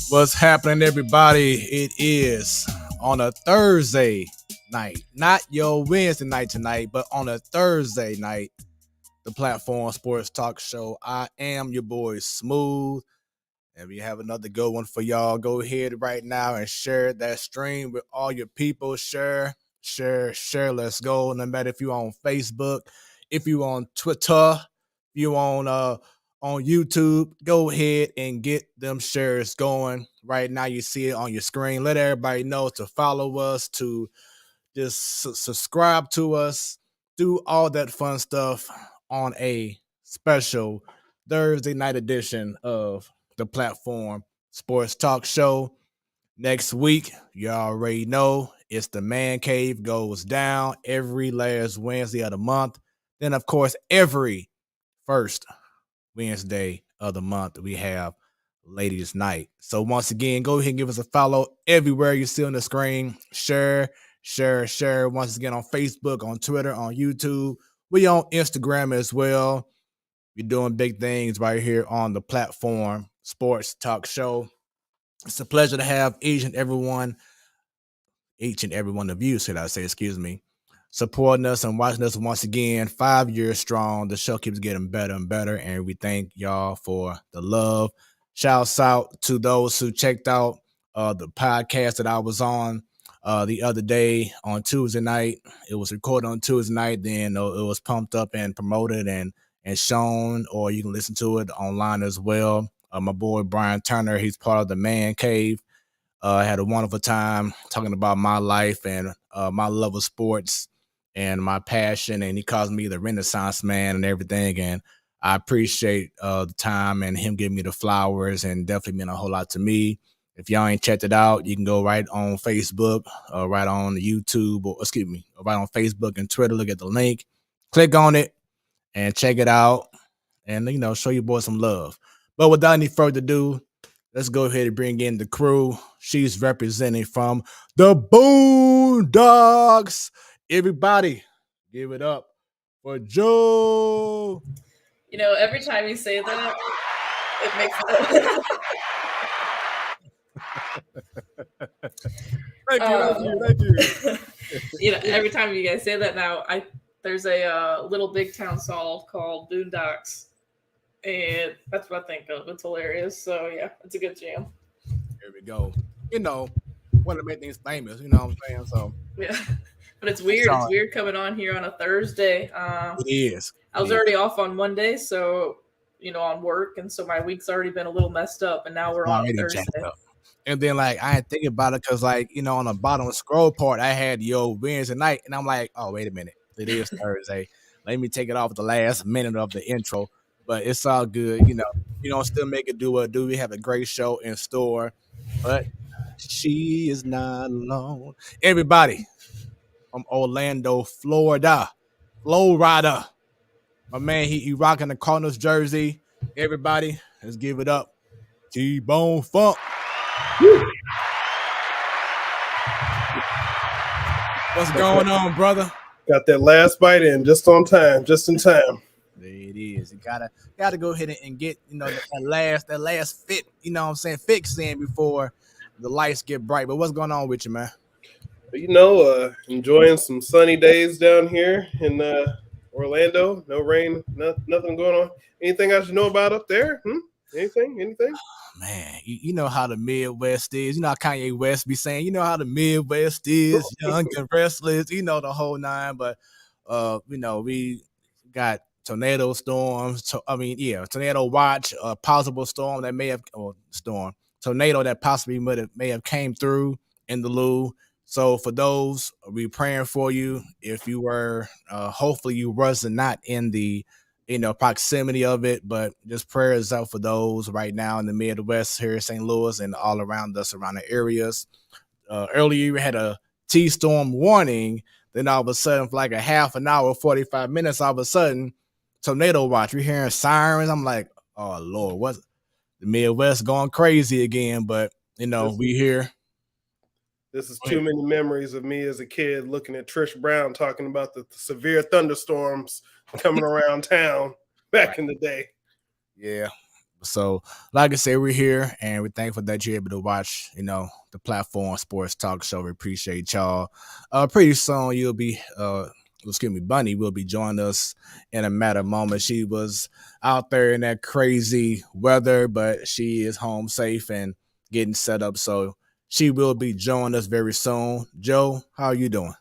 What's happening, everybody? It is on a Thursday night, not your Wednesday night tonight, but on a Thursday night, the Platform Sports Talk Show. I am your boy Smooth, and we have another good one for y'all. Go ahead right now and share that stream with all your people. Share. Let's go. No matter if you're on Facebook, if you're on Twitter, if you're on YouTube, go ahead and get them shares going. Right now, you see it on your screen. Let everybody know to follow us, to just subscribe to us, do all that fun stuff on a special Thursday night edition of the Platform Sports Talk Show. Next week, you already know it's the Man Cave goes down every last Wednesday of the month. Then, of course, every first Wednesday of the month, we have Ladies Night. So once again, go ahead and give us a follow everywhere you see on the screen. Share. Once again on Facebook, on Twitter, on YouTube. We on Instagram as well. We're doing big things right here on the Platform Sports Talk Show. It's a pleasure to have each and every one of you, should I say, excuse me, supporting us and watching us once again. 5 years strong. The show keeps getting better and better, and we thank y'all for the love. Shouts out to those who checked out the podcast that I was on the other day on Tuesday night. It was recorded on Tuesday night, then it was pumped up and promoted and shown, or you can listen to it online as well. My boy Brian Turner, he's part of the Man Cave. I had a wonderful time talking about my life and my love of sports and my passion. And he calls me the Renaissance man and everything. And I appreciate the time and him giving me the flowers, and definitely meant a whole lot to me. If y'all ain't checked it out, you can go right on Facebook, right on YouTube, or excuse me, right on Facebook and Twitter. Look at the link, click on it, and check it out. And, show your boy some love. But without any further ado, let's go ahead and bring in the crew. She's representing from the Boondocks. Everybody, give it up for Joe. Every time you say that, it makes Thank you. Every time you guys say that now, there's a little big town song called Boondocks, and that's what I think of. It's hilarious. So yeah, it's a good jam. Here we go. Want to make things famous. You know what I'm saying? So yeah, but it's weird. It's weird coming on here on a Thursday. It is. I was already off on Monday, so on work, and so my week's already been a little messed up, and now we're on Thursday. And then, I ain't thinking about it because, on the bottom scroll part, I had Wednesday night, and I'm like, oh, wait a minute, it is Thursday. Let me take it off at the last minute of the intro, but it's all good. Still make it do what do. We have a great show in store, but she is not alone. Everybody from Orlando, Florida, my man, he rocking the Cardinals jersey. Everybody, let's give it up. T-Bone Funk. Woo. What's going on, brother? Got that last bite in just in time. There it is. You gotta go ahead and get that last fit. Fix in before the lights get bright. But what's going on with you, man? Enjoying some sunny days down here in Orlando. No rain, nothing going on. Anything I should know about up there? Anything? Man, you know how the Midwest is. You know how Kanye West be saying, you know how the Midwest is, young and restless, the whole nine. But, we got tornado storms. Tornado watch, a possible storm that may have, tornado that possibly may have came through in the Lou. So for those, we're praying for you. If you were, hopefully you wasn't not in the proximity of it, but just prayers out for those right now in the Midwest here in St. Louis and all around us, around the areas. Earlier, we had a T-storm warning. Then all of a sudden, for like a half an hour, 45 minutes, all of a sudden, tornado watch. We're hearing sirens. I'm like, oh, Lord, what's the Midwest going crazy again? But, we here. This is too many memories of me as a kid looking at Trish Brown talking about the severe thunderstorms coming around town back in the day. Yeah. So, like I said, we're here and we're thankful that you're able to watch, the platform sports talk show. We appreciate y'all. Pretty soon you'll be, Bunny will be joining us in a matter of moments. She was out there in that crazy weather, but she is home safe and getting set up. So she will be joining us very soon. Joe, how are you doing?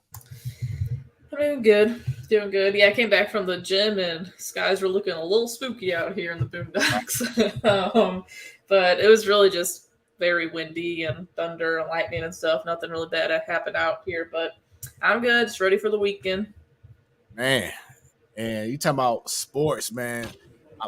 I'm doing good. Yeah, I came back from the gym and skies were looking a little spooky out here in the boondocks. But it was really just very windy and thunder and lightning and stuff. Nothing really bad happened out here, but I'm good. Just ready for the weekend. Man, and you talking about sports, man.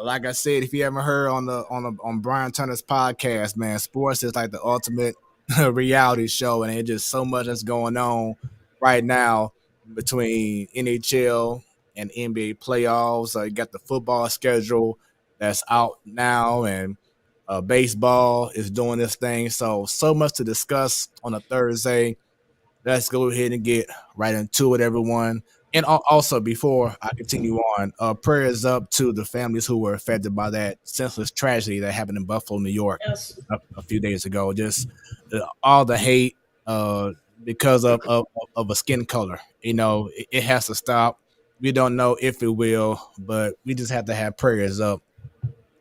Like I said, if you haven't heard on Brian Turner's podcast, man, sports is like the ultimate reality show, and it's just so much that's going on right now between NHL and NBA playoffs. You got the football schedule that's out now, and baseball is doing this thing. So much to discuss on a Thursday. Let's go ahead and get right into it, everyone. And also, before I continue on, prayers up to the families who were affected by that senseless tragedy that happened in Buffalo, New York, Yes. a few days ago. Just all the hate because of a skin color. It has to stop. We don't know if it will, but we just have to have prayers up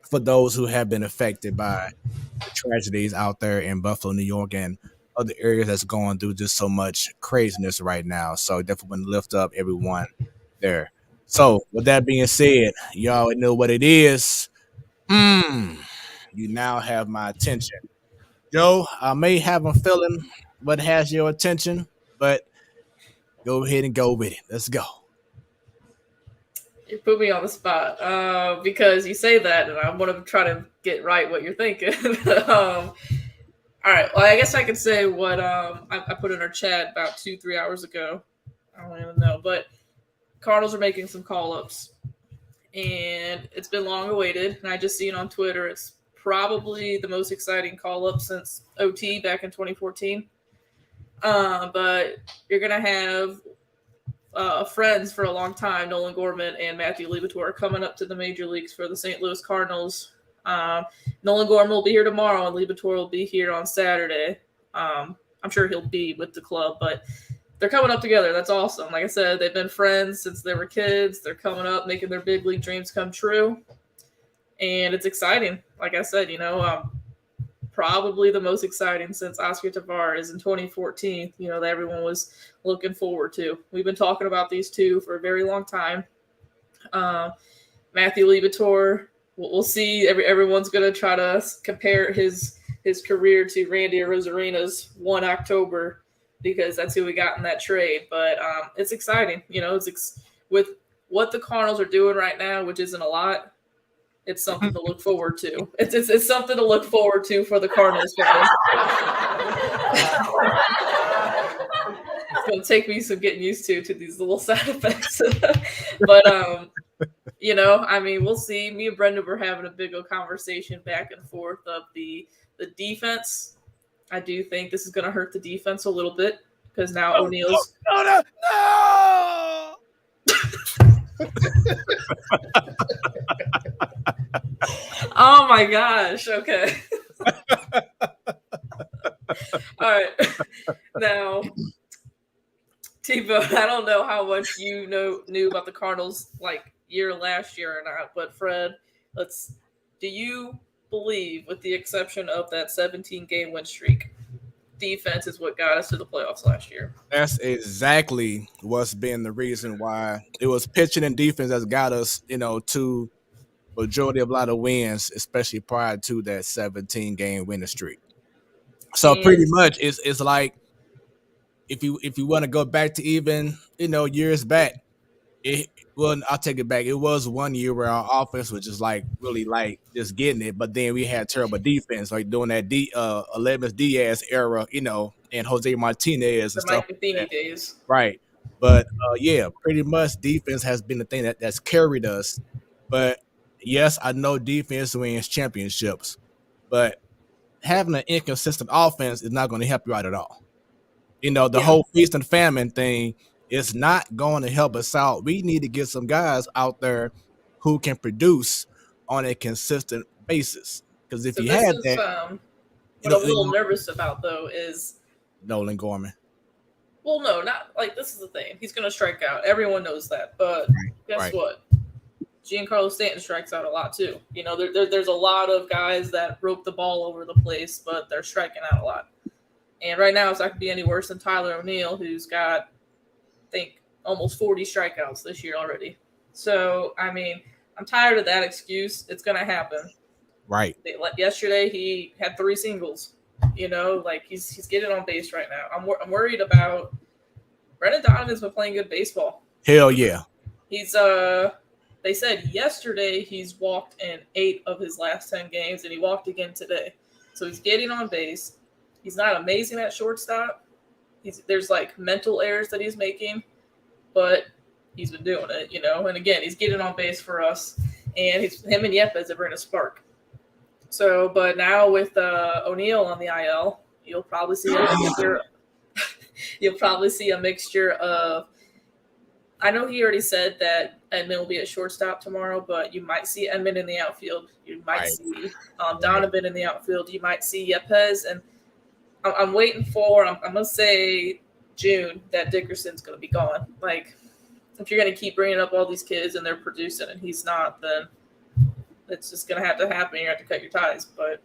for those who have been affected by the tragedies out there in Buffalo, New York, and other areas that's going through just so much craziness right now. So definitely want to lift up everyone there. So with that being said, y'all know what it is. You now have my attention. Joe, I may have a feeling what has your attention, but go ahead and go with it. Let's go. You put me on the spot because you say that, and I want to try to get right what you're thinking. All right. Well, I guess I could say what I put in our chat about 2-3 hours ago. I don't even know, but Cardinals are making some call-ups, and it's been long awaited. And I just seen on Twitter it's probably the most exciting call-up since OT back in 2014. But you're gonna have friends for a long time, Nolan Gorman and Matthew Liberatore, coming up to the major leagues for the St. Louis Cardinals. Nolan Gorman will be here tomorrow, and Liberatore will be here on Saturday. I'm sure he'll be with the club, but they're coming up together. That's awesome. Like I said, they've been friends since they were kids. They're coming up, making their big league dreams come true, and it's exciting. Like I said, probably the most exciting since Oscar Tavares in 2014, that everyone was looking forward to. We've been talking about these two for a very long time. Matthew Liberatore, we'll see. Everyone's going to try to compare his career to Randy Arozarena's 1 October because that's who we got in that trade. But it's exciting. With what the Cardinals are doing right now, which isn't a lot, it's something to look forward to. It's something to look forward to for the Cardinals fans. It's going to take me some getting used to these little sound effects. But, we'll see. Me and Brendan were having a big old conversation back and forth of the defense. I do think this is going to hurt the defense a little bit because now O'Neal's. No! Oh my gosh. Okay. All right. Now, T-Bone, I don't know how much you knew about the Cardinals last year or not, but Fred, do you believe, with the exception of that 17-game win streak, defense is what got us to the playoffs last year? That's exactly what's been the reason why it was pitching and defense that's got us, to majority of a lot of wins, especially prior to that 17-game winning streak. So pretty much it's like if you want to go back to even, years back, I'll take it back. It was 1 year where our offense was just really just getting it, but then we had terrible defense, like during that Aledmys Diaz era, and Jose Martinez and stuff. Mike Matheny days. Right. But pretty much defense has been the thing that's carried us. But yes, I know defense wins championships, but having an inconsistent offense is not going to help you out at all. The whole feast and famine thing is not going to help us out. We need to get some guys out there who can produce on a consistent bases. Because if So he this had is that, what I'm a little nervous about though is Nolan Gorman. well, no, not like this is the thing. He's going to strike out. Everyone knows that. But guess what? Giancarlo Stanton strikes out a lot too. You know, there's a lot of guys that rope the ball over the place, but they're striking out a lot. And right now, it's not going to be any worse than Tyler O'Neill, who's got, I think, almost 40 strikeouts this year already. So, I mean, I'm tired of that excuse. It's going to happen. Right. Yesterday, he had 3 singles. You know, like he's getting on base right now. I'm worried about Brendan Donovan's been playing good baseball. Hell yeah. He's they said yesterday he's walked in 8 of his last 10 games, and he walked again today. So he's getting on base. He's not amazing at shortstop. There's like mental errors that he's making, but he's been doing it, you know. And again, he's getting on base for us, and him and Yepes are bringing a spark. So, but now with O'Neill on the IL, you'll probably see a mixture. You'll probably see a mixture of. I know he already said that Edman will be at shortstop tomorrow, but you might see Edman in the outfield. You might see Donovan in the outfield. You might see Yepes, and I'm waiting for. I'm gonna say June that Dickerson's gonna be gone. Like, if you're gonna keep bringing up all these kids and they're producing and he's not, then it's just gonna have to happen. You have to cut your ties, but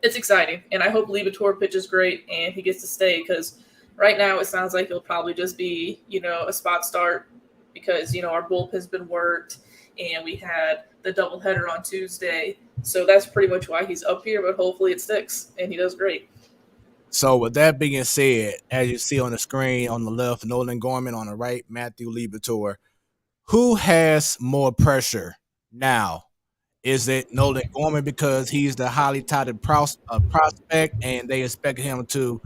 it's exciting, and I hope Liberatore pitches great and he gets to stay because right now it sounds like he'll probably just be, you know, a spot start because, you know, our bullpen's been worked and we had the doubleheader on Tuesday, so that's pretty much why he's up here. But hopefully it sticks and he does great. So with that being said, as you see on the screen, on the left, Nolan Gorman, on the right, Matthew Liberatore. Who has more pressure now? Is it Nolan Gorman because he's the highly touted prospect and they expect him to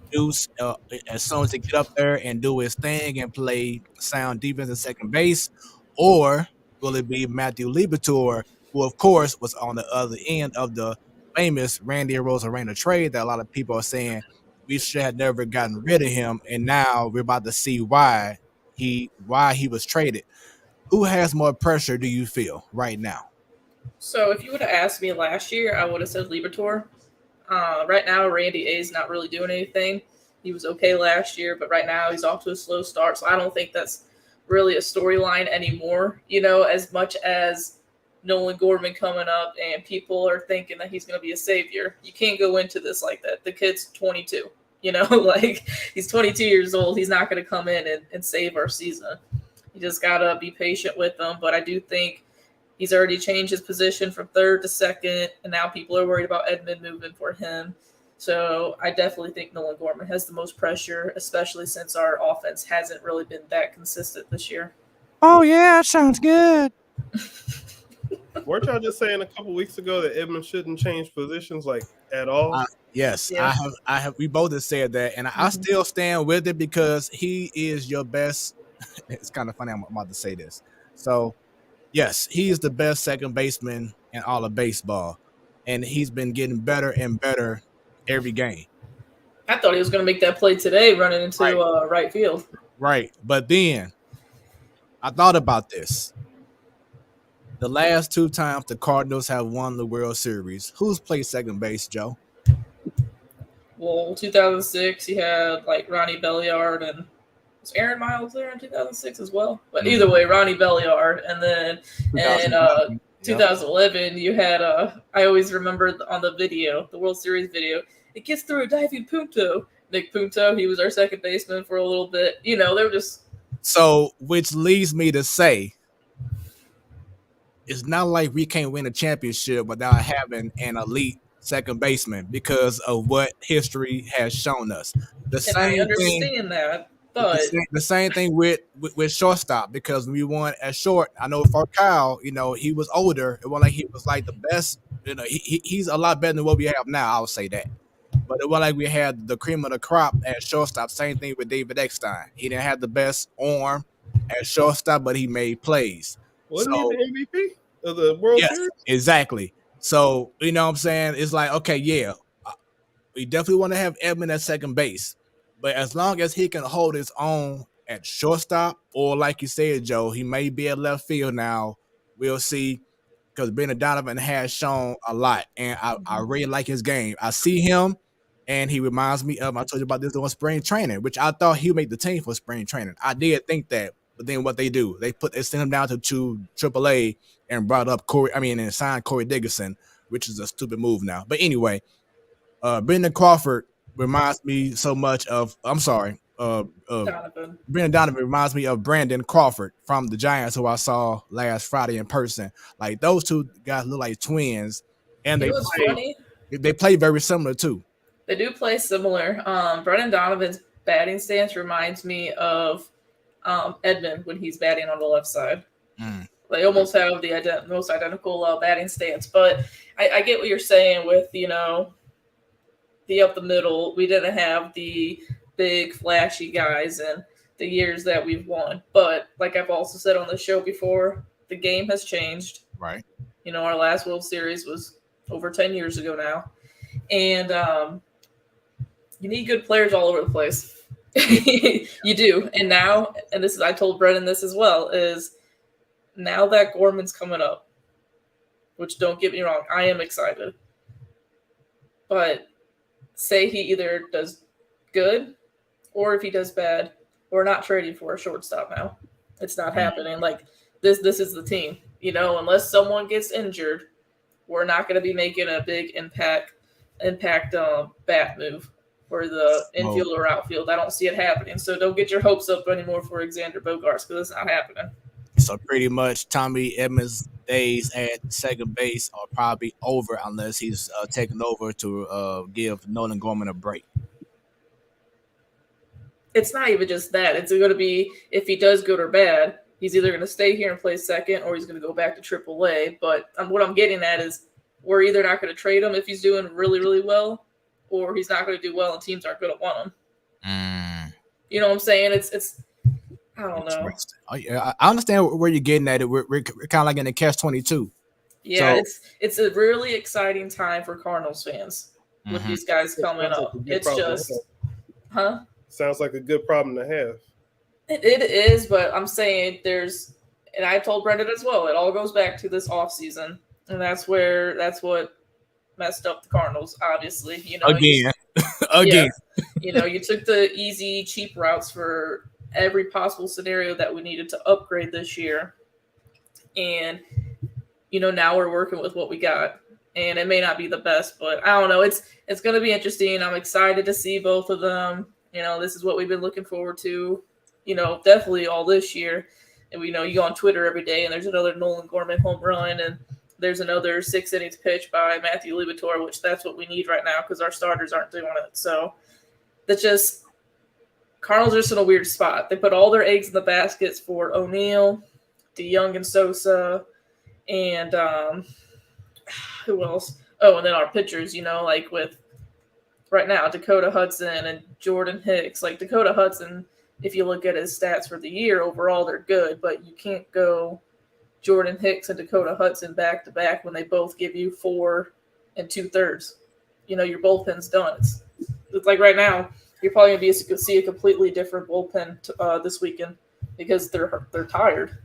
do as soon as he get up there and do his thing and play sound defense at second base? Or will it be Matthew Liberatore, who of course was on the other end of the famous Randy Arozarena trade that a lot of people are saying we should have never gotten rid of him, and now we're about to see why he was traded. Who has more pressure, do you feel, right now? So if you would have asked me last year, I would have said Liberatore. Right now, Randy A is not really doing anything. He was okay last year, but right now he's off to a slow start. So I don't think that's really a storyline anymore, you know, as much as Nolan Gorman coming up and people are thinking that he's going to be a savior. You can't go into this like that. The kid's 22, you know, like he's 22 years old. He's not going to come in and save our season. You just got to be patient with him. But I do think he's already changed his position from third to second, and now people are worried about Edman moving for him. So I definitely think Nolan Gorman has the most pressure, especially since our offense hasn't really been that consistent this year. Oh, yeah, that sounds good. Weren't y'all just saying a couple weeks ago that Edman shouldn't change positions like at all? Yes, yeah. I have. We both have said that, and I still stand with it because he is your best. It's kind of funny. I'm about to say this. So, yes, he is the best second baseman in all of baseball, and he's been getting better and better every game. I thought he was going to make that play today, running into right field. Right, but then I thought about this. The last 2 times the Cardinals have won the World Series, who's played second base, Joe? Well, 2006, he had like Ronnie Belliard, and was Aaron Miles there in 2006 as well? But either way, Ronnie Belliard, and then in 2011, you had I always remember on the video, the World Series video, it gets through a diving Punto. Nick Punto, he was our second baseman for a little bit. You know, they were just. So, which leads me to say, it's not like we can't win a championship without having an elite second baseman because of what history has shown us. I understand that, but the same thing with shortstop, because when we won at short, I know for Kyle, you know, he was older. It wasn't like he was like the best. You know, he's a lot better than what we have now. I would say that. But it wasn't like we had the cream of the crop at shortstop. Same thing with David Eckstein. He didn't have the best arm at shortstop, but he made plays. Wasn't he the MVP of the World Series? Exactly. So, you know what I'm saying? It's like, okay, yeah, we definitely want to have Edman at second base. But as long as he can hold his own at shortstop, or like you said, Joe, he may be at left field now. We'll see. because Brandon Donovan has shown a lot, and I really like his game. I see him, and he reminds me of, I told you about this on spring training, which I thought he would make the team for spring training. I did think that, but then what they do, they send him down to AAA and brought up and signed Corey Dickerson, which is a stupid move now. But anyway, Brendan Crawford reminds me so much of, Donovan. Brandon Donovan reminds me of Brandon Crawford from the Giants, who I saw last Friday in person. Like, those two guys look like twins, and You know what's funny? they play very similar too. They do play similar. Brendan Donovan's batting stance reminds me of Edmund when he's batting on the left side. They almost have the most identical batting stance. But I get what you're saying with, the up the middle. We didn't have the big flashy guys in the years that we've won. But like I've also said on the show before, the game has changed. Right. Our last World Series was over 10 years ago now. And you need good players all over the place. You do. And now, and I told Brennan this as well, is now that Gorman's coming up, which, don't get me wrong, I am excited. But say he either does good, or if he does bad, we're not trading for a shortstop now. It's not happening. Like, this is the team. Unless someone gets injured, we're not going to be making a big impact bat move for the infield or outfield. I don't see it happening. So don't get your hopes up anymore for Alexander Bogaerts, because it's not happening. So pretty much Tommy Edmonds' days at second base are probably over unless he's taken over to give Nolan Gorman a break. It's not even just that. It's going to be, if he does good or bad, he's either going to stay here and play second, or he's going to go back to AAA. But what I'm getting at is, we're either not going to trade him if he's doing really, really well, or he's not going to do well and teams aren't going to want him. You know what I'm saying? It's I don't know. I understand where you're getting at it. We're kind of like in the catch-22. Yeah, so, it's a really exciting time for Cardinals fans with these guys coming up. It's just, Sounds like a good problem to have. It is, but I'm saying and I told Brendan as well, it all goes back to this offseason. And that's what messed up the Cardinals, obviously. Again. Yeah, you took the easy, cheap routes for every possible scenario that we needed to upgrade this year. And, now we're working with what we got. And it may not be the best, but I don't know. It's going to be interesting. I'm excited to see both of them. This is what we've been looking forward to, definitely all this year. And you go on Twitter every day, and there's another Nolan Gorman home run, and there's another 6 innings pitch by Matthew Liberatore, which that's what we need right now because our starters aren't doing it. So that's just, Cardinals are just in a weird spot. They put all their eggs in the baskets for O'Neill, DeYoung and Sosa, and who else? Oh, and then our pitchers, like with right now, Dakota Hudson and Jordan Hicks. Like, Dakota Hudson, if you look at his stats for the year, overall they're good, but you can't go Jordan Hicks and Dakota Hudson back to back when they both give you 4 2/3. Your bullpen's done. It's like right now, you're probably going to see a completely different bullpen this weekend because they're tired.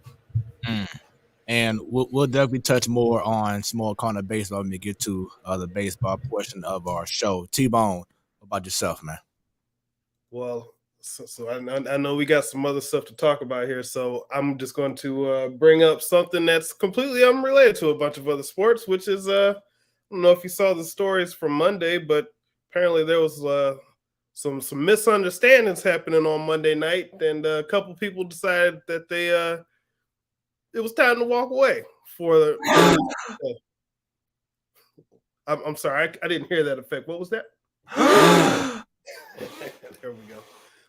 And we'll definitely touch more on small corner baseball when we get to the baseball portion of our show. T-Bone, what about yourself, man? Well, so I know we got some other stuff to talk about here, so I'm just going to bring up something that's completely unrelated to a bunch of other sports, which is I don't know if you saw the stories from Monday, but apparently there was some misunderstandings happening on Monday night, and a couple people decided that it was time to walk away for I'm sorry, I didn't hear that effect. What was that? There we go.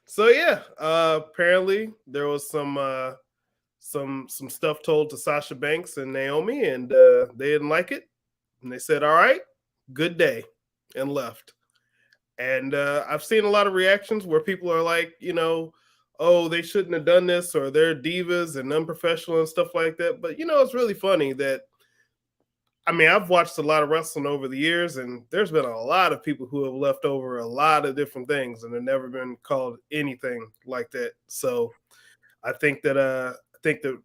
So yeah, apparently there was some stuff told to Sasha Banks and Naomi, and they didn't like it, and they said, "All right, good day," and left. And I've seen a lot of reactions where people are like, oh, they shouldn't have done this, or they're divas and unprofessional and stuff like that. But it's really funny that, I've watched a lot of wrestling over the years, and there's been a lot of people who have left over a lot of different things and have never been called anything like that. So I think that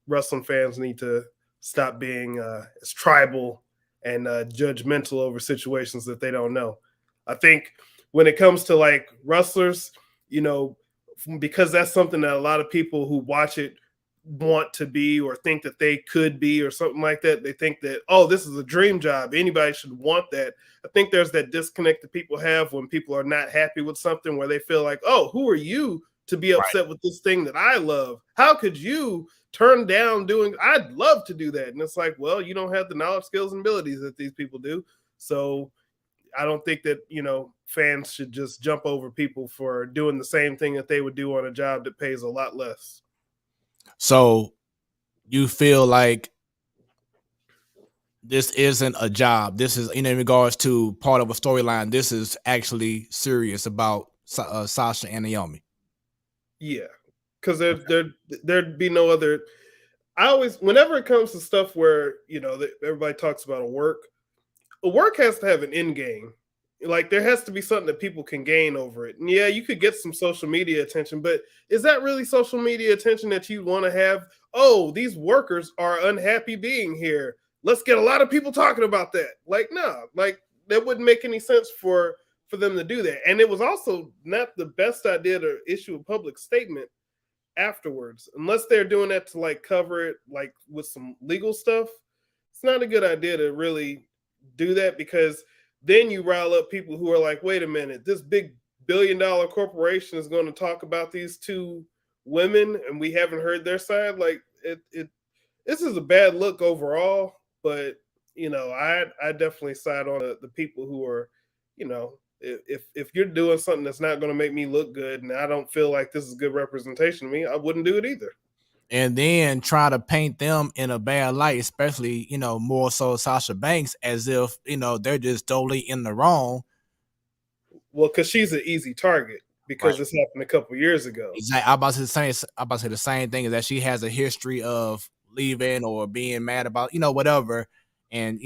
wrestling fans need to stop being as tribal and judgmental over situations that they don't know. I think when it comes to like wrestlers, you know, because that's something that a lot of people who watch it want to be or think that they could be or something like that. They think that, oh, this is a dream job. Anybody should want that. I think there's that disconnect that people have when people are not happy with something where they feel like, oh, who are you to be upset with this thing that I love? How could you turn down doing? I'd love to do that. And it's like, well, you don't have the knowledge, skills, and abilities that these people do. So I don't think that, you know, fans should just jump over people for doing the same thing that they would do on a job that pays a lot less. So you feel like this isn't a job. This is, in regards to part of a storyline, this is actually serious about Sasha and Naomi. Yeah, because there'd be no other. I always, whenever it comes to stuff where, you know, everybody talks about a work has to have an end game. Like, there has to be something that people can gain over it. And yeah, you could get some social media attention, but is that really social media attention that you want to have? Oh, these workers are unhappy being here. Let's get a lot of people talking about that. Like, no, like that wouldn't make any sense for them to do that. And it was also not the best idea to issue a public statement afterwards, unless they're doing that to like cover it like with some legal stuff. It's not a good idea to really do that, because then you rile up people who are like, wait a minute, this big billion-dollar corporation is going to talk about these two women and we haven't heard their side. Like, this is a bad look overall. But, you know, I definitely side on the people who are, you know, if you're doing something that's not going to make me look good and I don't feel like this is good representation of me, I wouldn't do it either. And then try to paint them in a bad light, especially, you know, more so Sasha Banks, as if, you know, they're just totally in the wrong. Well, because she's an easy target, because this happened a couple years ago. Exactly. I'm about to say the same thing, is that she has a history of leaving or being mad about, you know, whatever. And,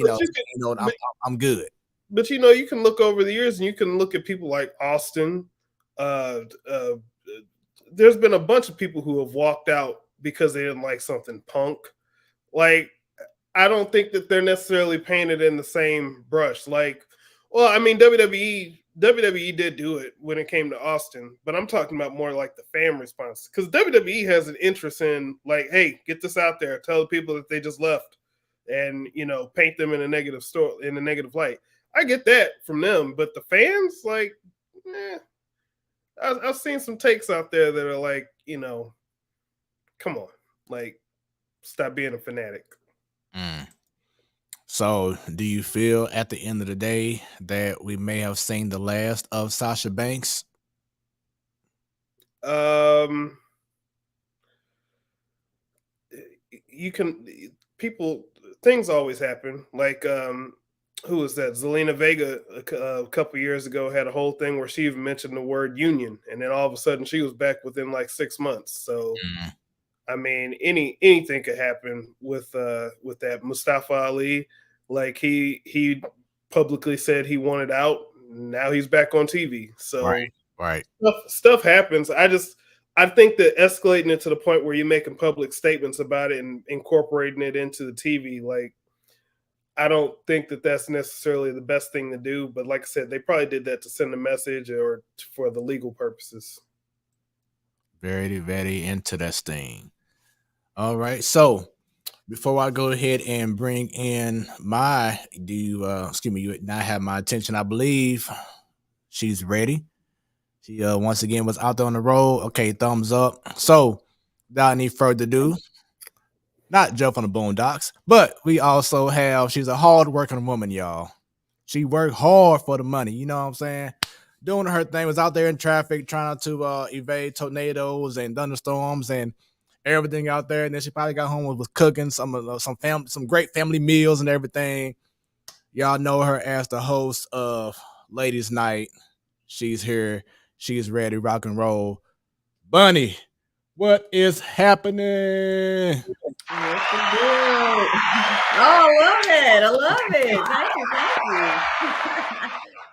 I'm good. But, you know, you can look over the years and you can look at people like Austin. There's been a bunch of people who have walked out because they didn't like something Punk. Like, I don't think that they're necessarily painted in the same brush. Like, well, I mean, WWE did do it when it came to Austin, but I'm talking about more like the fan response, because WWE has an interest in like, hey, get this out there, tell the people that they just left, and, you know, paint them in a negative light. I get that from them, but the fans, like, I've seen some takes out there that are like, you know, come on, like, stop being a fanatic. So, do you feel at the end of the day that we may have seen the last of Sasha Banks? Things always happen. Like, who was that? Zelina Vega a couple years ago had a whole thing where she even mentioned the word union, and then all of a sudden she was back within like 6 months. So, I mean, anything could happen with that. Mustafa Ali, like he publicly said he wanted out. Now he's back on TV. So right. Stuff happens. I think that escalating it to the point where you're making public statements about it and incorporating it into the TV, like, I don't think that that's necessarily the best thing to do. But like I said, they probably did that to send a message or for the legal purposes. Very, very interesting. All right. So before I go ahead and bring in you now have my attention. I believe she's ready. She once again was out there on the road. Okay, thumbs up. So without any further ado, not Jeff on the Boondocks, but we also have, she's a hard-working woman, y'all. She worked hard for the money, you know what I'm saying? Doing her thing, was out there in traffic trying to evade tornadoes and thunderstorms and everything out there. And then she probably got home and was cooking some great family meals and everything. Y'all know her as the host of Ladies Night. She's here. She's ready, rock and roll. Bunny, what is happening? What's the deal? Oh, I love it. Thank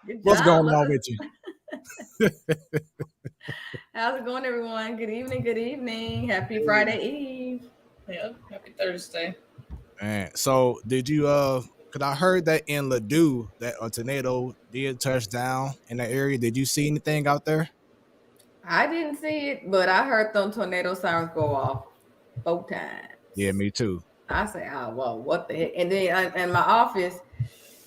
you. Good What's job. going on with you? How's it going, everyone? Good evening. Happy Friday Eve. Yeah, happy Thursday. Man, so did you cause I heard that in Ladue that a tornado did touch down in that area. Did you see anything out there? I didn't see it, but I heard them tornado sirens go off 4 times. Yeah, me too. I say, oh, well, what the heck? And then in my office,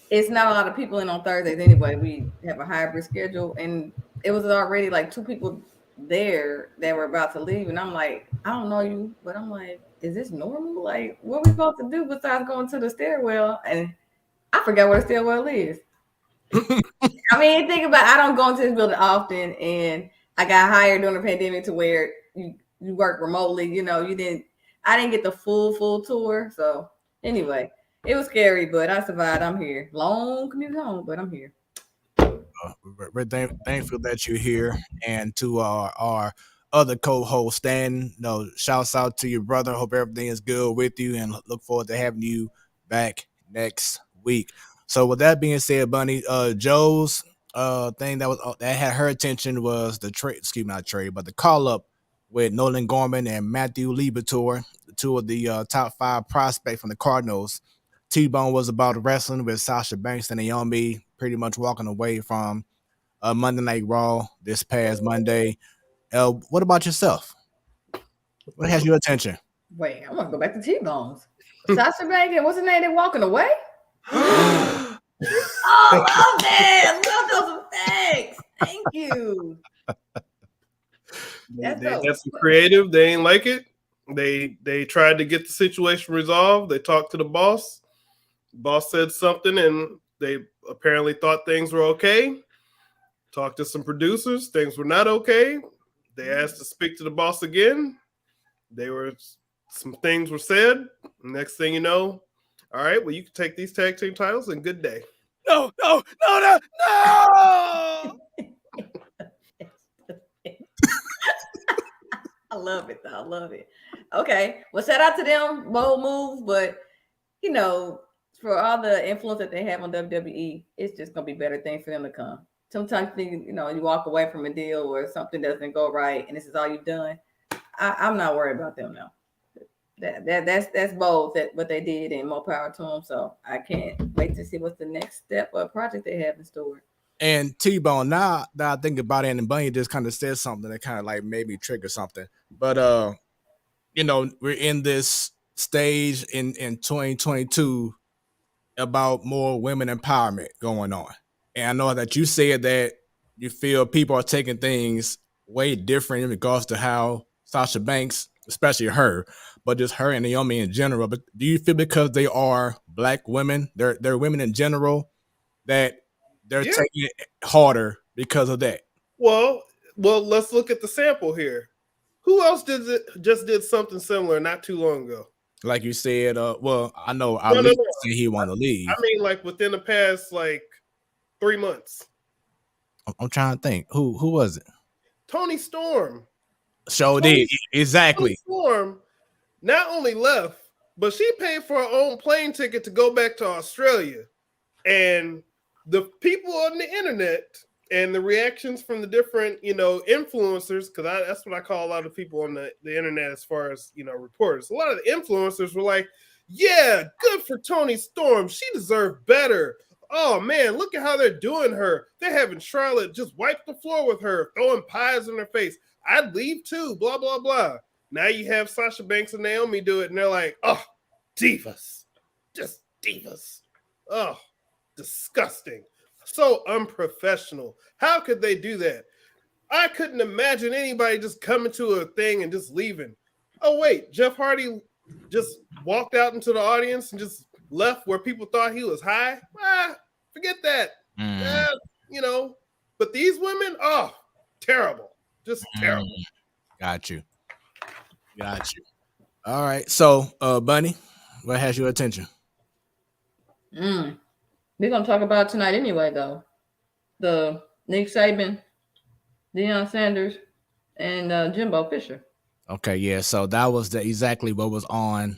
it's not a lot of people in on Thursdays anyway. We have a hybrid schedule, and it was already like 2 people there that were about to leave. And I'm like, I don't know you, but I'm like, is this normal? Like, what we supposed to do besides going to the stairwell? And I forgot what a stairwell is. I mean, think about I don't go into this building often, and I got hired during the pandemic to where you work remotely. I didn't get the full tour. So anyway, it was scary, but I survived. I'm here. Long commute home, but I'm here. We're thankful that you're here, and to our other co-host Stan. Shouts out to your brother. Hope everything is good with you, and look forward to having you back next week. So with that being said, Bunny, Joe's thing that had her attention was the trade. Excuse me, not trade, but the call up with Nolan Gorman and Matthew Liberatore, two of the top 5 prospects from the Cardinals. T-Bone was about wrestling with Sasha Banks and Naomi, pretty much walking away from Monday Night Raw this past Monday. What about yourself? What has your attention? Wait, I want to go back to T-Bones. Sasha Banks and what's his name? They walking away? Oh, love that. Love those effects. Thank you. They got some creative. They ain't like it. They tried to get the situation resolved. They talked to the boss. Boss said something, and they apparently thought things were okay. Talked to some producers. Things were not okay. They asked to speak to the boss again. Some things were said. Next thing you know, all right, well, you can take these tag team titles and good day. No. I love it, though. I love it. Okay. Well, shout out to them. Bold moves, but, for all the influence that they have on WWE, it's just going to be better things for them to come. Sometimes, you walk away from a deal or something doesn't go right, and this is all you've done. I'm not worried about them now. That's bold, what they did, and more power to them. So I can't wait to see what's the next step or project they have in store. And T-Bone, now that I think about it, and Bunny just kind of said something that kind of like made me trigger something. But we're in this stage in 2022 about more women empowerment going on. And I know that you said that you feel people are taking things way different in regards to how Sasha Banks, especially her, but just her and Naomi in general. But do you feel because they are Black women, they're women in general, that they're taking it harder because of that? Well, let's look at the sample here. Who else did something similar not too long ago? Like you said, I know Ali said he wanted to leave. I mean, like within the past 3 months. I'm trying to think. Who was it? Toni Storm. Did. Exactly. Toni Storm not only left, but she paid for her own plane ticket to go back to Australia. And the people on the internet and the reactions from the different, influencers, because that's what I call a lot of people on the internet as far as, reporters. A lot of the influencers were like, yeah, good for Toni Storm. She deserved better. Oh, man, look at how they're doing her. They're having Charlotte just wipe the floor with her, throwing pies in her face. I'd leave too, blah, blah, blah. Now you have Sasha Banks and Naomi do it, and they're like, oh, divas. Just divas. Oh, disgusting. So unprofessional. How could they do that? I couldn't imagine anybody just coming to a thing and just leaving. Oh, wait, Jeff Hardy just walked out into the audience and just left where people thought he was high? Forget that. But these women, oh, terrible. Just terrible. Got you. All right. So, Bunny, what has your attention? We're going to talk about tonight anyway, though. The Nick Saban, Deion Sanders, and Jimbo Fisher. Okay, yeah. So that was exactly what was on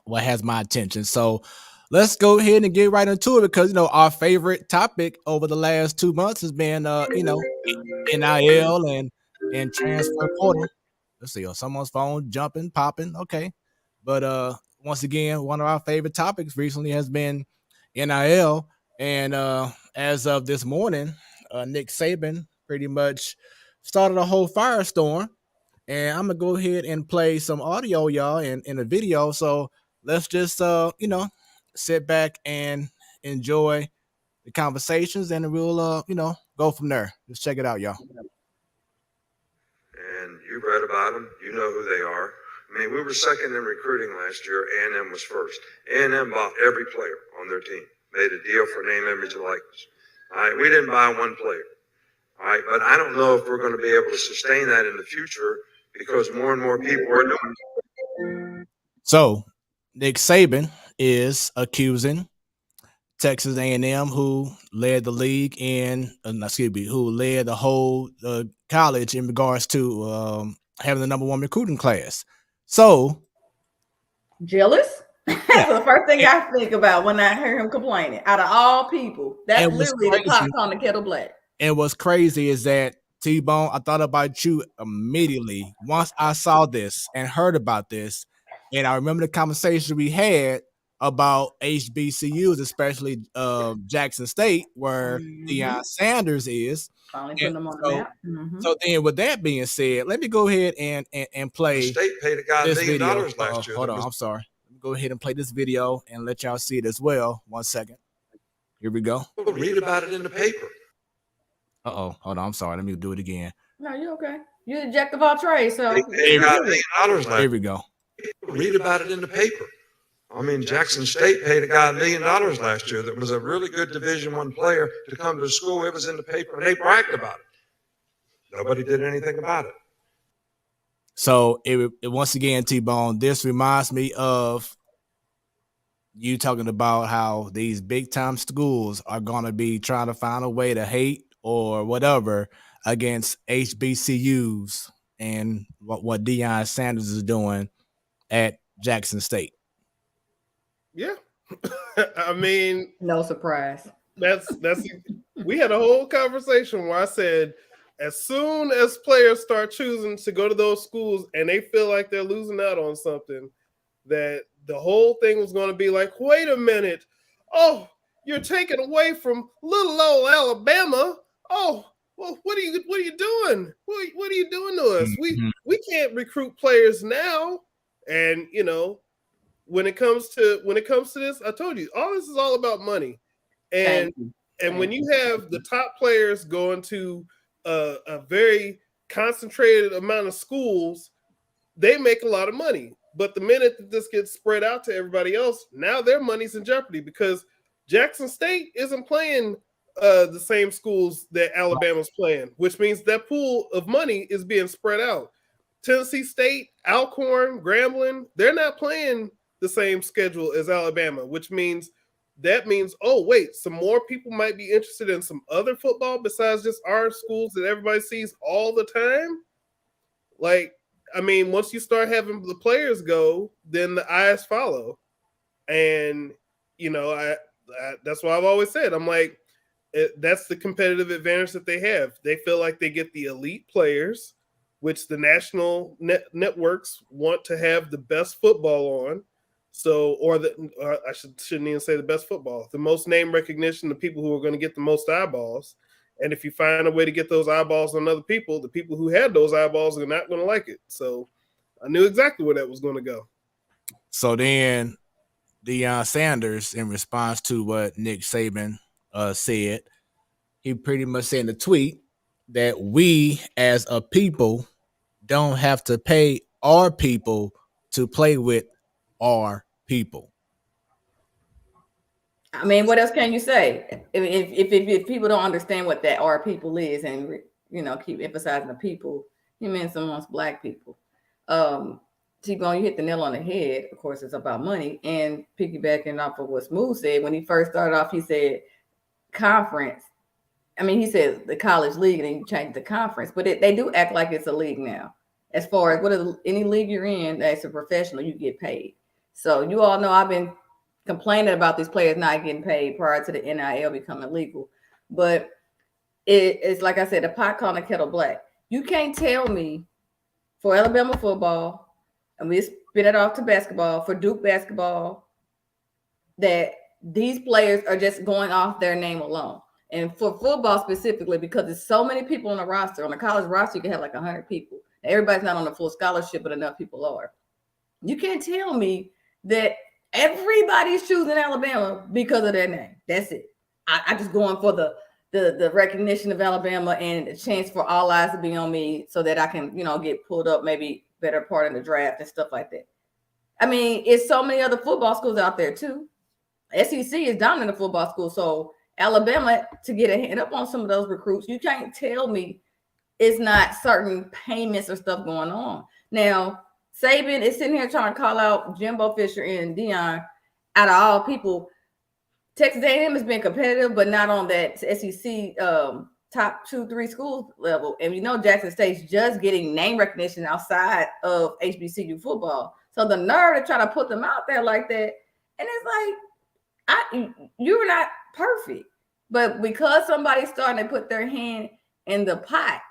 what has my attention. So let's go ahead and get right into it because, our favorite topic over the last 2 months has been, NIL and transfer portal. Let's see, someone's phone jumping, popping. Okay. But once again, one of our favorite topics recently has been NIL. And as of this morning, Nick Saban pretty much started a whole firestorm. And I'm gonna go ahead and play some audio, y'all, in a video. So let's just sit back and enjoy the conversations, and we'll go from there. Just check it out, y'all. And you read about them. You know who they are. I mean, we were second in recruiting last year. A&M was first. A&M bought every player on their team, made a deal for name, image, and likeness. All right, we didn't buy one player. All right, but I don't know if we're going to be able to sustain that in the future because more and more people are doing it. So Nick Saban is accusing Texas A&M, who led the league who led the whole college in regards to having the number one recruiting class. So jealous. That's the first thing I think about when I hear him complaining. Out of all people, that's literally the pot on the kettle black. And what's crazy is that T-Bone, I thought about you immediately once I saw this and heard about this, and I remember the conversation we had about HBCUs, especially Jackson State, where Deion Sanders is. Finally putting them on the map. So then, with that being said, let me go ahead and play. The state paid a guy $1 million last year. Hold on, I'm sorry. Let me go ahead and play this video and let y'all see it as well. 1 second. Here we go. Read about it in the paper. Hold on, I'm sorry. Let me do it again. No, you're okay. You're the jack of all trades, so They got $1 million last year. Here we go. Read about it in the paper. I mean, Jackson State paid a guy $1 million last year that was a really good Division I player to come to the school. It was in the paper, and they bragged about it. Nobody did anything about it. So it once again, T-Bone, this reminds me of you talking about how these big time schools are going to be trying to find a way to hate or whatever against HBCUs and what Deion Sanders is doing at Jackson State. Yeah. I mean, no surprise. That's we had a whole conversation where I said, as soon as players start choosing to go to those schools and they feel like they're losing out on something, that the whole thing was going to be like, wait a minute. Oh, you're taking away from little old Alabama. Oh, well, what are you doing? What are you doing to us? We can't recruit players now. And when it comes to this, I told you, all this is all about money. And when you have the top players going to a very concentrated amount of schools, they make a lot of money. But the minute that this gets spread out to everybody else, now their money's in jeopardy because Jackson State isn't playing the same schools that Alabama's playing, which means that pool of money is being spread out. Tennessee State, Alcorn, Grambling, they're not playing the same schedule as Alabama, which means oh wait, some more people might be interested in some other football besides just our schools that everybody sees all the time. Like, I mean, once you start having the players go, then the eyes follow. And that's what I've always said. I'm like, that's the competitive advantage that they have. They feel like they get the elite players, which the national networks want to have the best football on. So, I shouldn't even say the best football, the most name recognition, the people who are going to get the most eyeballs. And if you find a way to get those eyeballs on other people, the people who had those eyeballs are not going to like it. So I knew exactly where that was going to go. So then Deion Sanders, in response to what Nick Saban said, he pretty much said in the tweet that we as a people don't have to pay our people to play with our people. I mean, what else can you say? If people don't understand what that our people is, and keep emphasizing the people, he meant amongst black people. T-Bone, you hit the nail on the head. Of course, it's about money. And piggybacking off of what Smoooth said, when he first started off, he said conference. I mean, he said the college league, and then you change the conference, but they do act like it's a league now. As far as any league you're in, as a professional, you get paid. So you all know I've been complaining about these players not getting paid prior to the NIL becoming legal. But it's like I said, the pot calling the kettle black. You can't tell me for Alabama football, and spin it off to basketball for Duke basketball, that these players are just going off their name alone. And for football specifically, because there's so many people on the roster, on the college roster, you can have like 100 people. Everybody's not on a full scholarship, but enough people are. You can't tell me that everybody's choosing Alabama because of their name. That's it. I just going for the recognition of Alabama and the chance for all eyes to be on me so that I can, get pulled up maybe better part in the draft and stuff like that. I mean, it's so many other football schools out there too. SEC is dominant in football school. So Alabama, to get a hand up on some of those recruits, you can't tell me it's not certain payments or stuff going on. Now, Saban is sitting here trying to call out Jimbo Fisher and Deion. Out of all people, Texas A&M has been competitive, but not on that SEC top 2-3 schools level. And Jackson State's just getting name recognition outside of HBCU football. So the nerve to try to put them out there like that, and it's like, you're not perfect, but because somebody's starting to put their hand in the pot,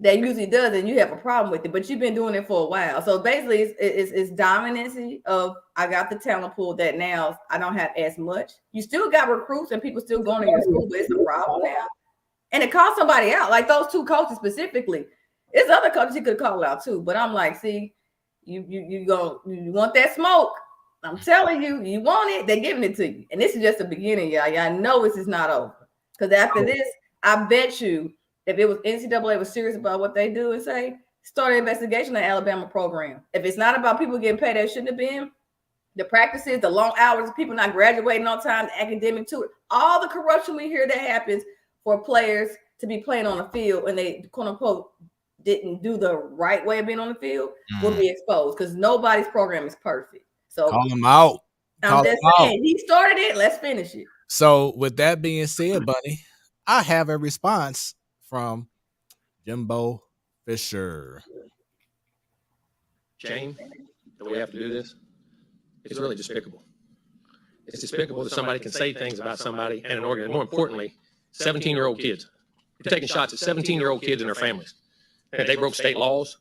that usually does, and you have a problem with it, but you've been doing it for a while. So basically it's dominancy of, I got the talent pool that now I don't have as much. You still got recruits and people still going to your school, but it's a problem now. And it calls somebody out, like those two coaches specifically. There's other coaches you could call out too, but I'm like, see, you want that smoke. I'm telling you, you want it, they're giving it to you. And this is just the beginning, y'all. Y'all know this is not over. Because after this, I bet you, if it was NCAA was serious about what they do and say, start an investigation of the Alabama program. If it's not about people getting paid that shouldn't have been, the practices, the long hours, people not graduating on time, the academic too, all the corruption we hear that happens for players to be playing on the field and they, quote unquote, didn't do the right way of being on the field will be exposed because nobody's program is perfect. So call him out. I'm just saying, he started it. Let's finish it. So with that being said, Bunny, I have a response from Jimbo Fisher. Shame that we have to do this. It's really despicable. It's despicable that somebody can say things about somebody and an organ. More importantly, 17-year-old kids. You're taking shots at 17-year-old kids and their families. And they broke state laws.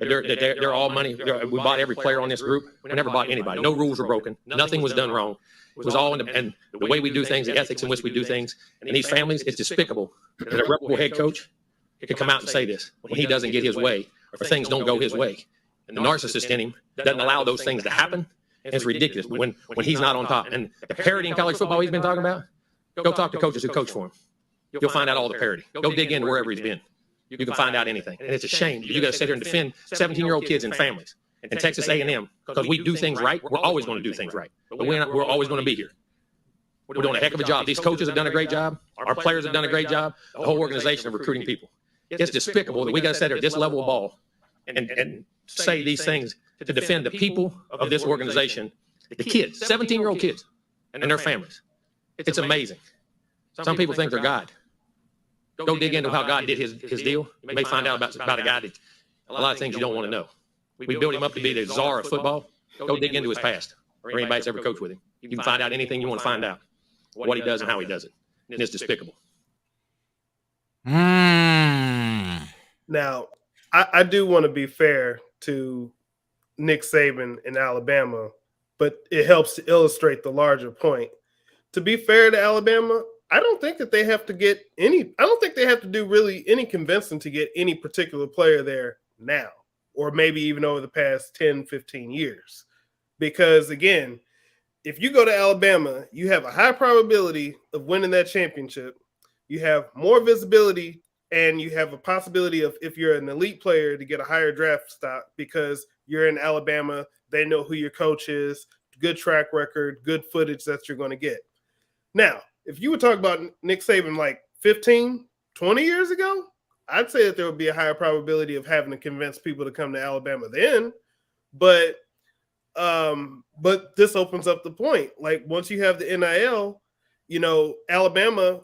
They're all money. We bought every player on this group. We never bought anybody. No rules were broken. Nothing was done wrong. It was all and the way we do things, the ethics in which we do things. And these families, it's despicable that a reputable head coach can come out and say this when he doesn't get his way or things don't go his way. And the narcissist in him doesn't allow those things to happen. And it's ridiculous when he's not on top. And the parity in college football he's been talking about, go talk to coaches who coach for him. You'll find out all the parity. Go dig into wherever he's been. You can find out anything. And it's a shame. You got to sit here and defend 17-year-old kids and families. And Texas A&M, because we do things right, we're always going to do things right. But we're always going to be here. We're doing a heck of a job. These coaches have done a great job. Our players have done a great job. The whole organization of recruiting people. It's despicable that we got to sit here at this level of ball and say these things to defend the people of this organization, the kids, 17-year-old kids and their families. It's amazing. Some people think they're God. Go dig into how God did his deal. You may find out about a guy that a lot of things you don't want to know. We built him up to be the czar of football. Go dig into his past or anybody that's ever coached with him. You can find out anything you want to find out, what he does and how he does it. And it's despicable. Now, I do want to be fair to Nick Saban in Alabama, but it helps to illustrate the larger point. To be fair to Alabama, I don't think that they have to get I don't think they have to do really any convincing to get any particular player there now, or maybe even over the past 10, 15 years. Because again, if you go to Alabama, you have a high probability of winning that championship. You have more visibility and you have a possibility of, if you're an elite player, to get a higher draft stock because you're in Alabama. They know who your coach is, good track record, good footage that you're going to get. Now, if you would talk about Nick Saban like 15, 20 years ago, I'd say that there would be a higher probability of having to convince people to come to Alabama then. But this opens up the point. Like once you have the NIL, Alabama's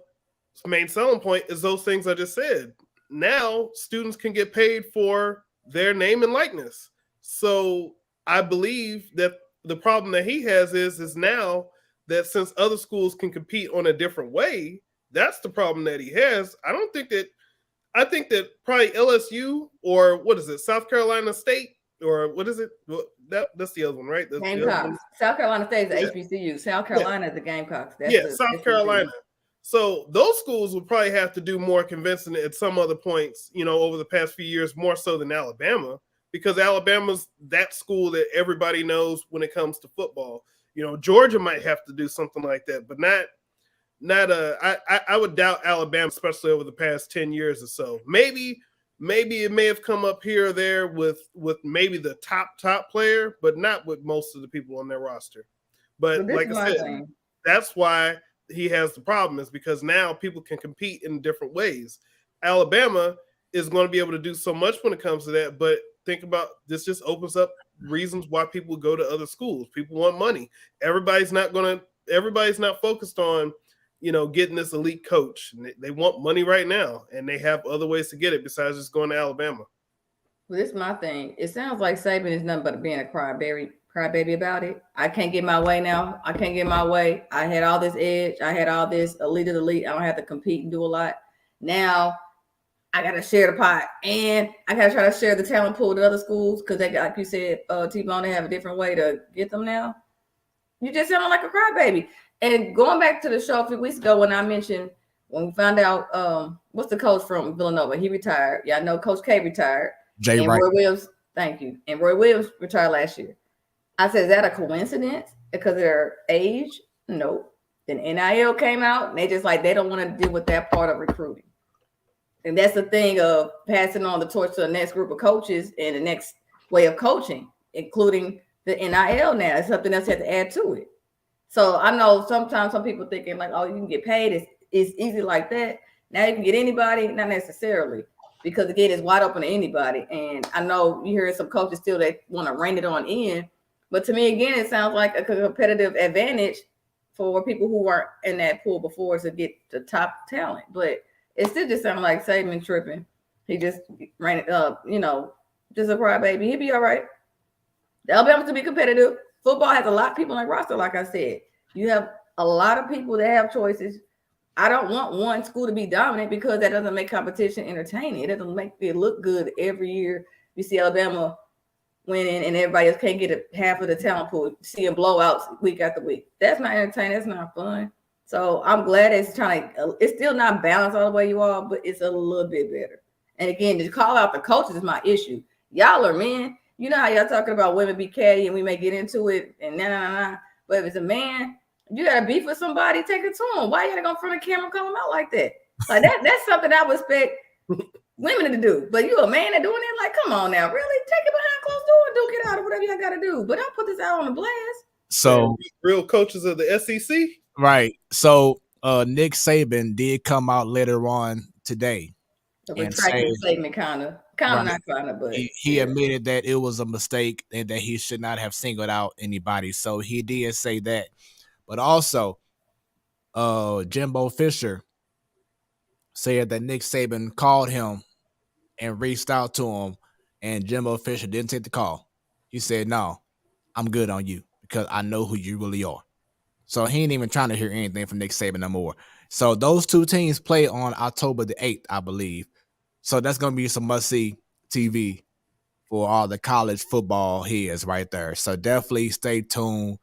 main selling point is those things I just said. Now students can get paid for their name and likeness. So I believe that the problem that he has is now that since other schools can compete on a different way, that's the problem that he has. I think that probably LSU or South Carolina State or what is it? Well, that's the other one, right? That's the other one. Gamecocks. South Carolina State is Yeah. the HBCU. South Carolina is the Gamecocks. That's Yeah, the South SEC. Carolina. So those schools would probably have to do more convincing at some other points, over the past few years, more so than Alabama, because Alabama's that school that everybody knows when it comes to football. Georgia might have to do something like that, but I would doubt Alabama, especially over the past 10 years or so. Maybe it may have come up here or there with maybe the top player, but not with most of the people on their roster. But like I said, that's why he has the problem, is because now people can compete in different ways. Alabama is going to be able to do so much when it comes to that, but think about this, just opens up reasons why people go to other schools. People want money. Everybody's not focused on getting this elite coach. They want money right now, and they have other ways to get it besides just going to Alabama. Well, this is my thing. It sounds like Saban is nothing but being a crybaby about it. I can't get my way now. I can't get my way. I had all this edge. I had all this elite of the elite. I don't have to compete and do a lot. Now I got to share the pot, and I got to try to share the talent pool with other schools because they got, like you said, T-Bone, they have a different way to get them now. You just sound like a crybaby. And going back to the show a few weeks ago when I mentioned, when we found out what's the coach from Villanova? He retired. Yeah, I know Coach K retired. Jay Wright. Roy Williams, thank you. And Roy Williams retired last year. I said, is that a coincidence because of their age? No. Then NIL came out, and they just they don't want to deal with that part of recruiting. And that's the thing of passing on the torch to the next group of coaches and the next way of coaching, including the NIL now. It's something else you have to add to it. So I know sometimes some people thinking oh, you can get paid. It's easy like that. Now you can get anybody, not necessarily, because again, it's wide open to anybody. And I know you hear some coaches still that want to rein it on in. But to me, again, it sounds like a competitive advantage for people who weren't in that pool before to get the top talent. But it still just sounds like Saban tripping. He just ran it up, just a crybaby. He'll be all right. Alabama to be competitive. Football has a lot of people on the roster, like I said. You have a lot of people that have choices. I don't want one school to be dominant because that doesn't make competition entertaining. It doesn't make it look good every year. You see Alabama winning and everybody else can't get half of the talent pool, seeing blowouts week after week. That's not entertaining. That's not fun. So I'm glad it's it's still not balanced all the way you are, but it's a little bit better. And again, to call out the coaches is my issue. Y'all are men. You know how y'all talking about women be catty and we may get into it and nah. But if it's a man, you got to beef with somebody, take it to him. Why you got to go in front of the camera and call him out like that? That's something I would expect women to do. But you a man that doing it? Come on now. Really? Take it behind closed door and duke it out or whatever y'all got to do. But don't put this out on the blast. So real coaches of the SEC? Right. So Nick Saban did come out later on today. A retracted statement, kind of not kind of, but he admitted that it was a mistake and that he should not have singled out anybody. So he did say that. But also, Jimbo Fisher said that Nick Saban called him and reached out to him, and Jimbo Fisher didn't take the call. He said, "No, I'm good on you because I know who you really are." So he ain't even trying to hear anything from Nick Saban no more. So those two teams play on October the 8th, I believe. So that's going to be some must-see TV for all the college football heads right there. So definitely stay tuned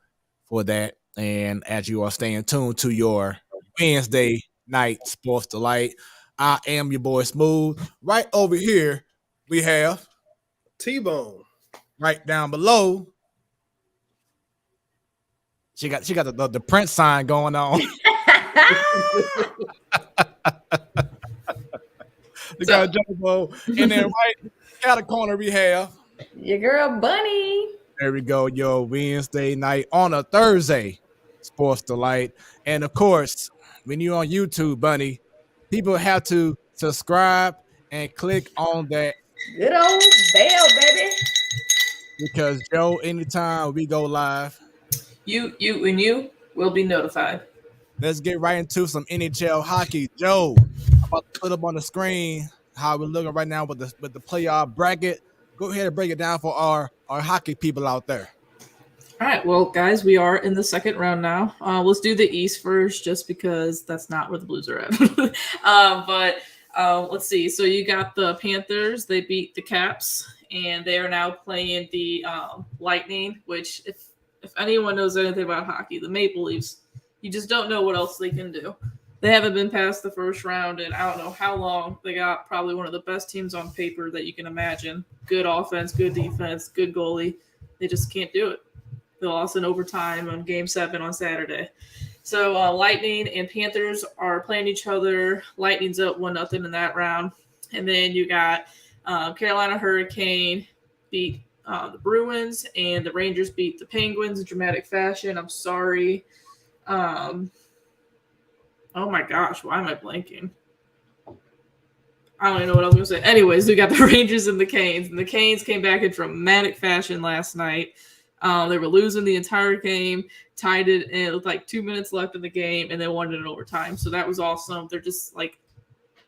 for that. And as you are staying tuned to your Wednesday night Sports Delight, I am your boy Smooth. Right over here, we have T-Bone. Right down below, she got the Prince sign going on. We got Jumbo. And then right out of corner we have your girl Bunny. There we go, your Wednesday night on a Thursday Sports Delight. And of course, when you're on YouTube, Bunny, people have to subscribe and click on that good old bell, baby. Because Joe, anytime we go live, you will be notified. Let's get right into some NHL hockey. Joe, I'm about to put up on the screen how we're looking right now with the playoff bracket. Go ahead and break it down for our hockey people out there. All right, well, guys, we are in the second round now. Let's do the East first, just because that's not where the Blues are at. But let's see. So you got the Panthers. They beat the Caps. and they are now playing the Lightning, which if anyone knows anything about hockey, the Maple Leafs, you just don't know what else they can do. They haven't been past the first round in I don't know how long. They got probably one of the best teams on paper that you can imagine. Good offense, good defense, good goalie. They just can't do it. They lost in overtime on Game 7 on Saturday. So Lightning and Panthers are playing each other. Lightning's up 1-0 in that round. And then you got Carolina Hurricane beat the Bruins, and the Rangers beat the Penguins in dramatic fashion. I'm sorry. Oh my gosh, why am I blanking? I don't even know what I was going to say. Anyways, we got the Rangers and the Canes. And the Canes came back in dramatic fashion last night. They were losing the entire game, tied it, and with like 2 minutes left in the game, and they won it in overtime. So that was awesome. They're just like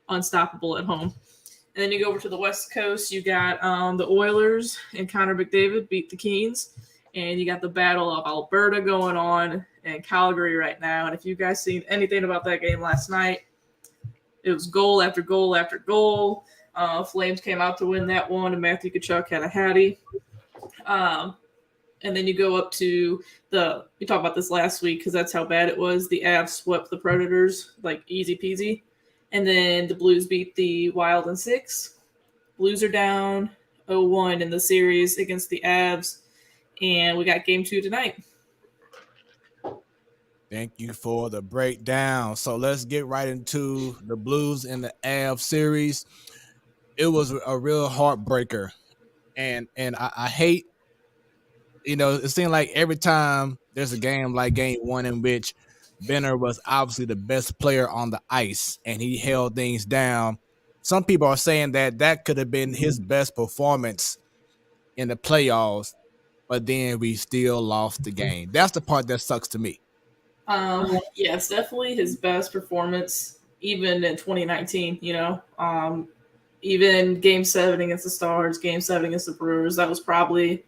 unstoppable at home. And then you go over to the West Coast. You got the Oilers and Connor McDavid beat the Kings. And you got the Battle of Alberta going on in Calgary right now. And if you guys seen anything about that game last night, it was goal after goal after goal. Flames came out to win that one, and Matthew Tkachuk had a hattie. And then you go up to we talked about this last week because that's how bad it was. The Avs swept the Predators like easy peasy. And then the Blues beat the Wild in 6. Blues are down 0-1 in the series against the Avs. And we got Game 2 tonight. Thank you for the breakdown. So let's get right into the Blues and the Avs series. It was a real heartbreaker. And I hate, it seemed like every time there's a game like Game 1 in which Benner was obviously the best player on the ice and he held things down. Some people are saying that could have been his best performance in the playoffs, but then we still lost the game. That's the part that sucks to me. Yes, definitely his best performance, even in 2019, even Game 7 against the Stars, Game 7 against the Brewers, that was probably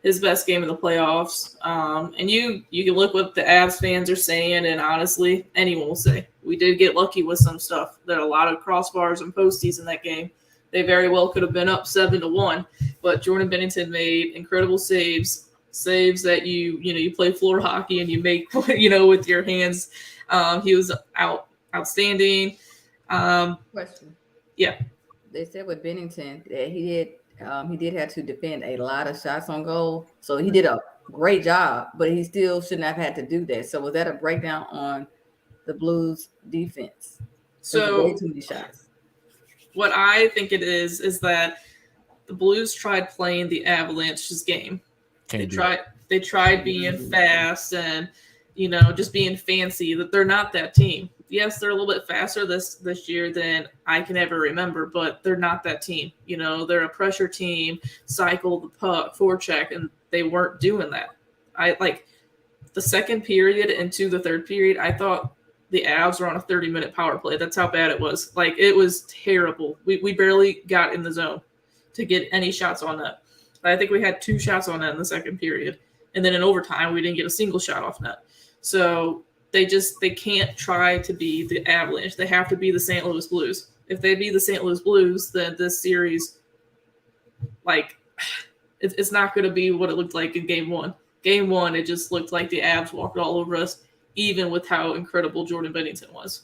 his best game in the playoffs. And you can look what the Avs fans are saying, and honestly, anyone will say. We did get lucky with some stuff. There are a lot of crossbars and posties in that game. They very well could have been up 7-1, but Jordan Binnington made incredible saves that you play floor hockey and you make with your hands. He was outstanding. Question. Yeah. They said with Binnington that he did have to defend a lot of shots on goal, so he did a great job, but he still shouldn't have had to do that. So was that a breakdown on the Blues defense? So way too many shots. What I think it is that the Blues tried playing the Avalanche's game. They tried being fast and just being fancy. That they're not that team. Yes, they're a little bit faster this year than I can ever remember, but they're not that team. They're a pressure team, cycle the puck, forecheck, and they weren't doing that. I like the second period into the third period, I thought the Avs were on a 30-minute power play. That's how bad it was. Like, it was terrible. We barely got in the zone to get any shots on net. I think we had 2 shots on net in the second period. And then in overtime, we didn't get a single shot off net. So they can't try to be the Avalanche. They have to be the St. Louis Blues. If they be the St. Louis Blues, then this series, it's not going to be what it looked like in Game 1. Game 1, it just looked like the Avs walked all over us, even with how incredible Jordan Binnington was.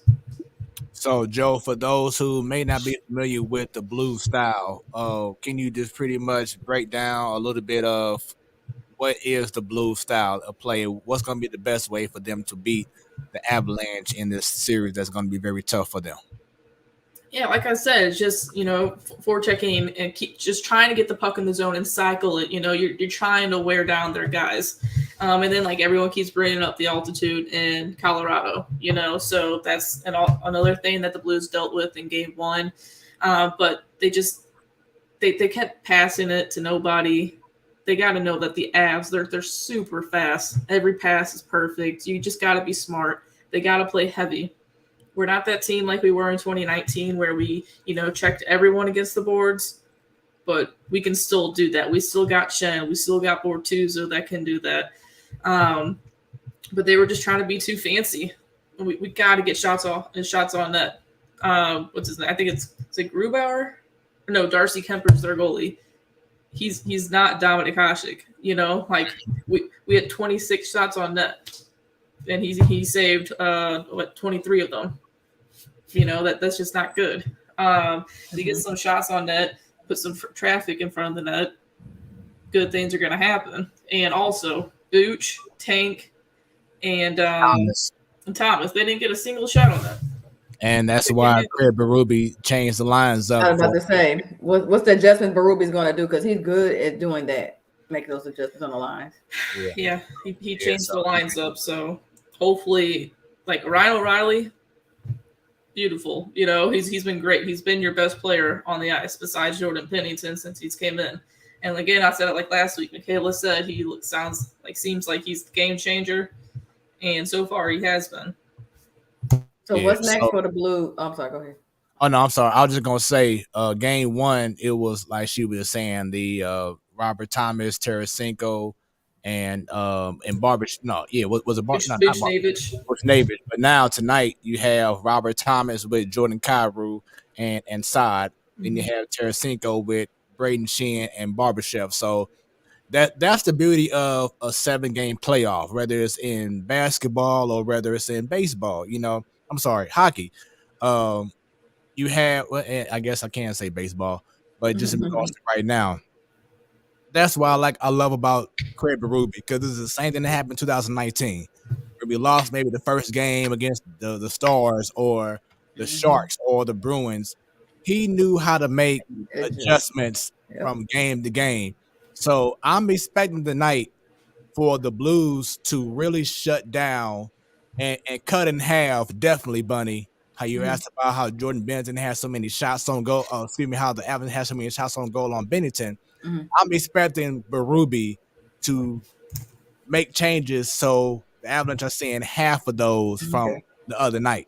So, Joe, for those who may not be familiar with the Blues style, can you just pretty much break down a little bit of what is the Blues style of play? What's going to be the best way for them to beat the Avalanche in this series that's going to be very tough for them? Yeah, like I said, it's just, forechecking and keep just trying to get the puck in the zone and cycle it. You're trying to wear down their guys. And then, everyone keeps bringing up the altitude in Colorado, So that's another thing that the Blues dealt with in Game 1. But they kept passing it to nobody. They got to know that the Avs, they're super fast. Every pass is perfect. You just got to be smart. They got to play heavy. We're not that team like we were in 2019 where we, checked everyone against the boards, but we can still do that. We still got Shen. We still got Bortuzzo that can do that. But they were just trying to be too fancy. We got to get shots on net. What's his name? I think it's Grubauer. No, Darcy Kemper's their goalie. he's not Dominic Hasek. You know, like we had 26 shots on net, and he saved 23 of them. You know, that's just not good. To get some shots on net, put some traffic in front of the net, good things are going to happen. And also, Booch, Tank, and Thomas, they didn't get a single shot on that. And that's why Craig Berube changed the lines up. I was about to say, what's the adjustment Berube's going to do? Because he's good at doing that, make those adjustments on the lines. Yeah, he changed the lines up. So hopefully, like Ryan O'Reilly, beautiful. You know, he's been great. He's been your best player on the ice besides Jordan Pennington since he's came in. And again, I said it like last week. Michaela said seems like he's the game changer, and so far he has been. So what's next for the Blue? Oh, I'm sorry. Go ahead. Oh no, I'm sorry. I was just gonna say, game one, it was like she was saying the Robert Thomas, Tarasenko, and Barbara. No, yeah, was it Barbara? Navich. But now tonight you have Robert Thomas with Jordan Kyrou and Side. Then you have Tarasenko with Braden Shen and Barbashev. So that's the beauty of a 7-game playoff, whether it's in basketball or whether it's in baseball. You know, I'm sorry, hockey. You have, well, I guess I can't say baseball, but just in Boston right now. That's why I love about Craig Berube, because this is the same thing that happened in 2019. Where we lost maybe the first game against the Stars or the Sharks or the Bruins. He knew how to make adjustments from game to game. So I'm expecting tonight for the Blues to really shut down and cut in half, definitely, Bunny. How you asked about how Jordan Bennington has so many shots on goal. How the Avalanche has so many shots on goal on Bennington. I'm expecting Berube to make changes so the Avalanche are seeing half of those from the other night.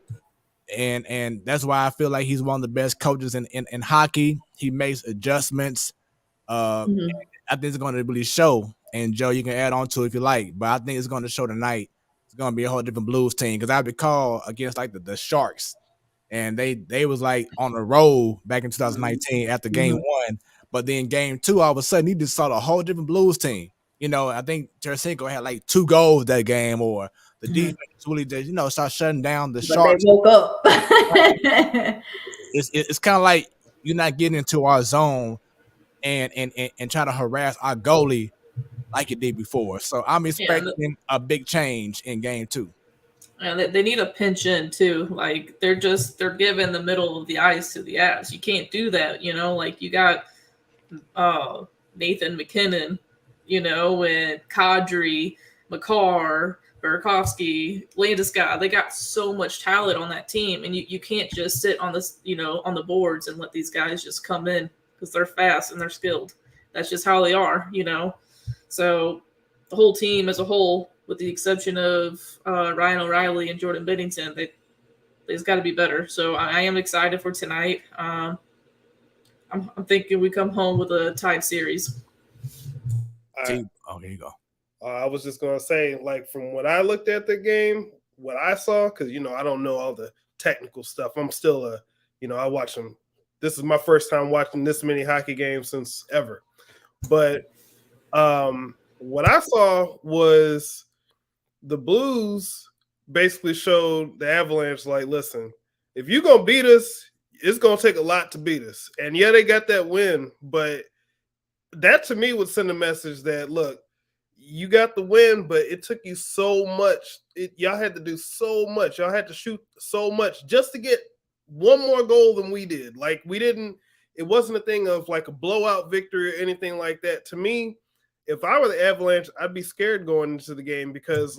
And that's why I feel like he's one of the best coaches in hockey. He makes adjustments. I think it's going to really show. And Joe, you can add on to it if you like, but I think it's going to show tonight. It's going to be a whole different Blues team, because I recall against the Sharks, and they was on a roll back in 2019 after game one, but then game two, all of a sudden you just saw a whole different Blues team. You know, I think Tarasenko had 2 goals that game, or the defense really did, start shutting down the Sharks. They woke up. It's kind of like you're not getting into our zone and trying to harass our goalie like it did before. So I'm expecting a big change in game 2. And they need a pinch in too. They're giving the middle of the ice to the Avs. You can't do that, you got Nathan McKinnon, and Kadri, Makar, Burakovsky, Landeskog. They got so much talent on that team, and you can't just sit on this, on the boards and let these guys just come in, because they're fast and they're skilled. That's just how they are, So the whole team as a whole, with the exception of Ryan O'Reilly and Jordan Bennington, they've got to be better. So I am excited for tonight. I'm thinking we come home with a tied series. There you go. I was just going to say, from what I looked at the game, what I saw, because, I don't know all the technical stuff. I'm still I watch them. This is my first time watching this many hockey games since ever. But what I saw was the Blues basically showed the Avalanche, listen, if you're going to beat us, it's going to take a lot to beat us. And yeah, they got that win, but that to me would send a message that, look, you got the win, but it took you so much. Y'all had to do so much. Y'all had to shoot so much just to get one more goal than we did. It wasn't a thing of a blowout victory or anything like that. To me, if I were the Avalanche, I'd be scared going into the game, because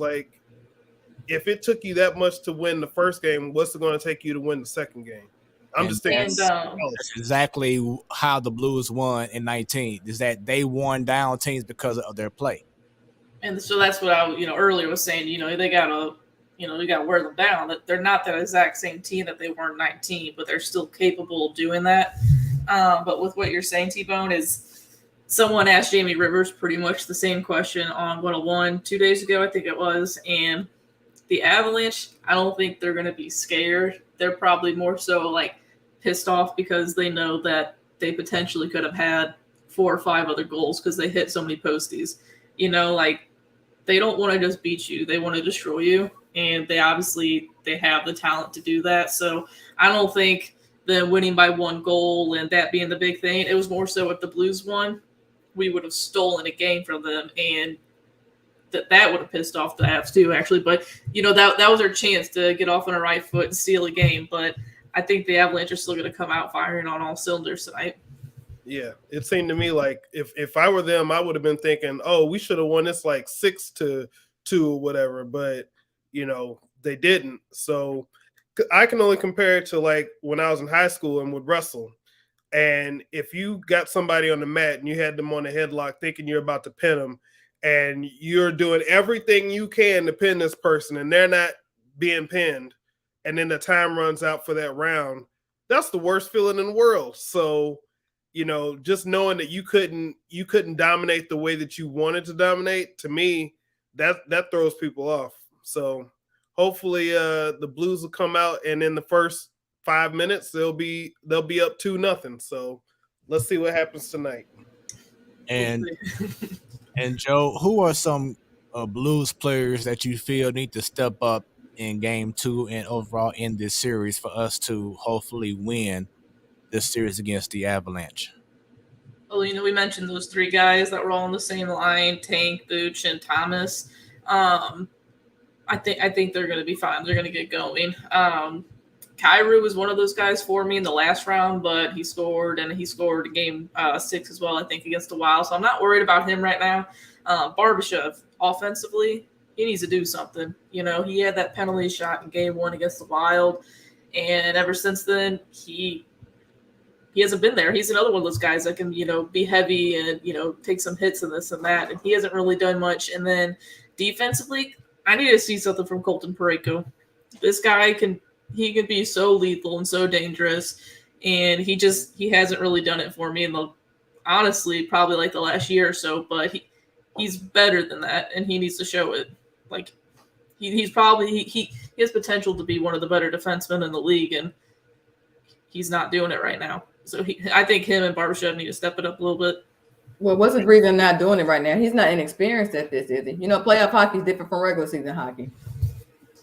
if it took you that much to win the first game, what's it going to take you to win the second game? I'm just thinking that's exactly how the Blues won in 19, is that they won down teams because of their play. And so that's what I earlier was saying, they got to, you got to wear them down. That they're not that exact same team that they were in 19, but they're still capable of doing that. But with what you're saying, T-Bone, is someone asked Jamie Rivers pretty much the same question on 101 2 days ago, I think it was. And the Avalanche, I don't think they're going to be scared. They're probably more so pissed off, because they know that they potentially could have had 4 or 5 other goals because they hit so many posties. You know, like they don't want to just beat you; they want to destroy you, and they have the talent to do that. So I don't think them winning by 1 goal and that being the big thing. It was more so if the Blues won, we would have stolen a game from them, and that would have pissed off the Avs too, actually. But you know that was our chance to get off on a right foot and steal a game. But I think the Avalanche are still going to come out firing on all cylinders tonight. Yeah, it seemed to me like if I were them, I would have been thinking, oh, we should have won this like 6-2 or whatever. But you know they didn't. So I can only compare it to like when I was in high school and would wrestle. And if you got somebody on the mat and you had them on a headlock thinking you're about to pin them, and you're doing everything you can to pin this person and they're not being pinned, and then the time runs out for that round, that's the worst feeling in the world. So, you know, just knowing that you couldn't dominate the way that you wanted to dominate, to me, that throws people off. So hopefully the Blues will come out and in the first 5 minutes they'll be up 2-0. So let's see what happens tonight. And Joe, who are some Blues players that you feel need to step up in game 2 and overall in this series for us to hopefully win this series against the Avalanche? Well, you know, we mentioned those 3 guys that were all on the same line: Tank, Booch, and Thomas. I think they're going to be fine. They're going to get going. Kyrou was one of those guys for me in the last round, but he scored in game 6 as well, I think, against the Wild. So I'm not worried about him right now. Barbashev, offensively, he needs to do something. You know, he had that penalty shot in game 1 against the Wild, and ever since then, he hasn't been there. He's another one of those guys that can, you know, be heavy and, you know, take some hits and this and that, and he hasn't really done much. And then defensively, I need to see something from Colton Parayko. This guy can be so lethal and so dangerous, and he hasn't really done it for me in honestly probably like the last year or so. But he's better than that, and he needs to show it. Like he has potential to be one of the better defensemen in the league, and he's not doing it right now. So I think him and Barbashev need to step it up a little bit. Well, what's the reason not doing it right now? He's not inexperienced at this, is he? You know, playoff hockey is different from regular season hockey.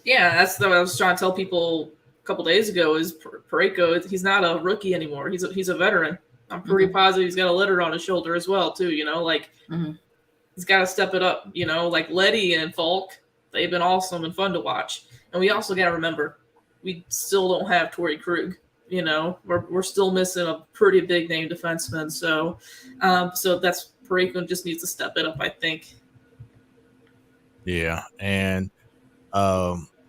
Yeah, that's what I was trying to tell people a couple days ago. Is Parayko? He's not a rookie anymore. He's a veteran. I'm pretty positive he's got a letter on his shoulder as well, too. You know, like he's got to step it up. You know, like Letty and Falk, they've been awesome and fun to watch. And we also got to remember, we still don't have Torrey Krug. You know, we're still missing a pretty big name defenseman. So that's Parayko just needs to step it up, I think. Yeah, and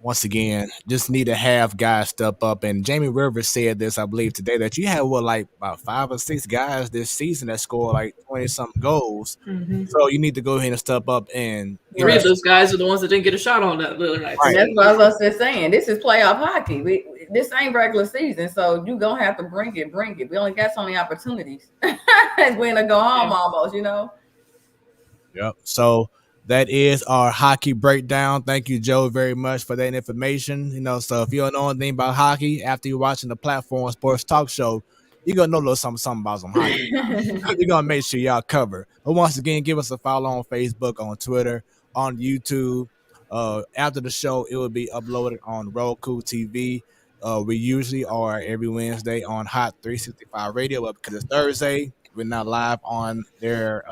once again, just need to have guys step up. And Jamie Rivers said this, I believe, today, that you have like about 5 or 6 guys this season that score like 20-something goals. So you need to go ahead and step up. And 3 of those guys are the ones that didn't get a shot on that the other night. Right. That's what I was just saying. This is playoff hockey. This ain't regular season, so you gonna have to bring it. We only got so many opportunities. It's when to go home almost, you know. Yep. So that is our hockey breakdown. Thank you, Joe, very much for that information. You know, so if you don't know anything about hockey, after you're watching the Platform Sports Talk Show, you're going to know a little something about some hockey. You're going to make sure y'all cover. But once again, give us a follow on Facebook, on Twitter, on YouTube. After the show, it will be uploaded on Roku TV. We usually are every Wednesday on Hot 365 Radio, but because it's Thursday, we're not live on their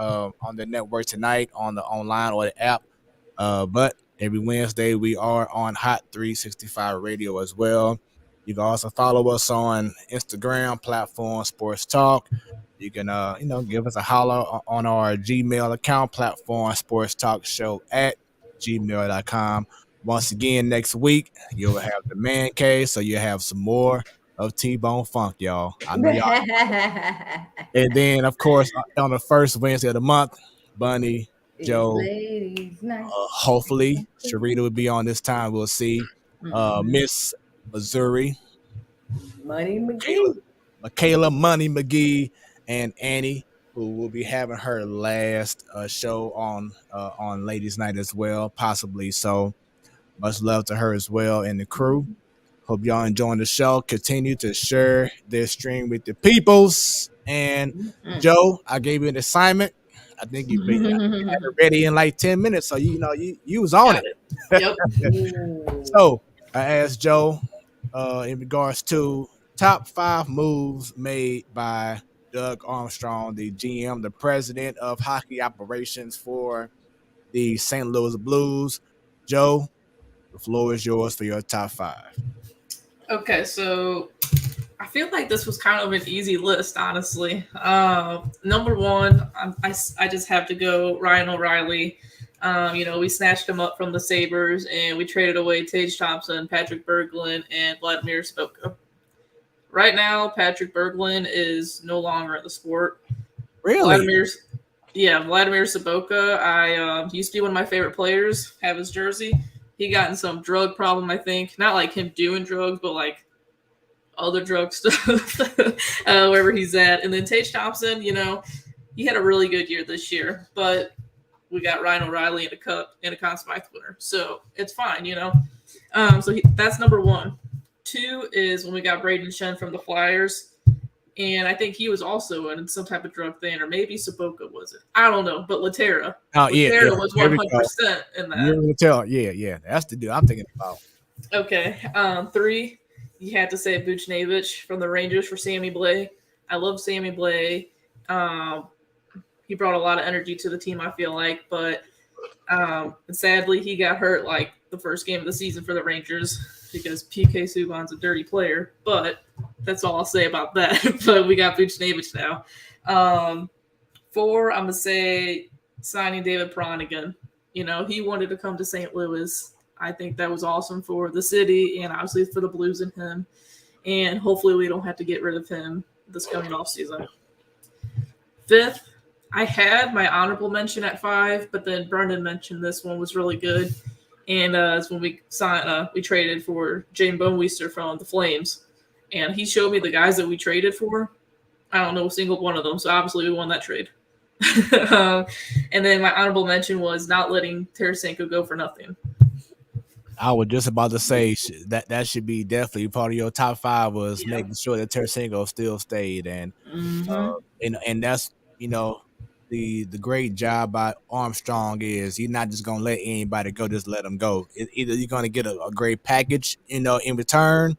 network tonight on the online or the app. But every Wednesday we are on Hot 365 Radio as well. You can also follow us on Instagram, Platform Sports Talk. You can give us a holler on our Gmail account, Platform Sports Talk Show at gmail.com. Once again, next week you'll have the man cave, so you have some more of T-Bone Funk, y'all. I know y'all. And then, of course, on the first Wednesday of the month, Bunny, Joe, hopefully Sharita will be on this time. We'll see. Miss Missouri, Michaela Money McGee, and Annie, who will be having her last show on Ladies Night as well, possibly. So much love to her as well and the crew. Hope y'all enjoying the show. Continue to share this stream with the peoples. And Joe, I gave you an assignment. I think you had it ready in like 10 minutes. So you was on Got it. Yep. So I asked Joe in regards to top 5 moves made by Doug Armstrong, the GM, the president of hockey operations for the St. Louis Blues. Joe, the floor is yours for your top 5. Okay, so I feel like this was kind of an easy list, honestly. Number one, I just have to go Ryan O'Reilly. We snatched him up from the Sabres and we traded away Tage Thompson, Patrick Berglund, and Vladimir Spoka. Right now, Patrick Berglund is no longer in the sport. Really? Vladimir Saboka. I used to be one of my favorite players. Have his jersey. He got in some drug problem, I think. Not like him doing drugs, but like other drug stuff wherever he's at. And then Tage Thompson, he had a really good year this year, but we got Ryan O'Reilly in a cup and a Conn Smythe winner, so it's fine, that's number one. 2 is when we got Braden Shen from the Flyers, and I think he was also in some type of drug thing, or maybe Saboka was it? I don't know, but Laterra. Laterra was 100% in that. Yeah, that's the deal I'm thinking about. Okay, 3. You had to say Buchnevich from the Rangers for Sammy Blais. I love Sammy Blais. He brought a lot of energy to the team, I feel like, but sadly he got hurt like the first game of the season for the Rangers because PK Subban's a dirty player. But that's all I'll say about that. But we got Buchnevich now. 4, I'm gonna say signing David Perron again. He wanted to come to St. Louis. I think that was awesome for the city and obviously for the Blues and him. And hopefully we don't have to get rid of him this coming off season. 5th, I had my honorable mention at 5, but then Brendan mentioned this one was really good. And it's when we traded for Jane Boneweister from the Flames. And he showed me the guys that we traded for. I don't know a single one of them. So obviously we won that trade. And then my honorable mention was not letting Tarasenko go for nothing. I was just about to say that should be definitely part of your top 5 was making sure that Tarasenko still stayed. And and that's, the great job by Armstrong is he's not just going to let anybody go, just let them go. Either you're going to get a great package, in return,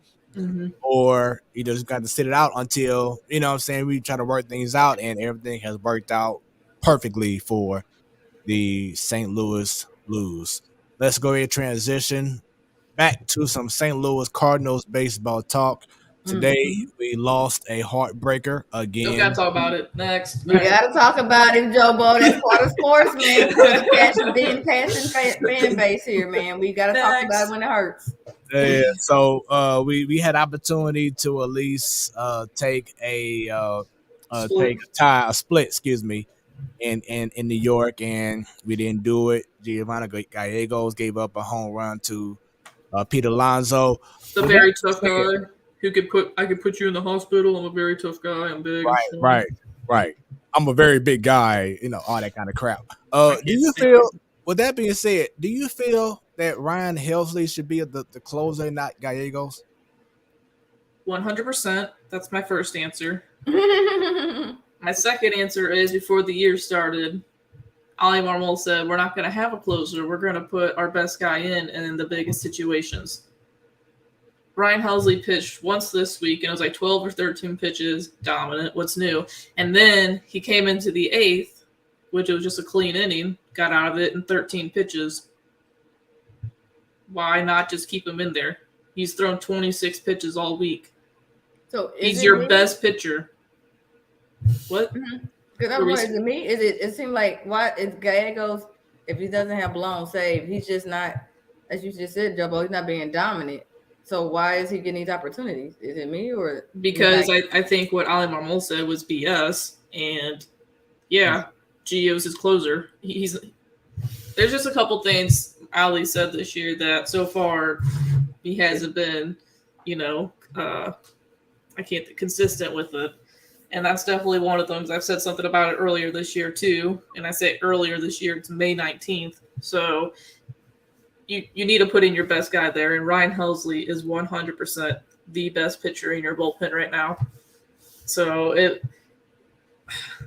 or you just got to sit it out until, we try to work things out, and everything has worked out perfectly for the St. Louis Blues. Let's go ahead and transition back to some St. Louis Cardinals baseball talk. Today, we lost a heartbreaker again. We gotta talk about it next. We gotta talk about it, Joe Bo. That's part of sports, man. The passion fan base here, man. We gotta talk about it when it hurts. Yeah, so we had opportunity to at least take a split, excuse me, in New York, and we didn't do it. Giovanni Gallegos gave up a home run to Pete Alonso. The very tough guy I could put you in the hospital. I'm a very tough guy. I'm big. Right. I'm a very big guy, all that kind of crap. Do you feel, with that being said, do you feel that Ryan Helsley should be the closer, not Gallegos? 100%. That's my first answer. My second answer is before the year started, Ali Marmol said, we're not going to have a closer. We're going to put our best guy in the biggest situations. Ryan Helsley pitched once this week, and it was like 12 or 13 pitches, dominant. What's new? And then he came into the 8th, which was just a clean inning, got out of it in 13 pitches. Why not just keep him in there? He's thrown 26 pitches all week. So he's your best pitcher. What? Because I'm wondering, to me, it seems like why is Gallegos, if he doesn't have blown save, he's just not, as you just said, Joe Bo, he's not being dominant. So why is he getting these opportunities? Is it me or because I think what Ali Marmol said was BS, and Gio's his closer. There's just a couple things Ali said this year that so far he hasn't been, consistent with it. And that's definitely one of them. I've said something about it earlier this year too. And I say earlier this year, it's May 19th. So you need to put in your best guy there. And Ryan Helsley is 100% the best pitcher in your bullpen right now. So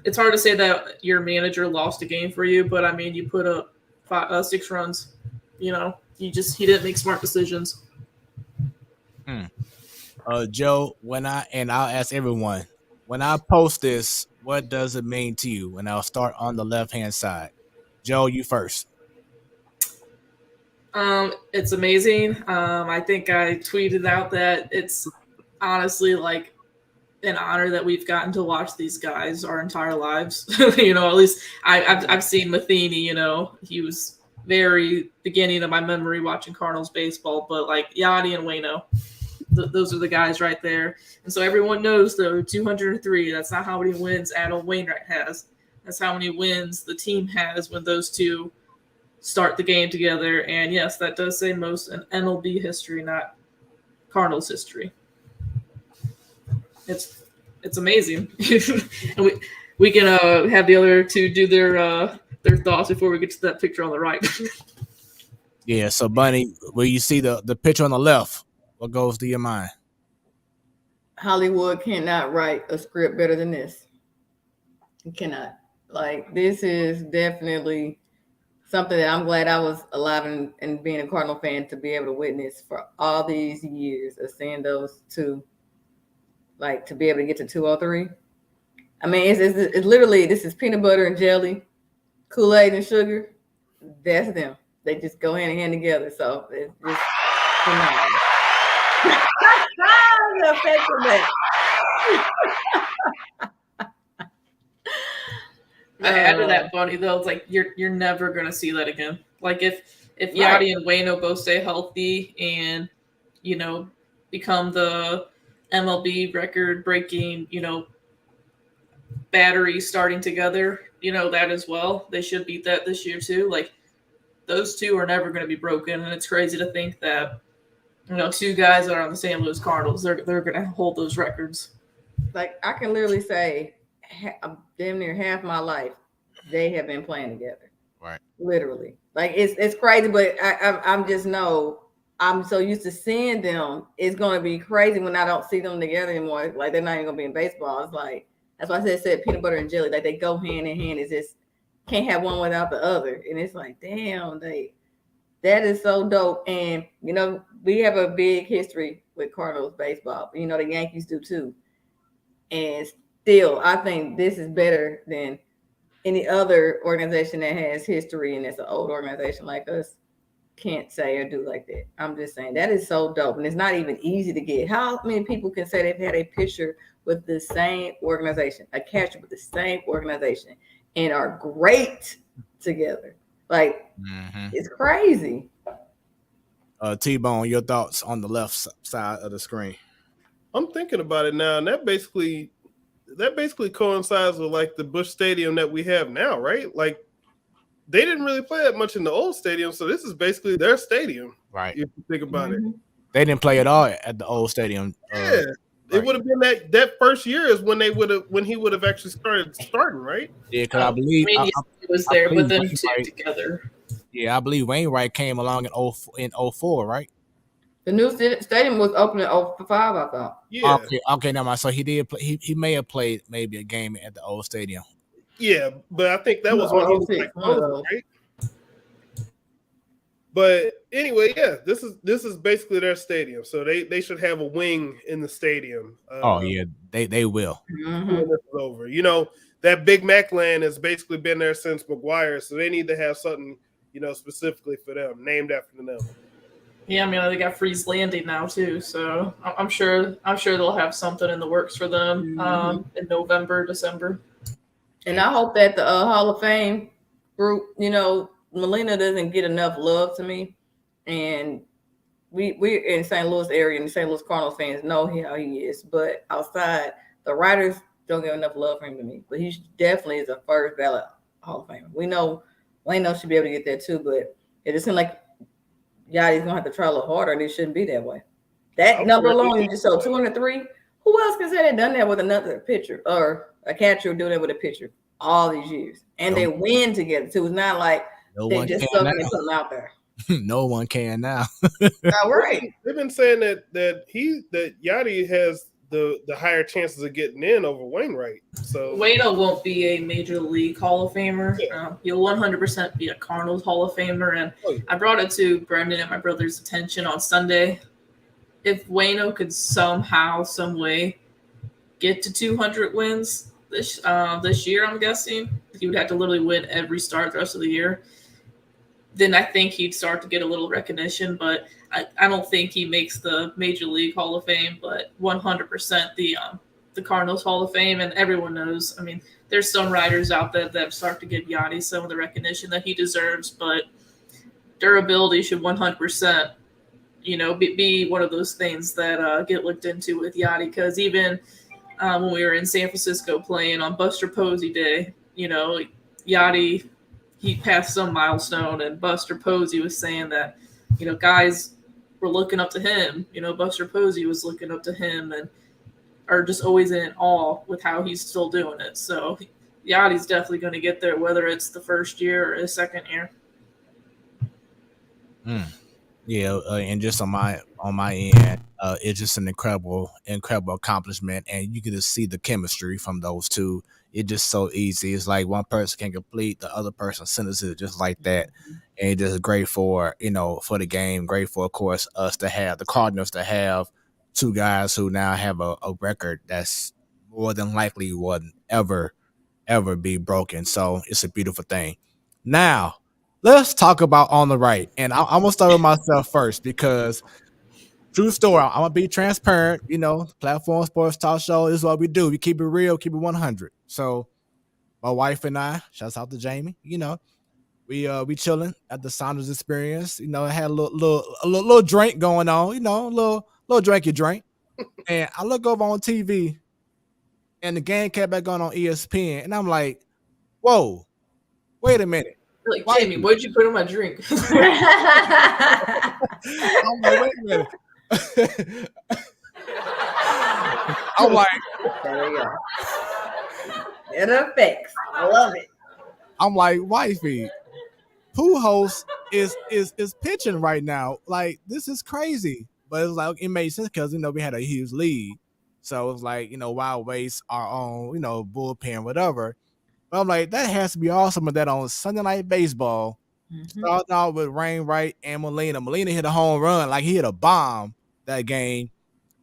it's hard to say that your manager lost a game for you, but I mean, you put up 6 runs. You know, he didn't make smart decisions. Joe, I'll ask everyone, when I post this, what does it mean to you? And I'll start on the left-hand side. Joe, you first. It's amazing. I think I tweeted out that it's honestly like an honor that we've gotten to watch these guys our entire lives. You know, at least I've seen Matheny. You know, he was very beginning of my memory watching Cardinals baseball, but like Yadi and Waino, those are the guys right there. And so everyone knows though 203. That's not how many wins Adam Wainwright has. That's how many wins the team has when those two start the game together. And yes, that does say most in MLB history, not Cardinals history. It's amazing. And we can have the other two do their thoughts before we get to that picture on the right. Yeah, so Bunny, where you see the picture on the left, what goes to your mind? Hollywood cannot write a script better than this. It cannot. Like, this is definitely something that I'm glad I was alive and being a Cardinal fan to be able to witness for all these years of seeing those two, like, to be able to get to 203. I mean, it's literally, this is peanut butter and jelly, Kool-Aid and sugar. That's them. They just go hand in hand together. So it's just phenomenal. The effect of that. I added that, Bunny, though. It's like you're never gonna see that again. Like if Right. Yadi and Waino both stay healthy and, you know, become the MLB record breaking, you know, battery starting together, you know, that as well. They should beat that this year too. Like, those two are never gonna be broken, and it's crazy to think that, you know, two guys that are on the St. Louis Cardinals, they're gonna hold those records. Like, I can literally say, damn near half my life, they have been playing together. Right. Literally. Like, it's crazy, but I'm just know I'm so used to seeing them. It's gonna be crazy when I don't see them together anymore. Like, they're not even gonna be in baseball. It's like, that's why I said peanut butter and jelly. Like, they go hand in hand. It's just can't have one without the other. And it's like, damn, that is so dope. And, you know, we have a big history with Cardinals baseball. You know, the Yankees do too. And still, I think this is better than any other organization that has history and it's an old organization like us can't say or do like that. I'm just saying that is so dope. And it's not even easy to get. How many people can say they've had a pitcher with the same organization, a catcher with the same organization, and are great together? Like, it's crazy. T-Bone, your thoughts on the left side of the screen? I'm thinking about it now, and that basically coincides with like the Busch Stadium that we have now, right? Like, they didn't really play that much in the old stadium, so this is basically their stadium, right? If you think about it, they didn't play at all at the old stadium. Yeah, it would have been that first year is when he would have actually starting, right? Yeah, because I believe he was there, but then two together. Yeah, I believe Wainwright came along in 04, right? The new stadium was open in 05, I thought. Yeah. Okay, now so he did play. He may have played maybe a game at the old stadium. Yeah, but I think that was when he was like, right? But anyway, yeah, this is basically their stadium, so they should have a wing in the stadium. Oh yeah, they will. When this is over, you know, that Big Mac land has basically been there since McGuire, so they need to have something, you know, specifically for them, named after them. Yeah, I mean, they got Freeze Landing now too, so I'm sure they'll have something in the works for them in November, December. And I hope that the Hall of Fame group, you know, Molina doesn't get enough love to me, and we're in St. Louis area, and the St. Louis Cardinals fans know how he is, but outside, the writers don't give enough love for him to me. But he definitely is a first ballot Hall of Famer. We know Waino should be able to get that too, but it just seems like Yadi's gonna have to try a little harder, and it shouldn't be that way. That number alone is just so 203. Who else can say they've done that with another pitcher or a catcher do that with a pitcher all these years? And they win together too. It's not like they just suck and put them out there. No one can now. All right. They've been saying that Yadi has the higher chances of getting in over Wainwright. So Wayno won't be a Major League Hall of Famer. He'll 100% be a Cardinals Hall of Famer. And I brought it to Brendan and my brother's attention on Sunday. If Wayno could somehow, some way, get to 200 wins this year, I'm guessing he would have to literally win every start the rest of the year. Then I think he'd start to get a little recognition, but I don't think he makes the Major League Hall of Fame, but 100% the Cardinals Hall of Fame, and everyone knows. I mean, there's some writers out there that start to give Yachty some of the recognition that he deserves, but durability should 100%, be one of those things that get looked into with Yachty, because even when we were in San Francisco playing on Buster Posey Day, Yachty, he passed some milestone, and Buster Posey was saying that, guys were looking up to him. Buster Posey was looking up to him and are just always in awe with how he's still doing it. So Yachty's definitely going to get there, whether it's the first year or his second year. Yeah, and just on my end, it's just an incredible accomplishment, and you can just see the chemistry from those two. It's just so easy. It's like one person can complete, the other person sentences it just like that, and it's just great for for the game. Great for, of course, us to have the Cardinals to have two guys who now have a record that's more than likely wouldn't ever be broken. So it's a beautiful thing. Now, let's talk about on the right. And I'm going to start with myself first because, true story, I'm going to be transparent. Platform Sports Talk Show is what we do. We keep it real, keep it 100. So my wife and I, shouts out to Jamie, we chilling at the Saunders Experience. Had a little drink going on, a little drinky drink. And I look over on TV and the game kept back on ESPN. And I'm like, whoa, wait a minute. Like, Jamie, what'd you put in my drink? I'm like, wait a minute. I'm like, there we go. It affects. I love it. I'm like, wifey, Pujols is pitching right now. Like, this is crazy. But it was like, it made sense because we had a huge lead. So it was like, why waste our own, bullpen, whatever. But I'm like, that has to be awesome. That on Sunday Night Baseball, starting out with Wainwright and Molina. Molina hit a home run, like he hit a bomb that game.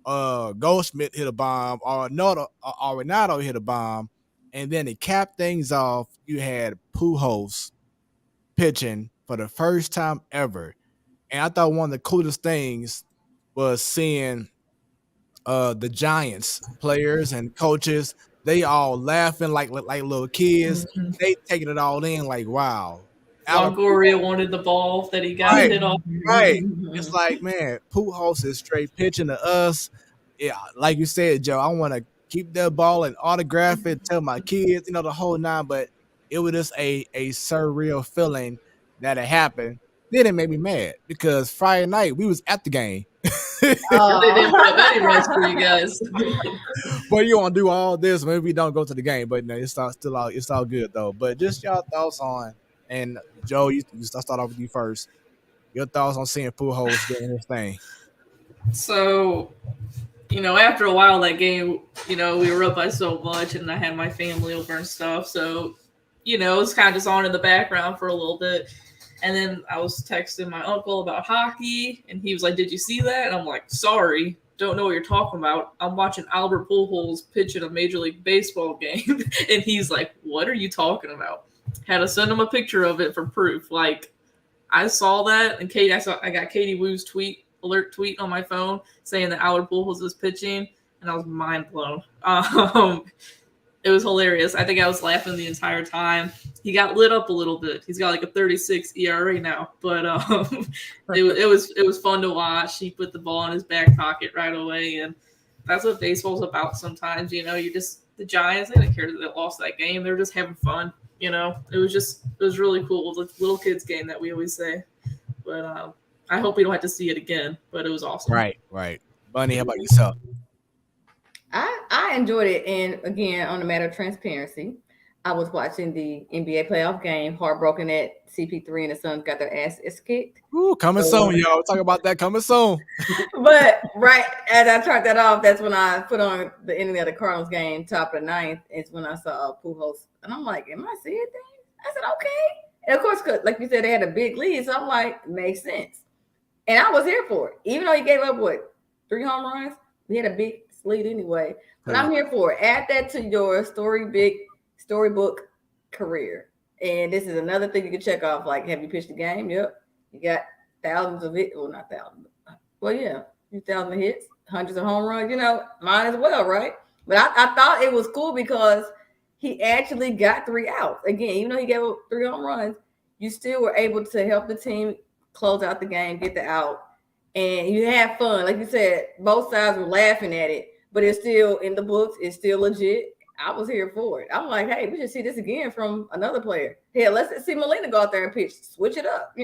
Goldschmidt hit a bomb, or Renato hit a bomb, and then to cap things off, you had Pujols pitching for the first time ever. And I thought one of the coolest things was seeing the Giants players and coaches. They all laughing like little kids. They taking it all in like, wow. Longoria wanted the ball that he got hit off. Right. It's like, man, Pujols is straight pitching to us. Yeah, like you said, Joe, I want to keep that ball and autograph it, tell my kids, the whole nine. But it was just a surreal feeling that it happened. Then it made me mad because Friday night we was at the game. They didn't put any rest for you guys. But you want to do all this, maybe we don't go to the game. But no, it's all good though. But just y'all thoughts on, and Joe, I'll start off with you first. Your thoughts on seeing Pujols doing his thing. So, after a while that game, we were up by so much, and I had my family over and stuff. So, it was kind of just on in the background for a little bit. And then I was texting my uncle about hockey, and he was like, "Did you see that?" And I'm like, "Sorry, don't know what you're talking about. I'm watching Albert Pujols pitch in a Major League Baseball game." And he's like, "What are you talking about?" Had to send him a picture of it for proof. Like, I saw that, and I got Katie Woo's alert tweet on my phone saying that Albert Pujols is pitching, and I was mind blown. It was hilarious. I think I was laughing the entire time. He got lit up a little bit. He's got like a 36 ERA now, but it was fun to watch. He put the ball in his back pocket right away, and that's what baseball's about. Sometimes, the Giants, they didn't care that they lost that game. They were just having fun. It was really cool. The little kids game that we always say, but I hope we don't have to see it again. But it was awesome. Right. Bunny, how about yourself? I enjoyed it, and again, on the matter of transparency, I was watching the NBA playoff game, heartbroken that CP3 and the Suns got their asses kicked. Ooh, coming soon, y'all. Talk about that coming soon. But right as I turned that off, that's when I put on the ending of the Cardinals game, top of the ninth. It's when I saw Pujols, and I'm like, "Am I seeing things?" I said, "Okay." And of course, like you said, they had a big lead, so I'm like, "Makes sense." And I was here for it, even though he gave up 3 home runs. We had a big lead anyway, but I'm here for it. Add that to your storybook career, and this is another thing you can check off. Like, have you pitched a game? Yep, you got thousands of it. Well, not thousands. Well, yeah, 2,000 hits, hundreds of home runs, mine as well, right? But I thought it was cool because he actually got 3 outs. Again, even though he gave up 3 home runs, you still were able to help the team close out the game, get the out, and you had fun. Like you said, both sides were laughing at it, but it's still in the books. It's still legit. I was here for it. I'm like, hey, we should see this again from another player. Hell, let's see Molina go out there and pitch. Switch it up,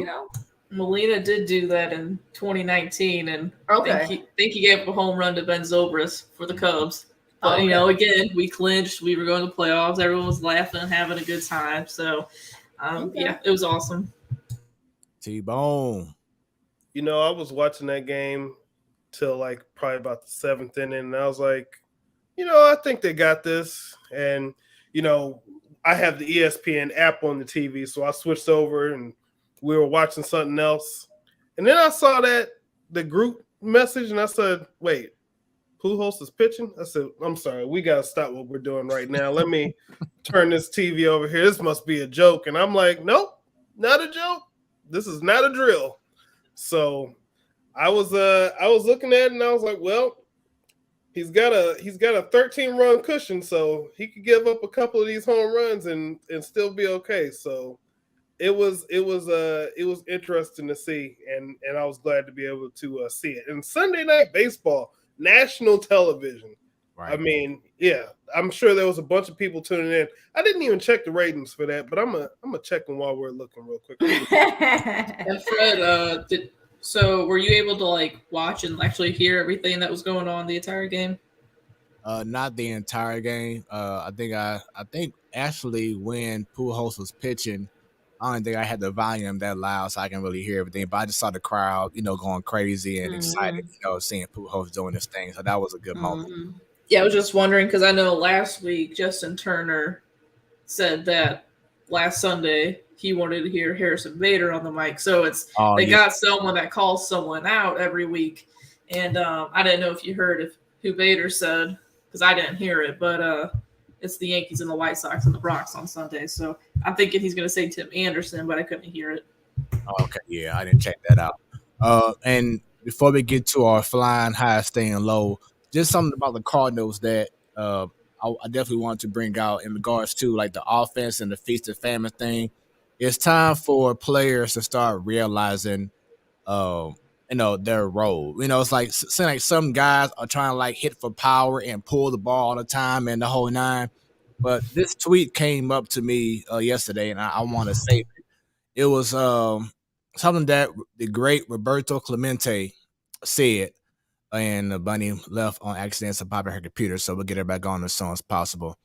Molina did do that in 2019, and Okay. I think he gave up a home run to Ben Zobrist for the Cubs. But, Okay. Again, we clinched. We were going to playoffs. Everyone was laughing, having a good time. So, Okay. yeah, it was awesome. T-Bone. I was watching that game till probably about the 7th inning, and I was like, I think they got this. And, I have the ESPN app on the TV, so I switched over and we were watching something else. And then I saw the group message, and I said, wait, Pujols is pitching? I said, I'm sorry, we got to stop what we're doing right now. Let me turn this TV over here. This must be a joke. And I'm like, nope, not a joke. This is not a drill. So I was looking at it, and I was like, well, he's got a 13-run cushion, so he could give up a couple of these home runs and still be okay. So it was interesting to see, and I was glad to be able to see it. And Sunday Night Baseball, national television. Right. I mean, yeah, I'm sure there was a bunch of people tuning in. I didn't even check the ratings for that, but I'm gonna check them while we're looking real quick. And Fred, so were you able to watch and actually hear everything that was going on the entire game? Not the entire game. I think actually when Pujols was pitching, I don't think I had the volume that loud so I can really hear everything. But I just saw the crowd, going crazy and excited, seeing Pujols doing this thing. So that was a good moment. Yeah, I was just wondering because I know last week Justin Turner said that last Sunday he wanted to hear Harrison Bader on the mic. So they got someone that calls someone out every week. And I didn't know if you heard who Bader said because I didn't hear it, but it's the Yankees and the White Sox and the Bronx on Sunday. So I'm thinking he's going to say Tim Anderson, but I couldn't hear it. Okay, yeah, I didn't check that out. And before we get to our flying high, staying low, just something about the Cardinals that I definitely want to bring out in regards to the offense and the feast and famine thing. It's time for players to start realizing, their role. It's seems like some guys are trying to hit for power and pull the ball all the time and the whole nine. But this tweet came up to me yesterday, and I want to say it was something that the great Roberto Clemente said. And the bunny left on accident, so popping her computer, so we'll get her back on as soon as possible.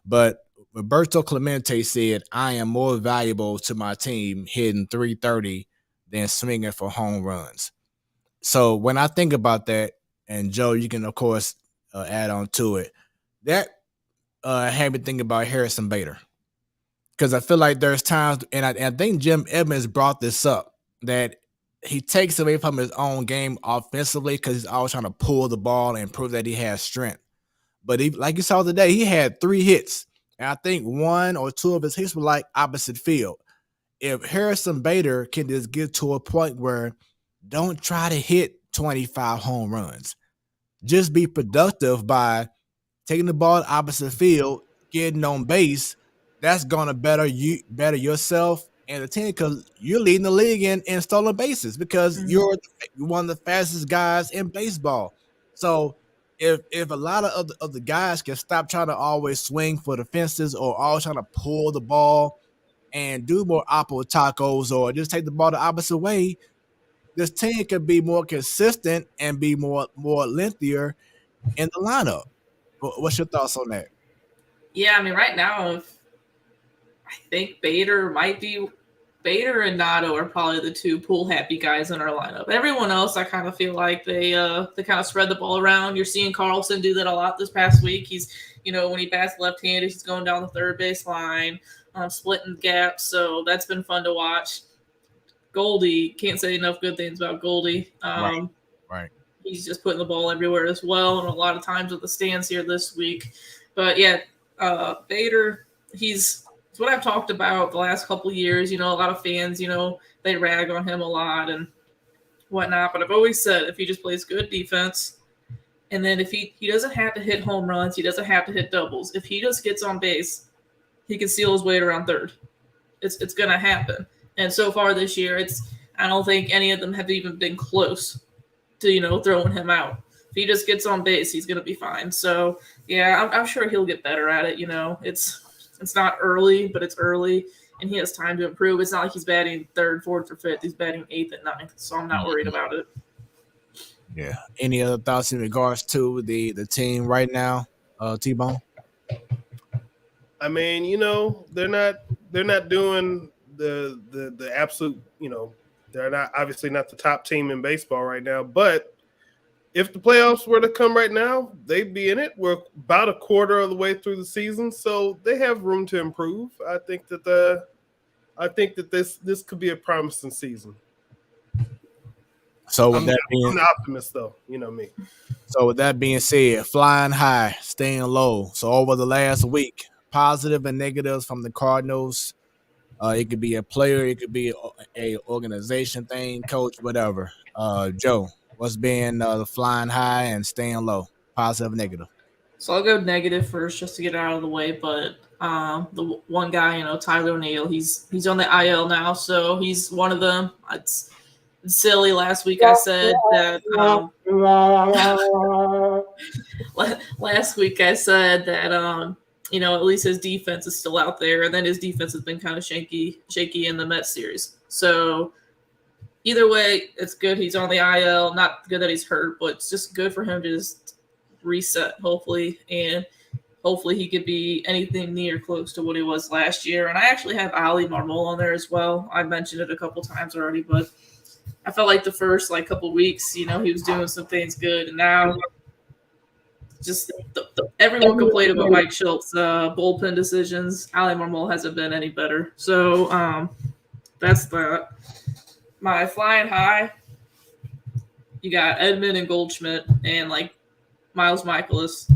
But Roberto Clemente said, I am more valuable to my team hitting 330 than swinging for home runs. So when I think about that, and Joe, you can, of course, add on to it, that had me thinking about Harrison Bader. Because I feel like there's times, and I think Jim Edmonds brought this up, that he takes away from his own game offensively because he's always trying to pull the ball and prove that he has strength. But like you saw today, he had 3 hits. And I think 1 or 2 of his hits were opposite field. If Harrison Bader can just get to a point where don't try to hit 25 home runs. Just be productive by taking the ball opposite field, getting on base. That's going to better yourself and the team because you're leading the league in stolen bases because you're one of the fastest guys in baseball. So if a lot of the guys can stop trying to always swing for the fences or always trying to pull the ball and do more apple tacos or just take the ball the opposite way, this team can be more consistent and be more lengthier in the lineup. What's your thoughts on that? Yeah, I mean, right now, I think Bader and Nato are probably the two pool happy guys in our lineup. Everyone else, I kind of feel like they kind of spread the ball around. You're seeing Carlson do that a lot this past week. He's, when he bats left-handed, he's going down the third base line, splitting gaps. So that's been fun to watch. Goldie, can't say enough good things about Goldie. Right. He's just putting the ball everywhere as well, and a lot of times with the stands here this week. But yeah, Bader, it's what I've talked about the last couple of years. A lot of fans, they rag on him a lot and whatnot. But I've always said if he just plays good defense, and then if he doesn't have to hit home runs, he doesn't have to hit doubles. If he just gets on base, he can steal his way around third. It's going to happen. And so far this year, I don't think any of them have even been close to, throwing him out. If he just gets on base, he's going to be fine. So, yeah, I'm sure he'll get better at it. It's not early, but it's early, and he has time to improve. It's not like he's batting third, fourth, or fifth. He's batting eighth and ninth, so I'm not worried about it. Yeah. Any other thoughts in regards to the team right now, T-Bone? I mean, they're not doing the absolute, they're not obviously not the top team in baseball right now, but if the playoffs were to come right now, they'd be in it. We're about a quarter of the way through the season, so they have room to improve. I think that this could be a promising season. So I'm an optimist, though. You know me. So with that being said, flying high, staying low. So over the last week, positive and negatives from the Cardinals. It could be a player, it could be a organization thing, coach, whatever. Joe, what's been the flying high and staying low? Positive, negative. So I'll go negative first just to get it out of the way. But the one guy, Tyler O'Neill, he's on the IL now, so he's one of them. It's silly. Last week I said that. Last week I said that. At least his defense is still out there, and then his defense has been kind of shaky in the Mets series. So either way, it's good he's on the IL. Not good that he's hurt, but it's just good for him to just reset, hopefully, and hopefully he could be anything near close to what he was last year. And I actually have Ali Marmol on there as well. I mentioned it a couple times already, but I felt like the first couple weeks, he was doing some things good, and now just everyone complained about Mike Schultz bullpen decisions. Ali Marmol hasn't been any better. So that's that. My flying high, you got Edman and Goldschmidt and Miles Michaelis.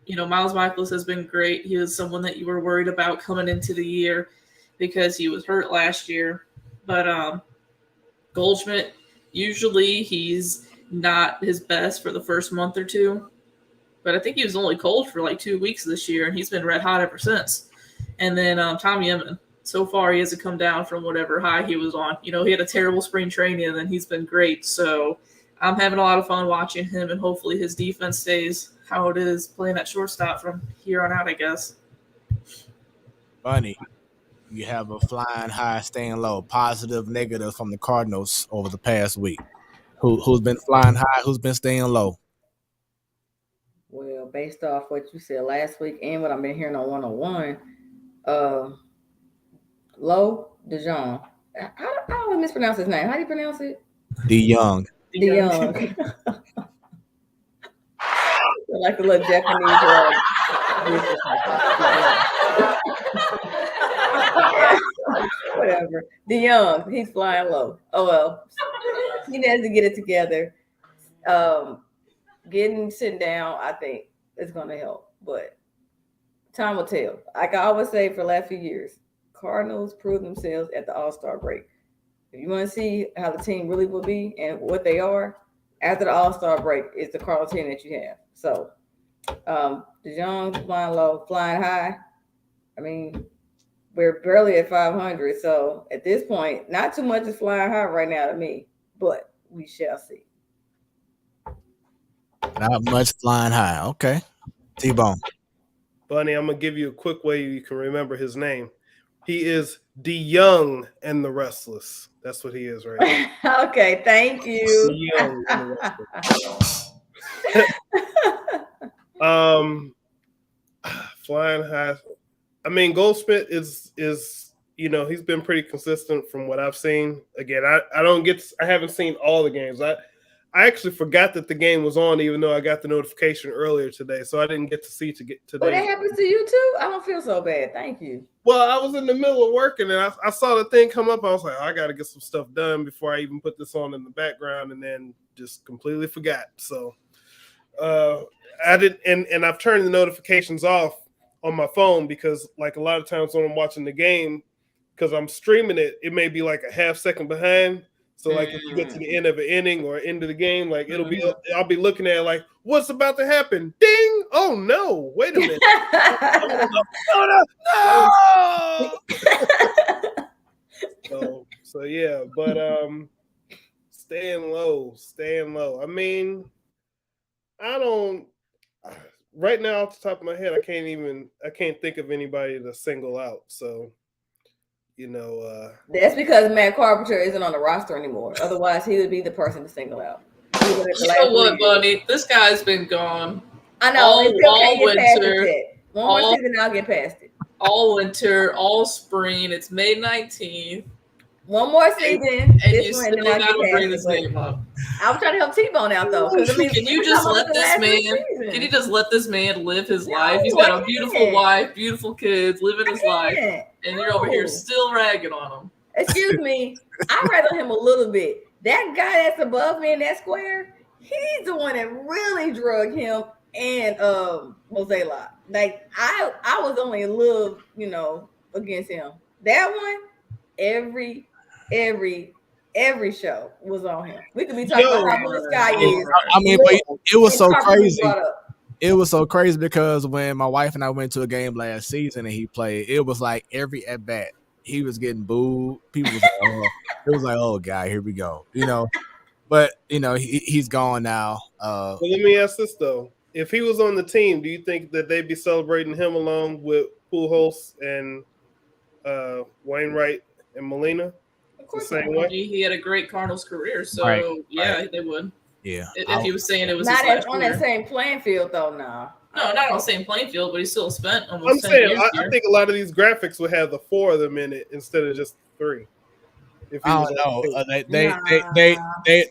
Miles Michaelis has been great. He was someone that you were worried about coming into the year because he was hurt last year. But Goldschmidt, usually he's not his best for the first month or two. But I think he was only cold for 2 weeks this year, and he's been red hot ever since. And then Tommy Edman, so far he hasn't come down from whatever high he was on. He had a terrible spring training, and then he's been great. So I'm having a lot of fun watching him, and hopefully his defense stays how it is, playing at shortstop from here on out, I guess. Funny. You have a flying high, staying low, positive, negative from the Cardinals over the past week. Who's been flying high? Who's been staying low? Well, based off what you said last week and what I've been hearing on 101, Low DeJong. I always mispronounce his name. How do you pronounce it? DeYoung. DeYoung. Like a little Japanese whatever. DeYoung, he's flying low. Oh well. He has to get it together. Sitting down, I think it's gonna help. But time will tell. Like I always say for the last few years, Cardinals prove themselves at the All-Star break. If you want to see how the team really will be and what they are, after the All-Star break, it's the Cardinals team that you have. So DeJoung's flying low, flying high. I mean, we're barely at 500. So at this point, not too much is flying high right now to me, but we shall see. Not much flying high. Okay. T-Bone. Bunny, I'm going to give you a quick way you can remember his name. He is DeYoung and the Restless. That's what he is right now. Okay, thank you. DeYoung and the Restless. Flying high. I mean, Goldsmith is he's been pretty consistent from what I've seen. Again, I haven't seen all the games. I actually forgot that the game was on, even though I got the notification earlier today, so I didn't get to see today. Oh, that happens to you too? I don't feel so bad. Thank you. Well, I was in the middle of working and I saw the thing come up. I was like, I got to get some stuff done before I even put this on in the background, and then just completely forgot. So I did, and I've turned the notifications off on my phone because, like, a lot of times when I'm watching the game, because I'm streaming it, it may be like a half second behind. So, like, if you get to the end of an inning or end of the game, like, I'll be looking at it like, what's about to happen? Ding! Oh no! Wait a minute! No! So yeah, but staying low. I mean, I don't. Right now, off the top of my head, I can't think of anybody to single out. So, that's because Matt Carpenter isn't on the roster anymore. Otherwise, he would be the person to single out. You know what, Bunny? This guy's been gone. I know. All winter. One more season, I'll get past it. All winter, all spring. It's May 19th. One more season. And you still gotta bring this name up. I was trying to help T-Bone out though. Can you just let this man? Can you just let this man live his life? He's got a beautiful wife, beautiful kids, living his life, and you're over here still ragging on him. Excuse me. I rag on him a little bit. That guy that's above me in that square, he's the one that really drug him and Jose Locke. Like I was only a little, against him. That one, every show was on him. We could be talking about how blue the sky is. I mean, but it was so crazy. It was so crazy because when my wife and I went to a game last season and he played, it was like every at bat he was getting booed. People was like, it was like, oh God, here we go. But he's gone now. Well, let me ask this though: if he was on the team, do you think that they'd be celebrating him along with Pujols and Wainwright and Molina? Of course, he had a great Cardinals career, so they would. Yeah, if he was saying it was not on that same playing field though. No, not on the same playing field, but he still spent almost. I'm 10 saying years I think a lot of these graphics would have the 4 of them in it instead of just 3. I don't know.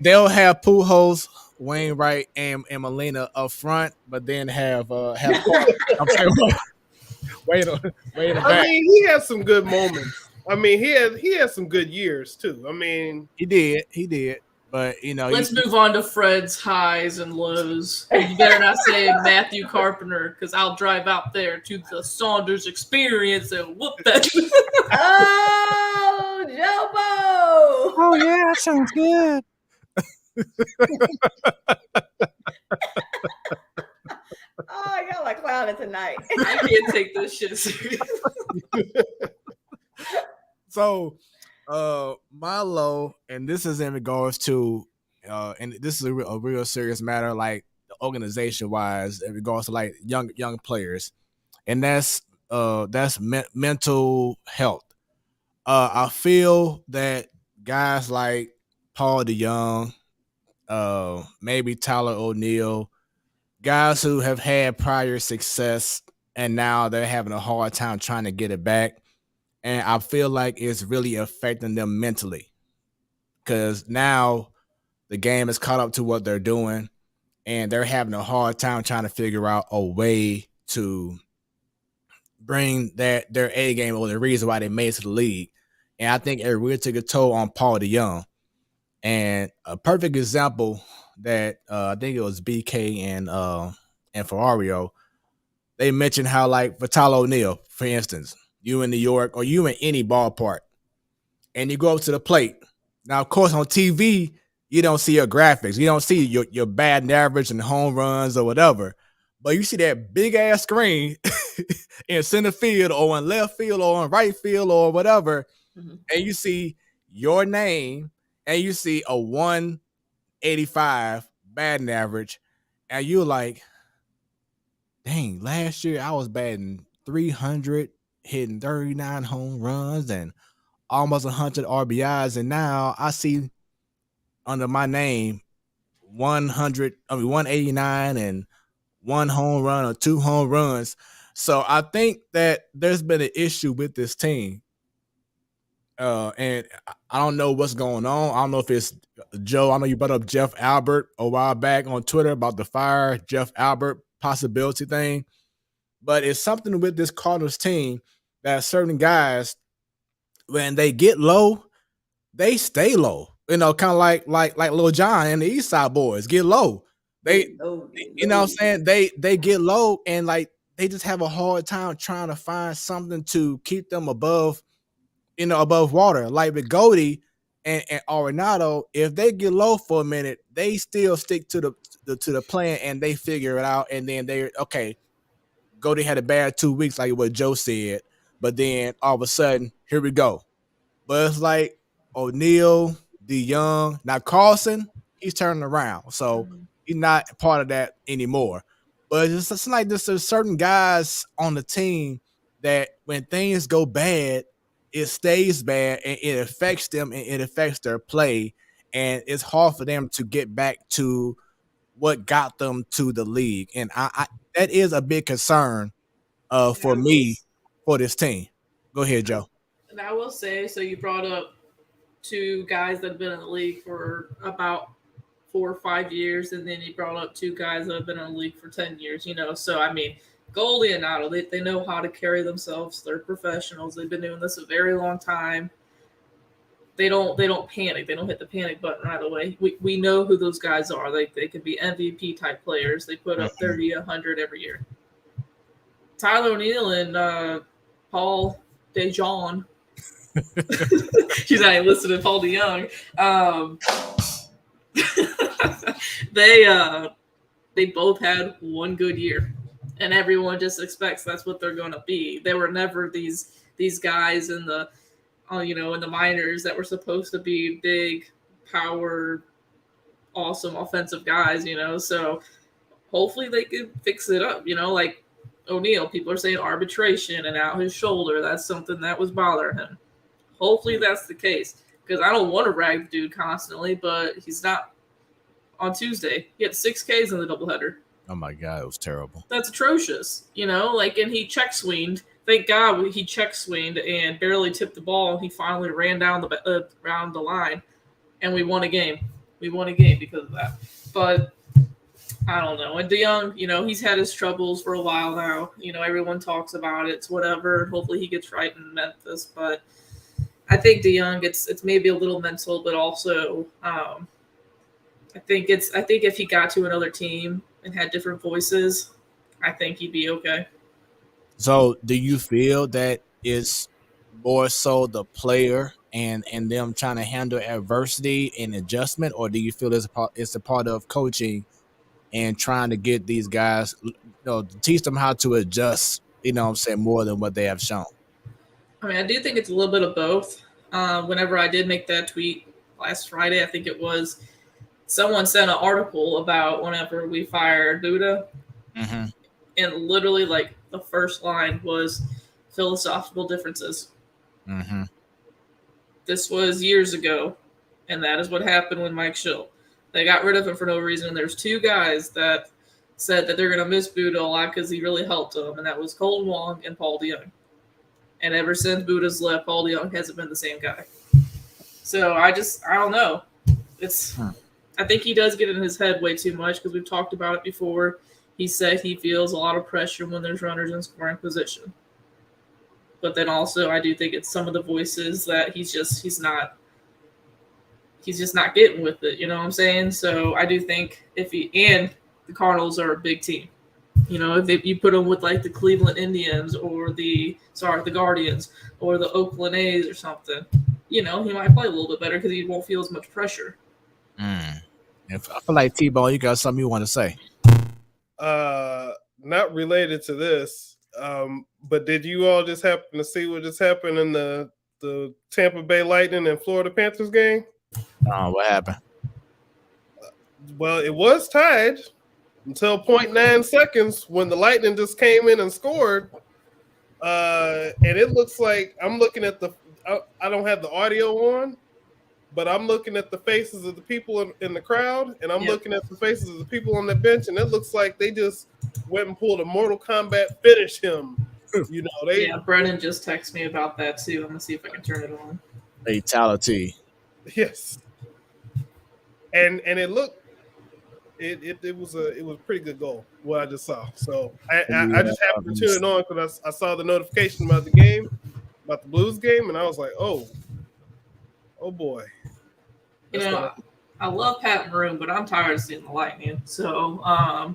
They'll have Pujols, Wainwright, and Molina up front, but then have I'm saying, wait a minute. I mean, he had some good moments. I mean, he had some good years too. I mean, he did. But let's move on to Fred's highs and lows. You better not say Matthew Carpenter, because I'll drive out there to the Saunders Experience and whoop that. Oh, Jobo! Oh yeah, that sounds good. Oh, y'all are clowning tonight. I can't take this shit serious. So, my low, and this is in regards to, and this is a real serious matter, like organization wise, in regards to like young players, and that's mental health. I feel that guys like Paul DeYoung, maybe Tyler O'Neill, guys who have had prior success and now they're having a hard time trying to get it back. And I feel like it's really affecting them mentally because now the game is caught up to what they're doing and they're having a hard time trying to figure out a way to bring their A game or the reason why they made it to the league. And I think it really took a toll on Paul DeYoung. And a perfect example that I think it was BK and Ferrario, they mentioned how like Vital O'Neill, for instance, you in New York or you in any ballpark, and you go up to the plate. Now, of course, on TV, you don't see your graphics. You don't see your batting average and home runs or whatever. But you see that big-ass screen in center field or in left field or in right field or whatever, and you see your name and you see a 185 batting average, and you're like, dang, last year I was batting 300, hitting 39 home runs and almost 100 RBIs, and now I see under my name 189 and 1 home run or 2 home runs. So I think that there's been an issue with this team. And I don't know what's going on. I don't know if it's Joe. I know you brought up Jeff Albert a while back on Twitter about the fire Jeff Albert possibility thing. But it's something with this Cardinals team that certain guys, when they get low, they stay low. Kind of like Lil John and the East Side Boys get low. They, you know what I'm saying? They get low and like they just have a hard time trying to find something to keep them above water. Like with Goldie and Arenado, if they get low for a minute, they still stick to the plan and they figure it out. And then Goldie had a bad 2 weeks, like what Joe said, but then all of a sudden, here we go. But it's like O'Neal, DeYoung, now Carlson, he's turning around, so he's not part of that anymore. But it's like there's certain guys on the team that when things go bad, it stays bad and it affects them and it affects their play, and it's hard for them to get back to what got them to the league. And I that is a big concern for me for this team. Go ahead, Joe. And I will say, so you brought up two guys that have been in the league for about 4 or 5 years, and then you brought up two guys that have been in the league for 10 years, So, I mean, Goldie and Otto, they know how to carry themselves. They're professionals. They've been doing this a very long time. They don't panic. They don't hit the panic button right away. We know who those guys are. They can be MVP type players. They put up 30, 100 every year. Tyler O'Neill and Paul DeJong. She's not even listening. Paul DeYoung. They both had one good year, and everyone just expects that's what they're going to be. They were never these guys in the in the minors that were supposed to be big, power, awesome offensive guys. So hopefully they can fix it up. Like O'Neal, people are saying arbitration and out his shoulder. That's something that was bothering him. Hopefully that's the case, because I don't want to rag the dude constantly, but he's not. On Tuesday, he had 6 Ks in the doubleheader. Oh my God, it was terrible. That's atrocious, and he check swinged. Thank God he check swinged and barely tipped the ball. He finally ran down the line, and we won a game. We won a game because of that. But I don't know. And DeYoung, he's had his troubles for a while now. Everyone talks about it. It's whatever. Hopefully he gets right in Memphis. But I think DeYoung, it's maybe a little mental, but also I think if he got to another team and had different voices, I think he'd be okay. So do you feel that it's more so the player and them trying to handle adversity and adjustment, or do you feel it's a part of coaching and trying to get these guys, to teach them how to adjust, more than what they have shown? I mean, I do think it's a little bit of both. Whenever I did make that tweet last Friday, I think it was, someone sent an article about whenever we fired Buddha, and literally, like, the first line was philosophical differences. Mm-hmm. This was years ago, and that is what happened with Mike Schill. They got rid of him for no reason, and there's 2 guys that said that they're going to miss Buddha a lot because he really helped them, and that was Colton Wong and Paul DeYoung. And ever since Buddha's left, Paul DeYoung hasn't been the same guy. So I don't know. I think he does get in his head way too much, because we've talked about it before. He said he feels a lot of pressure when there's runners in scoring position. But then also I do think it's some of the voices that he's just not getting with it. You know what I'm saying? So I do think and the Cardinals are a big team. If you put them with like the Cleveland Indians or the Guardians or the Oakland A's or something, he might play a little bit better because he won't feel as much pressure. If I feel like T-Bone, you got something you want to say? Not related to this, but did you all just happen to see what just happened in the Tampa Bay Lightning and Florida Panthers game? What happened? Well, it was tied until 0.9 seconds when the Lightning just came in and scored. And it looks like I'm looking at I don't have the audio on, but I'm looking at the faces of the people in the crowd, and I'm looking at the faces of the people on the bench, and it looks like they just went and pulled a Mortal Kombat finish him. You know, they Yeah, Brennan just texted me about that too. I'm gonna see if I can turn it on. Fatality. yes. And it looked it was a pretty good goal, what I just saw. So I just happened to tune it on because I saw the notification about the game, about the Blues game, and I was like, oh boy. You know, I love Pat Maroon, but I'm tired of seeing the Lightning. So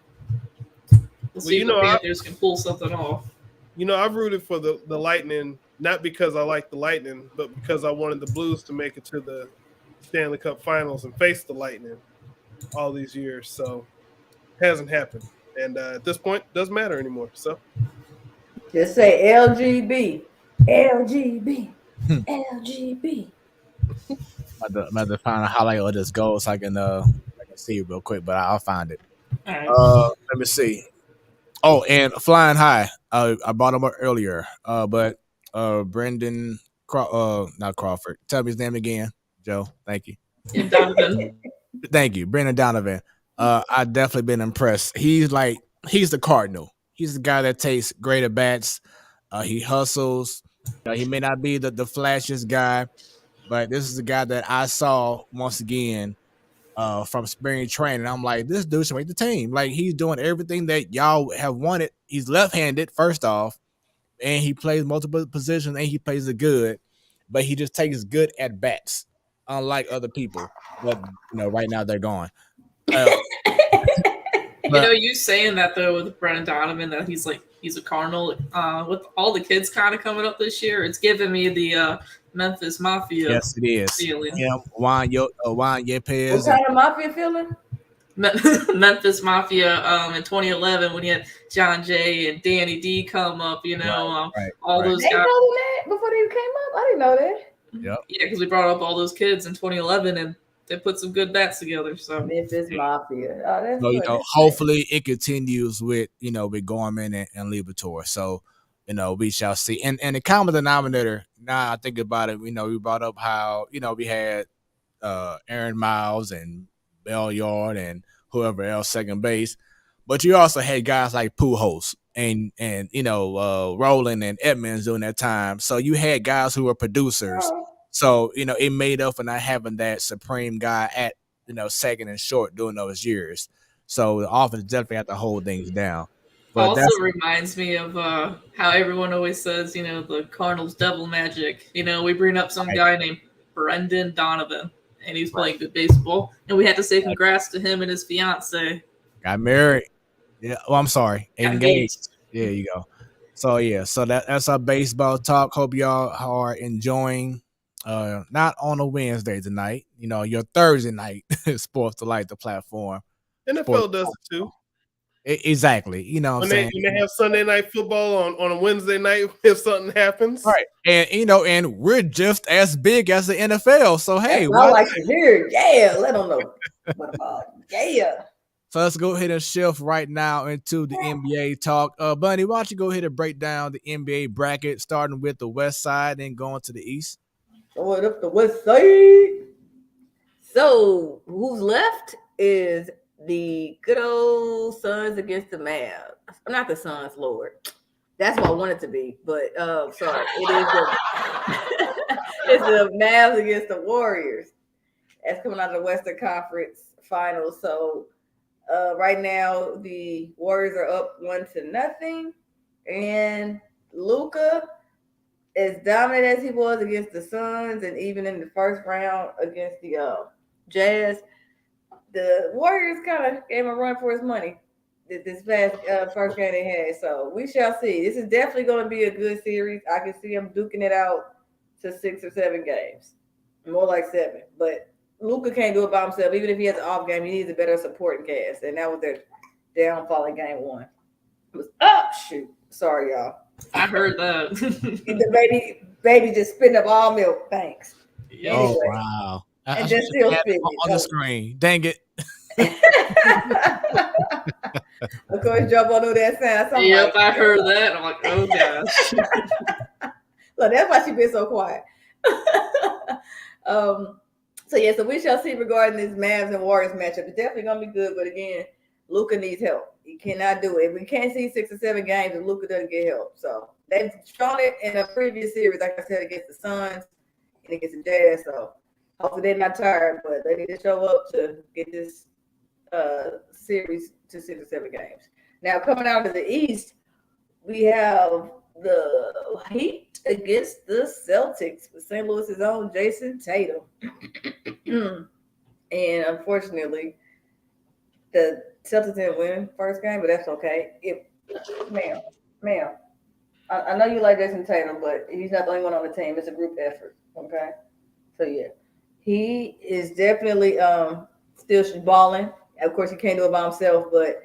we'll see if the Panthers can pull something off. You know, I've rooted for the Lightning, not because I like the Lightning, but because I wanted the Blues to make it to the Stanley Cup Finals and face the Lightning all these years. So it hasn't happened. And at this point, it doesn't matter anymore. So just say LGB. LGB. LGB. I'm about to find a highlight of this goal so I can see it real quick, but I'll find it. All right. Let me see. Oh, and flying high. I brought him up earlier. But Brendan not Crawford. Tell me his name again, Joe. Thank you. And Donovan. Thank you, Brendan Donovan. I definitely been impressed. He's the Cardinal. He's the guy that takes great at bats. He hustles. He may not be the flashiest guy, but this is the guy that I saw once again from spring training. I'm like, this dude should make the team. Like, he's doing everything that y'all have wanted. He's left-handed, first off, and he plays multiple positions, and he plays it good, but he just takes good at bats, unlike other people. But right now they're gone. You saying that though with Brendan Donovan, that he's a Cardinal. With all the kids kind of coming up this year, it's giving me the Memphis Mafia. Yes, it is. Feeling. Yeah, Juan Yepes. What kind of Mafia feeling? Memphis Mafia in 2011 when he had John Jay and Danny D come up. All those they guys. know that before they came up. I didn't know that. Yep. Yeah, because we brought up all those kids in 2011 and they put some good bats together. So Memphis Mafia. Oh, that's So good. hopefully it continues with with Gorman and Liberatore. So we shall see. And the common denominator. Now I think about it. We brought up how we had Aaron Miles and Belliard and whoever else second base, but you also had guys like Pujols and Roland and Edmonds during that time. So you had guys who were producers. So it made up for not having that supreme guy at second and short during those years. So the offense definitely had to hold things down. But also reminds me of how everyone always says, the Cardinals double magic. We bring up some guy named Brendan Donovan, and he's playing good baseball. And we had to say congrats to him and his fiance. Got married. Yeah. Oh, I'm sorry. Engaged. There you go. So yeah. So that's our baseball talk. Hope y'all are enjoying. Not on a Wednesday tonight. Your Thursday night Sports Delight, the platform. NFL does it too. Exactly. When they have Sunday night football on a Wednesday night if something happens. Right. And and we're just as big as the NFL. So hey, I like to hear. Yeah, let them know. What about yeah? So let's go ahead and shift right now into the NBA talk. Bunny, why don't you go ahead and break down the NBA bracket, starting with the West Side and going to the East? Going up the West Side. So who's left is the good old Suns against the Mavs. Not the Suns, Lord. That's what I want it to be. But sorry, it is it's the Mavs against the Warriors. That's coming out of the Western Conference Finals. So right now the Warriors are up 1-0, and Luka, as dominant as he was against the Suns, and even in the first round against the Jazz, the Warriors kind of gave him a run for his money this past first game they had. So we shall see. This is definitely going to be a good series. I can see them duking it out to 6 or 7 games, more like 7. But Luka can't do it by himself. Even if he has an off game, he needs a better supporting cast, and that was their downfall in game 1. It was shoot. Sorry, y'all. I heard that. The baby just spitting up all milk. Thanks. Yeah. Anyway. Oh wow! And just still spitting on the screen. Dang it! Of course, Joe knew that sound. Yep, I heard that. I'm like, oh gosh. Look, that's why she been so quiet. So we shall see regarding this Mavs and Warriors matchup. It's definitely gonna be good, but again, Luka needs help. He cannot do it. We can't see 6 or 7 games if Luka doesn't get help. So they've shown it in a previous series, like I said, against the Suns and against the Jazz. So hopefully they're not tired, but they need to show up to get this series to 6 or 7 games. Now coming out of the East, we have the Heat against the Celtics with St. Louis's own Jason Tatum. And unfortunately, the Celtics didn't win first game, but that's okay. Ma'am, I know you like Jason Tatum, but he's not the only one on the team. It's a group effort, okay? So, yeah. He is definitely still balling. Of course, he can't do it by himself, but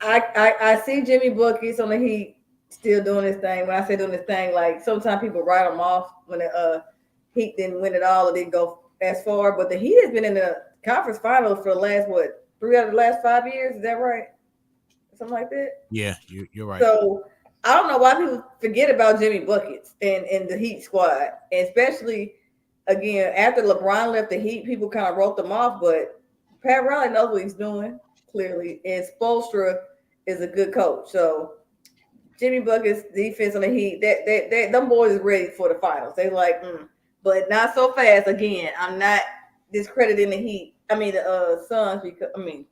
I see Jimmy Buckets on the Heat still doing his thing. When I say doing his thing, like sometimes people write him off when the Heat didn't win it all or didn't go as far, but the Heat has been in the conference finals for the last, 3 out of the last 5 years? Is that right? Something like that? Yeah, you're right. So I don't know why people forget about Jimmy Buckets and the Heat squad, and especially again after LeBron left the Heat, people kind of wrote them off. But Pat Riley knows what he's doing clearly, and Spoelstra is a good coach. So Jimmy Buckets' defense on the Heat, them boys is ready for the finals. They like, but not so fast. Again, I'm not discrediting the Heat. I mean the Suns because Lord,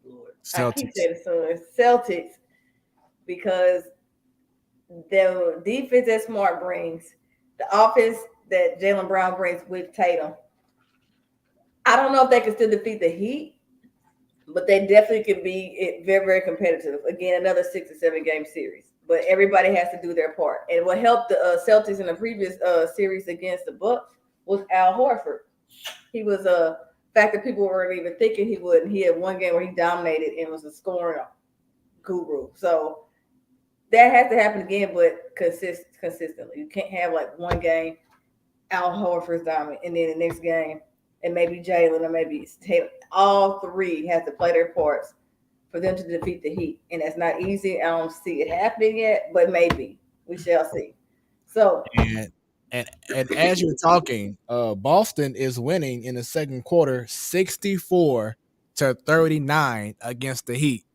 Celtics. I keep saying the Suns, Celtics, because the defense that Smart brings, the offense that Jaylen Brown brings with Tatum. I don't know if they can still defeat the Heat, but they definitely can be very, very competitive. Again, another 6 or 7 game series. But everybody has to do their part. And what helped the Celtics in the previous series against the Bucks was Al Horford. He was a factor people weren't even thinking he would. And he had one game where he dominated and was a scoring guru. So that has to happen again, but consistently. You can't have like one game, Al Horford's dominant, and then the next game, and maybe Jaylen or maybe Tatum. All three have to play their parts for them to defeat the Heat. And that's not easy. I don't see it happening yet, but maybe. We shall see. So and as you're talking, Boston is winning in the second quarter 64-39 against the Heat.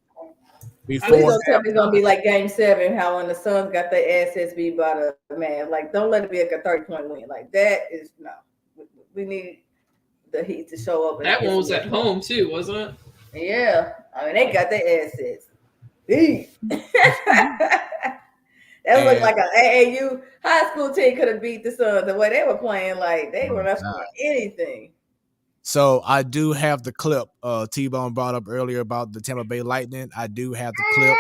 Please don't tell me it's gonna be like Game 7, how when the Suns got their assets beat by the man. Like, don't let it be like a 30-point win. Like that is no. We need the Heat to show up. That one was at home too, wasn't it? Yeah, I mean they got their assets. That looked like an AAU high school team could have beat the Suns. The way they were playing, like they were not scoring anything. So I do have the clip T-Bone brought up earlier about the Tampa Bay Lightning. I do have the clip.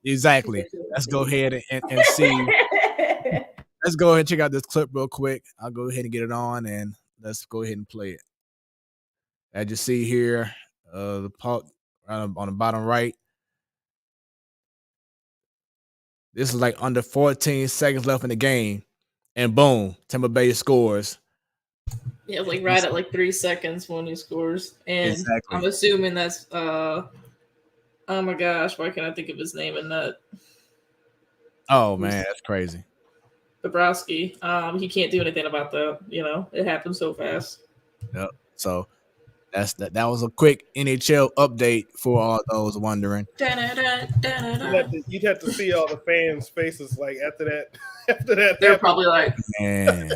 Exactly. Let's go ahead and see. Let's go ahead and check out this clip real quick. I'll go ahead and get it on, and let's go ahead and play it. As you see here, the puck on the bottom right. This is like under 14 seconds left in the game, and boom, Tampa Bay scores. Yeah, like right at like 3 seconds when he scores. And exactly. I'm assuming that's oh my gosh, why can't I think of his name in that? Oh man, that's crazy. Bobrovsky. He can't do anything about that. You know, it happened so fast. Yep. So that was a quick NHL update for all those wondering. You'd have to see all the fans' faces like after that. They're probably like, man,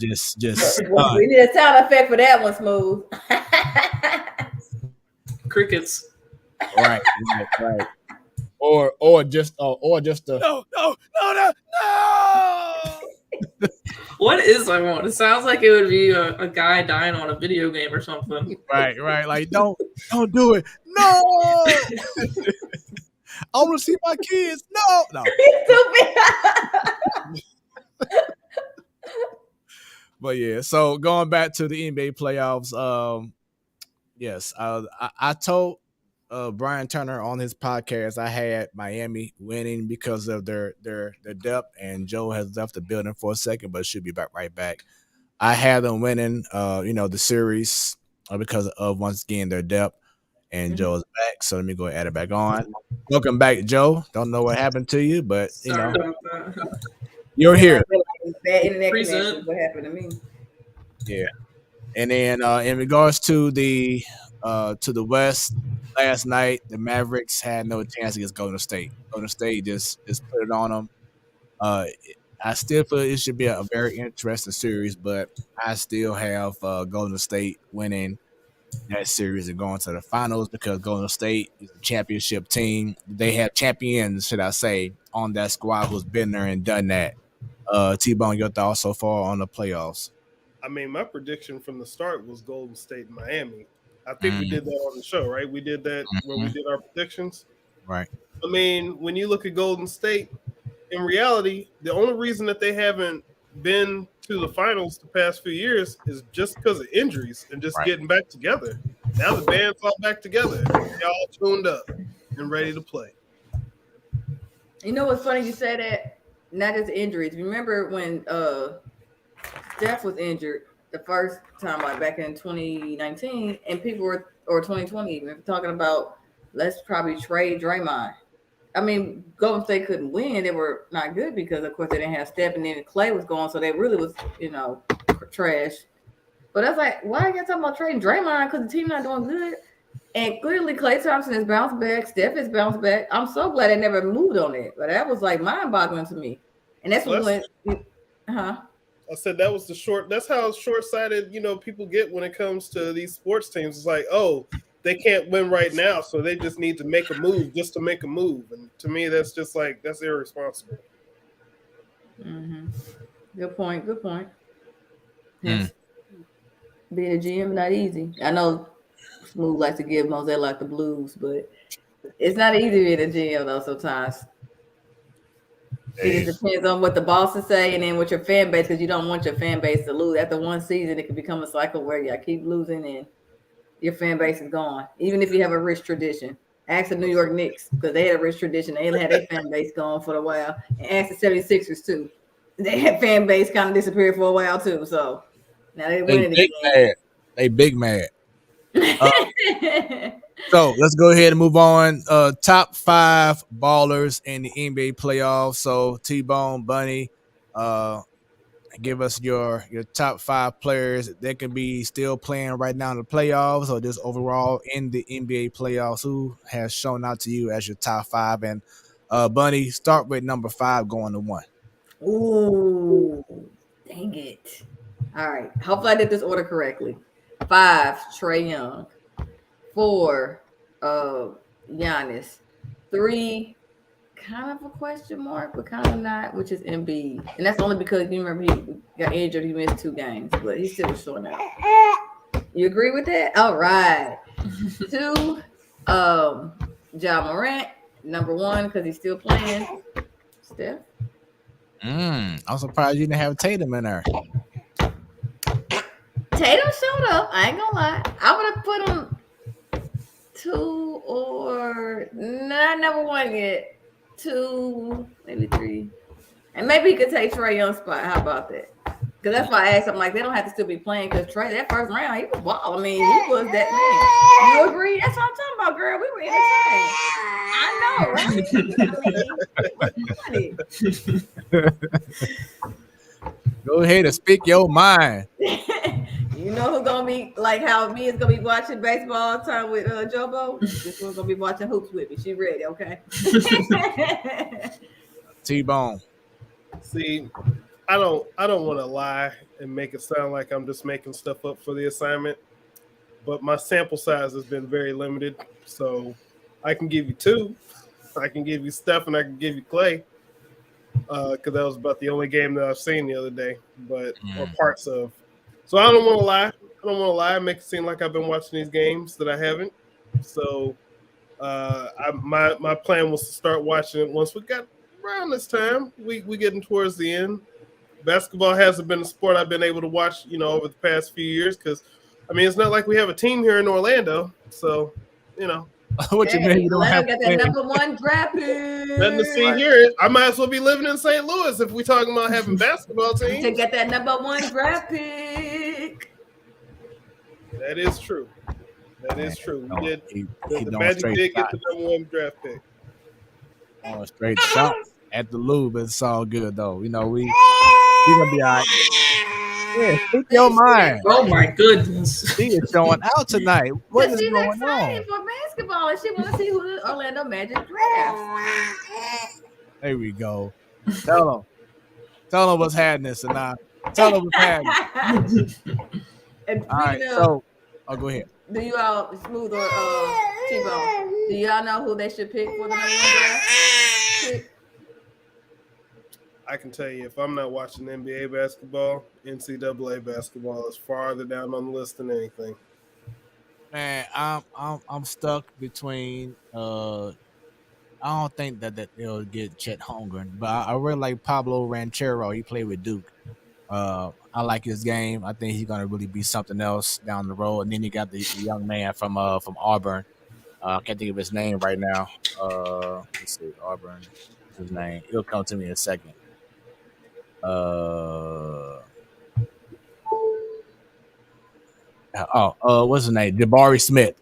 just. We need a sound effect for that one, Smooth. Crickets. Right. Or just a no. What is I want? It sounds like it would be a guy dying on a video game or something. Right. Like don't do it. No. I want to see my kids. No. But yeah, so going back to the NBA playoffs, yes, I told Brian Turner on his podcast I had Miami winning because of their depth, and Joe has left the building for a second, but should be right back. I had them winning, the series because of once again their depth, and Joe is back. So let me go add it back on. Welcome back, Joe. Don't know what happened to you, but you're here. Bad internet connection. What happened to me? Yeah, and then in regards to the to the West last night. The Mavericks had no chance against Golden State. Golden State just put it on them. I still feel it should be a very interesting series, but I still have Golden State winning that series and going to the finals because Golden State is a championship team. They have champions, should I say, on that squad who's been there and done that. T-Bone, your thoughts so far on the playoffs? I mean, my prediction from the start was Golden State and Miami. I think we did that on the show, right? We did that where we did our predictions. Right. I mean, when you look at Golden State, in reality, the only reason that they haven't been to the finals the past few years is just because of injuries and just getting back together. Now the band's all back together. They all tuned up and ready to play. You know what's funny? You say that, not just injuries. Remember when Steph was injured the first time, like back in 2019, and people were, or 2020, even talking about let's probably trade Draymond. I mean, Golden State couldn't win. They were not good because, of course, they didn't have Steph, and then Clay was gone, so they really was, trash. But I was like, why are you talking about trading Draymond? Because the team not doing good. And clearly, Klay Thompson has bounced back. Steph has bounced back. I'm so glad they never moved on it. But that was like mind-boggling to me. And that's when, I said that was that's how short-sighted, people get when it comes to these sports teams. It's like, oh, they can't win right now, so they just need to make a move just to make a move. And to me, that's just like, that's irresponsible. Mm-hmm. Good point. Yes. Being a GM not easy. I know Smoooth likes to give Moselle like the blues, but it's not easy being a GM though sometimes. It just depends on what the bosses say and then with your fan base, because you don't want your fan base to lose. After one season, it can become a cycle where you keep losing and your fan base is gone. Even if you have a rich tradition. Ask the New York Knicks, because they had a rich tradition. They had their fan base going for a while. And ask the 76ers too. They had fan base kind of disappeared for a while too. So now they winning again. They big mad. So let's go ahead and move on. Top 5 ballers in the NBA playoffs. So T-Bone, Bunny, give us your top 5 players. They can be still playing right now in the playoffs or just overall in the NBA playoffs. Who has shown out to you as your top 5? And Bunny, start with number 5 going to 1. Ooh, dang it. All right. Hopefully I did this order correctly. 5, Trae Young. 4, Giannis. 3, kind of a question mark, but kind of not, which is Embiid. And that's only because you remember he got injured. He missed 2 games, but he still was showing out. You agree with that? All right. 2, Ja Morant. Number 1, because he's still playing. Steph. I'm surprised you didn't have Tatum in there. Tatum showed up. I ain't gonna lie. I would have put him 2 or not number 1 yet. 2, maybe 3. And maybe he could take Trae Young's spot. How about that? Because that's why I asked him, like, they don't have to still be playing because Trae, that first round, he was wild. I mean, he was that man. You agree? That's what I'm talking about, girl. We were entertained. I know, right? Go ahead and speak your mind. You know who's gonna be like how me is gonna be watching baseball all the time with Jobo? This one's gonna be watching hoops with me. She ready, okay? T-Bone. See, I don't want to lie and make it sound like I'm just making stuff up for the assignment, but my sample size has been very limited. So I can give you 2. I can give you Steph and I can give you Clay. Because that was about the only game that I've seen the other day, or parts of. So I don't want to lie. Make it seem like I've been watching these games that I haven't. So my plan was to start watching it once we got around this time. We getting towards the end. Basketball hasn't been a sport I've been able to watch, over the past few years. Because it's not like we have a team here in Orlando. So, What you mean? You don't have got that number 1 draft pick. Nothing to see here. I might as well be living in St. Louis if we're talking about having basketball teams. To get that number 1 draft pick. That is true. We did. The Magic did get the number 1 draft pick. Straight shot at the Louvre, but it's all good though. We gonna be all right. Yeah, speak your mind. Oh my goodness. She is showing out tonight. What is She's going excited on? for basketball and she want to see who the Orlando Magic draft. There we go. Tell them what's happening, Sanaa. Tell them what's happening. And All right, speaking of, so go ahead. do you all Smooth or T-Bone? Do y'all know who they should pick for the number 1 draft pick? I can tell you, if I'm not watching NBA basketball, NCAA basketball is farther down on the list than anything. Man, I'm stuck between I don't think that they'll get Chet Holmgren, but I really like Pablo Ranchero. He played with Duke. I like his game. I think he's gonna really be something else down the road. And then you got the young man from Auburn. I can't think of his name right now. Let's see, Auburn. What's his name? It'll come to me in a second. What's his name? Jabari Smith.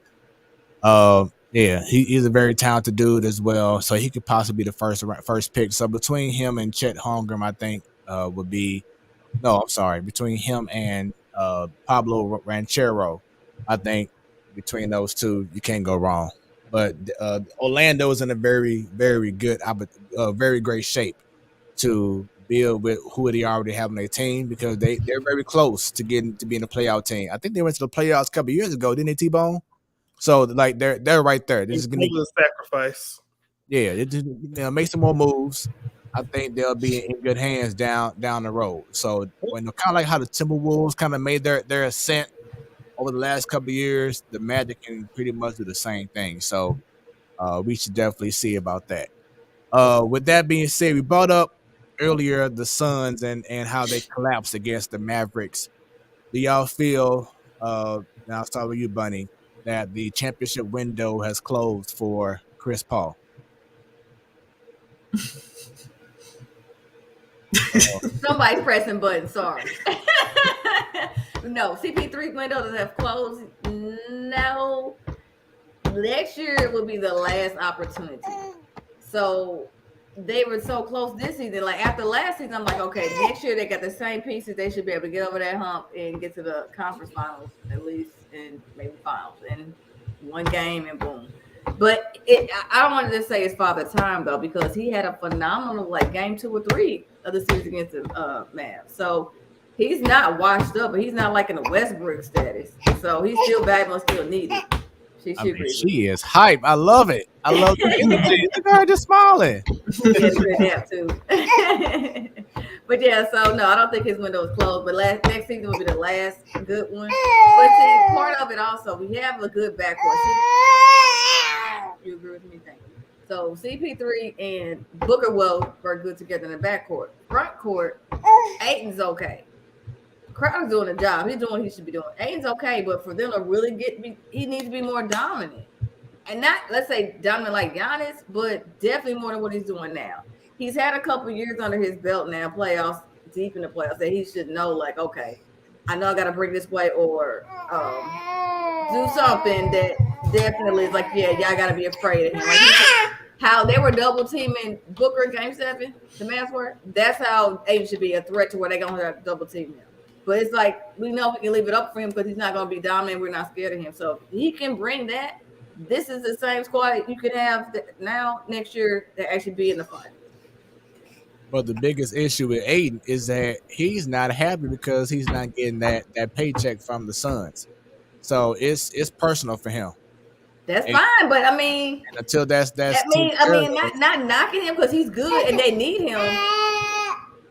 Yeah, he's a very talented dude as well. So he could possibly be the first pick. So between him and Chet Holmgren, I think would be between him and Pablo Ranchero, I think between those two you can't go wrong. But Orlando is in a very, very good, very great shape to build with who they already have on their team because they're very close to getting to being a playoff team. I think they went to the playoffs a couple of years ago, didn't they, T-Bone? So like they're right there. They're just gonna sacrifice. Yeah, it just make some more moves. I think they'll be in good hands down the road. So when kind of like how the Timberwolves kind of made their ascent over the last couple of years, the Magic can pretty much do the same thing. So we should definitely see about that. With that being said, we brought up earlier the Suns and how they collapsed against the Mavericks. Do y'all feel? Now I'll start with you, Bunny, that the championship window has closed for Chris Paul? Somebody's pressing buttons. Sorry. No, CP3 window does have closed. No. Next year will be the last opportunity. So they were so close this season. Like after last season, I'm like, okay, next year they got the same pieces. They should be able to get over that hump and get to the conference finals at least, and maybe finals in one game and boom. But I don't want to just say it's father time though, because he had a phenomenal like game 2 or 3 of the series against the Mavs. So he's not washed up, but he's not like in a Westbrook status. So he's still valuable, still needed. She is hype. I love it. I love the energy. The girl just smiling. Yeah, too. But yeah, so no, I don't think his window is closed. But next season will be the last good one. But see, part of it also, we have a good backcourt. You agree with me? Thank you. So CP3 and Booker work good together in the backcourt. Front court, Ayton's okay. Crowder's doing a job. He's doing what he should be doing. Ayton's okay, but for them to really he needs to be more dominant. And not, let's say, dominant like Giannis, but definitely more than what he's doing now. He's had a couple years under his belt now, playoffs, deep in the playoffs, that he should know, like, okay, I know I got to bring this way or do something that definitely is like, yeah, y'all got to be afraid of him. Like how they were double teaming Booker in Game 7, the Mavs were, that's how Ayton should be a threat to where they're going to double team him. But it's like, we know we can leave it up for him because he's not going to be dominant. We're not scared of him. So if he can bring that, this is the same squad you could have now next year to actually be in the fight. But the biggest issue with Ayton is that he's not happy because he's not getting that paycheck from the Suns. So it's personal for him. That's fine, but I mean, until that's I mean, not knocking him because he's good and they need him.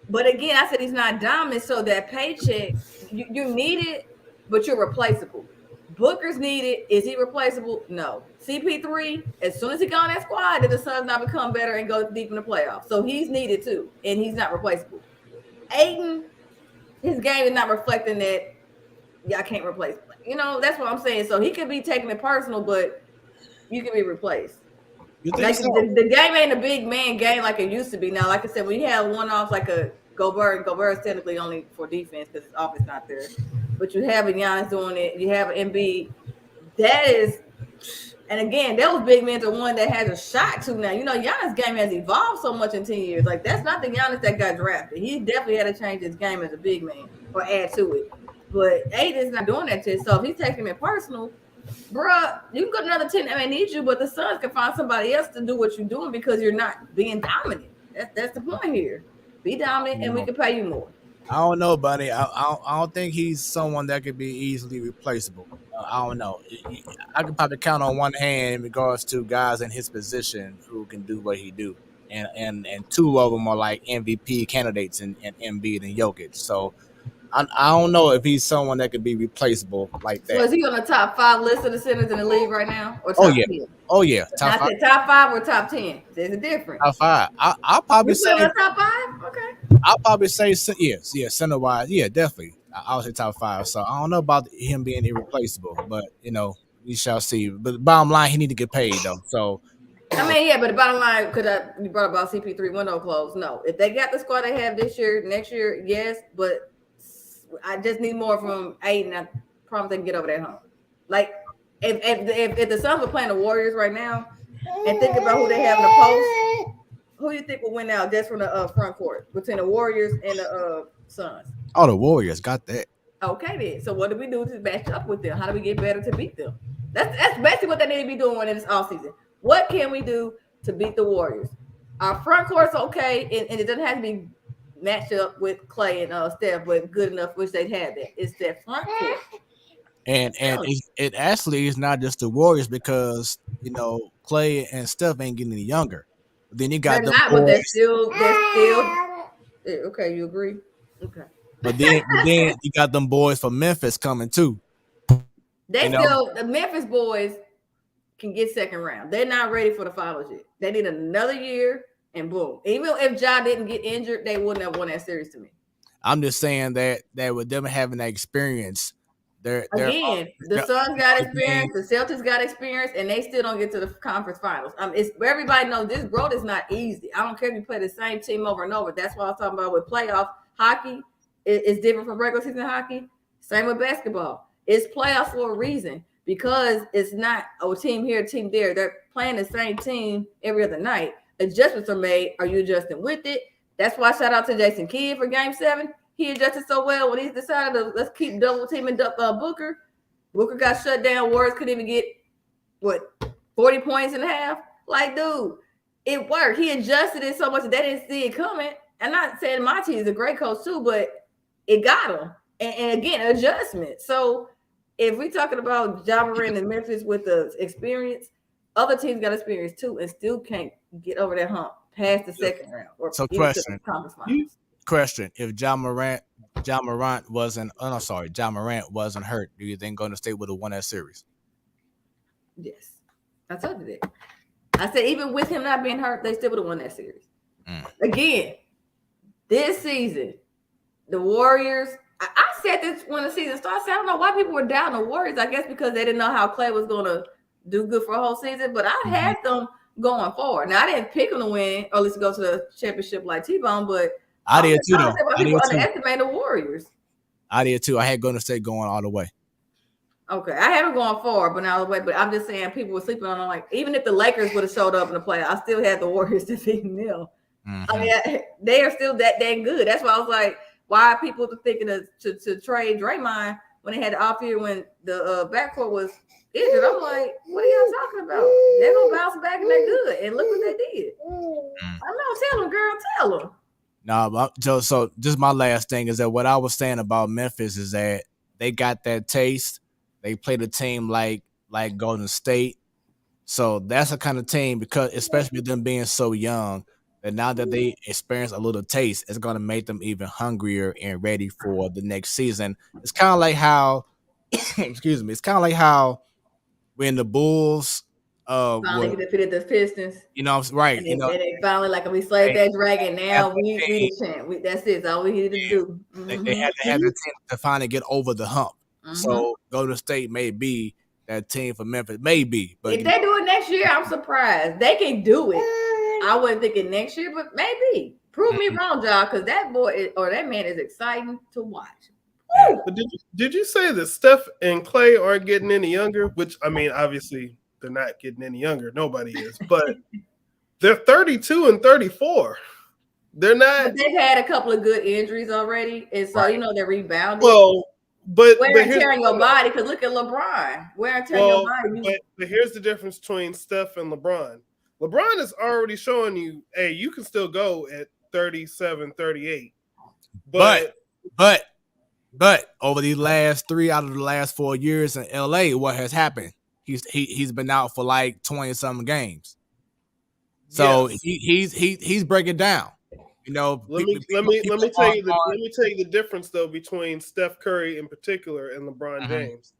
But again, I said he's not dominant, so that paycheck you need it, but you're replaceable. Booker's needed. Is he replaceable? No. CP3, as soon as he got on that squad, did the Suns not become better and go deep in the playoffs? So he's needed too, and he's not replaceable. Ayton, his game is not reflecting that. Y'all can't replace him. You know, that's what I'm saying. So he could be taking it personal, but you can be replaced. Like so? the game ain't a big man game like it used to be. Now, like I said, when you have one-offs like a Gobert is technically only for defense because his offense not there. But you have a Giannis doing it. You have an Embiid. That is And again, those big men are one that has a shot to now. You know, Giannis' game has evolved so much in 10 years. Like, that's not the Giannis that got drafted. He definitely had to change his game as a big man or add to it. But Aiden's not doing that to it. So if he's taking it personal, bruh, you can go to another team that may need you, but the Suns can find somebody else to do what you're doing because you're not being dominant. That's the point here. Be dominant, and we can pay you more. I don't know, buddy. I don't think he's someone that could be easily replaceable. I don't know. I could probably count on one hand in regards to guys in his position who can do what he do, and two of them are like MVP candidates in Embiid and Jokic. So I don't know if he's someone that could be replaceable like that. So is he on the top 5 list of the centers in the league right now? Or Oh top yeah, 10? oh yeah. Top I 5. said top 5 or top 10. There's a difference. Top 5. I'll probably You say put him in the top 5? Okay. I'll probably say yes, center wise, yeah, definitely. I'll say top 5. So I don't know about him being irreplaceable, but you know, we shall see. But bottom line, he need to get paid though. So I mean, yeah, but the bottom line, because you brought about CP3 window closed. No, if they got the squad they have this year, next year, yes, but I just need more from Aiden. I promise they can get over that hump. Like if the Suns were playing the Warriors right now, and think about who they have in the post, who do you think will win out just from the front court between the Warriors and the Suns? oh, the Warriors got that. Okay, then. So what do we do to match up with them? How do we get better to beat them? That's basically what they need to be doing in this offseason. What can we do to beat the Warriors? Our front court's okay, and it doesn't have to be matched up with Clay and Steph, but good enough, which they'd have that. It's that front court. And it actually is not just the Warriors because you know Clay and Steph ain't getting any younger. But then you got They're the not, but they're still. Okay, you agree? Okay. But then you got them boys from Memphis coming too. They You know? still the Memphis boys can get second round. They're not ready for the finals yet. They need another year, and boom. Even if Ja didn't get injured, they wouldn't have won that series to me. I'm just saying that with them having that experience, they're the Suns got experience, the Celtics got experience, and they still don't get to the conference finals. It's everybody knows this road is not easy. I don't care if you play the same team over and over. That's what I was talking about with playoff hockey. It's different from regular season hockey. Same with basketball. It's playoffs for a reason because it's not a team here, a team there. They're playing the same team every other night. Adjustments are made. Are you adjusting with it? That's why shout out to Jason Kidd for Game 7. He adjusted so well when he decided to let's keep double teaming Booker. Booker got shut down. Warriors couldn't even get 40 points in half. Like, dude, it worked. He adjusted it so much that they didn't see it coming. I'm not saying Monty is a great coach too, but it got him. And again, adjustment. So if we're talking about Ja Morant and Memphis with the experience, other teams got experience too and still can't get over that hump past the second round. Or So question: if Ja Morant wasn't hurt, do you think Golden State would have won that series? Yes, I told you that. I said even with him not being hurt, they still would have won that series. Again, this season, the Warriors. I said this when the season started. I said I don't know why people were down the Warriors. I guess because they didn't know how Clay was going to do good for a whole season. But I had them going forward. Now I didn't pick them to win or at least go to the championship like T-Bone, but I did too. People underestimate the Warriors. I did too. I had Golden State going all the way. Okay, I haven't gone far, but not all the way. But I'm just saying people were sleeping on them. Like even if the Lakers would have showed up in the playoffs, I still had the Warriors to beat them. I mean, they are still that dang good. That's why I was like, why are people thinking to trade Draymond when they had the off year when the backcourt was injured? I'm like, what are y'all talking about? They're gonna bounce back and they're good. And look what they did. I know, tell them, girl, tell them. No, so just my last thing is that what I was saying about Memphis is that they got that taste. They played a team like Golden State. So that's the kind of team, because especially with them being so young, that now that they experience a little taste, it's going to make them even hungrier and ready for the next season. It's kind of like how, excuse me, it's kind of like how when the Bulls finally defeated the Pistons. You know, right. And you know, they finally we slayed that dragon. Now we the champ. That's it. That's all we needed to do. They had to have the team to finally get over the hump. So Golden State may be that team for Memphis, maybe. But if they do it next year, I'm surprised. They can do it. I wasn't thinking next year, but maybe. Prove me wrong, y'all, because that boy or that man is exciting to watch. But did you say that Steph and Clay aren't getting any younger? Which, I mean, obviously they're not getting any younger. Nobody is, but they're 32 and 34. They're not. But they've had a couple of good injuries already, and so they're rebounding. Well, but wear and tear on your body. Because look at LeBron, wear and tear on your body. But here's the difference between Steph and LeBron. LeBron is already showing you, hey, you can still go at 37, 38. But over the last 3 out of the last 4 years in LA, what has happened? He's been out for like 20-something games. So he's breaking down. You know, let me tell you the difference though between Steph Curry in particular and LeBron James.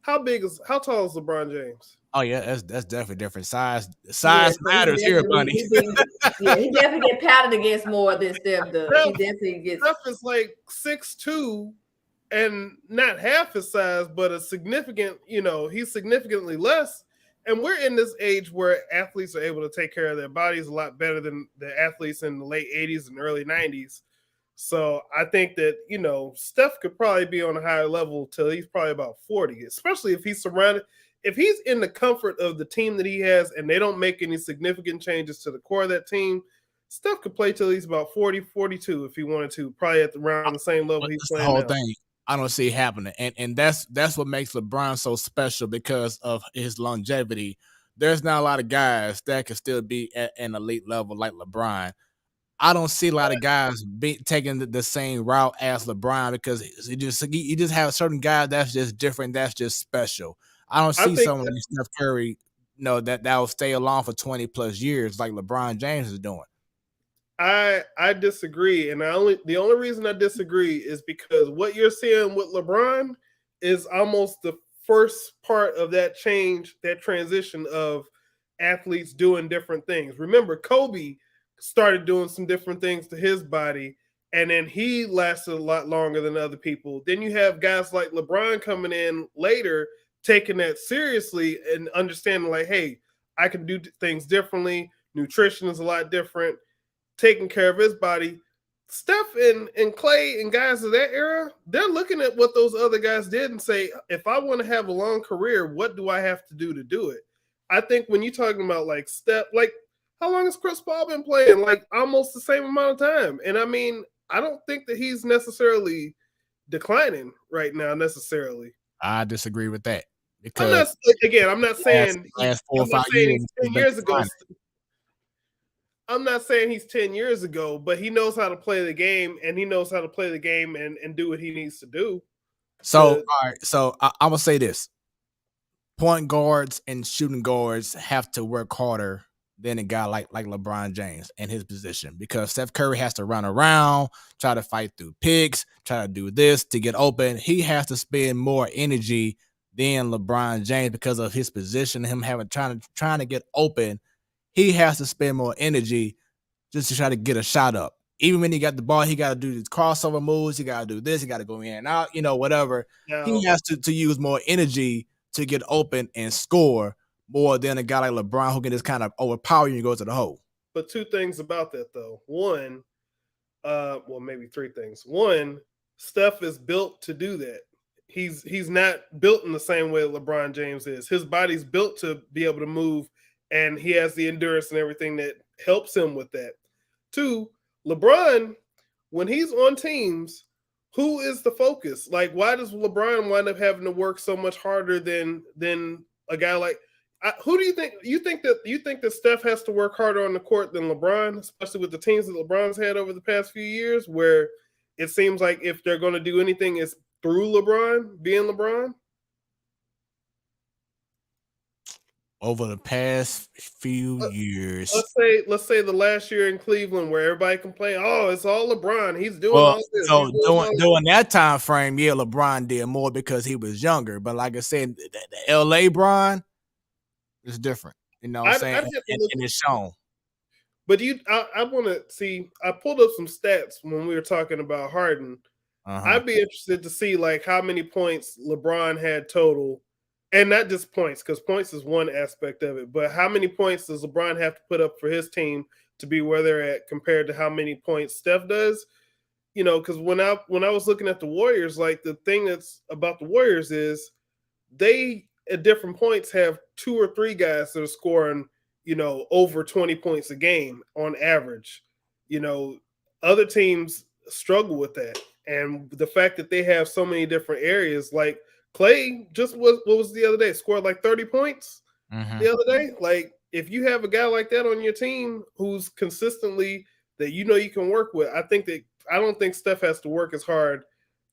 How tall is LeBron James? Oh yeah, that's definitely different. Size matters here, buddy. He definitely get patted against more than Steph does. He definitely gets. Steph is like 6'2" and not half his size, but a significant. He's significantly less. And we're in this age where athletes are able to take care of their bodies a lot better than the athletes in the late 80s and early 90s. So I think that, Steph could probably be on a higher level till he's probably about 40, especially if he's in the comfort of the team that he has and they don't make any significant changes to the core of that team. Steph could play till he's about 40, 42 if he wanted to, probably around the same level he's playing now. Thing. I don't see it happening. And that's what makes LeBron so special because of his longevity. There's not a lot of guys that can still be at an elite level like LeBron. I don't see a lot of guys taking the same route as LeBron because you just have certain guys that's just different, that's just special. I don't see someone like Steph Curry, that will stay along for 20 plus years like LeBron James is doing. I disagree, and the only reason I disagree is because what you're seeing with LeBron is almost the first part of that change, that transition of athletes doing different things. Remember, Kobe started doing some different things to his body, and then he lasted a lot longer than other people. Then you have guys like LeBron coming in later, taking that seriously and understanding like, hey, I can do things differently. Nutrition is a lot different. Taking care of his body. Steph and Clay and guys of that era, they're looking at what those other guys did and say, if I want to have a long career, what do I have to do it? I think when you're talking about like Steph, like how long has Chris Paul been playing? Like almost the same amount of time. And I mean, I don't think that he's necessarily declining right now necessarily. I disagree with that. Because I'm not saying last 4 or 5 years, 10 years ago. I'm not saying he's 10 years ago, but he knows how to play the game, and he knows how to play the game and do what he needs to do. So, all right. So I'm gonna say this: point guards and shooting guards have to work harder than a guy like LeBron James in his position because Steph Curry has to run around, try to fight through picks, try to do this to get open. He has to spend more energy than LeBron James because of his position, him trying to get open. He has to spend more energy just to try to get a shot up. Even when he got the ball, he got to do these crossover moves. He got to do this. He got to go in and out, whatever. No. He has to use more energy to get open and score more than a guy like LeBron who can just kind of overpower you and go to the hole. But two things about that, though. One, maybe three things. One, Steph is built to do that. He's not built in the same way that LeBron James is. His body's built to be able to move, and he has the endurance and everything that helps him with that. Two, LeBron, when he's on teams, who is the focus? Like, why does LeBron wind up having to work so much harder than a guy like? Who do you think? You think that Steph has to work harder on the court than LeBron, especially with the teams that LeBron's had over the past few years, where it seems like if they're going to do anything, it's through LeBron, being LeBron? Over the past few years, let's say the last year in Cleveland, where everybody complained, "Oh, it's all LeBron. He's doing all this." So during that time frame, yeah, LeBron did more because he was younger. But like I said, the LA Bron is different. You know what I'm saying? And it's shown. But I want to see. I pulled up some stats when we were talking about Harden. I'd be interested to see like how many points LeBron had total. And not just points, because points is one aspect of it. But how many points does LeBron have to put up for his team to be where they're at compared to how many points Steph does? Because when I was looking at the Warriors, like the thing that's about the Warriors is they at different points have 2 or 3 guys that are scoring, over 20 points a game on average. Other teams struggle with that. And the fact that they have so many different areas, like Clay just what was the other day? Scored like 30 points the other day. Like, if you have a guy like that on your team who's consistently that you can work with, I don't think Steph has to work as hard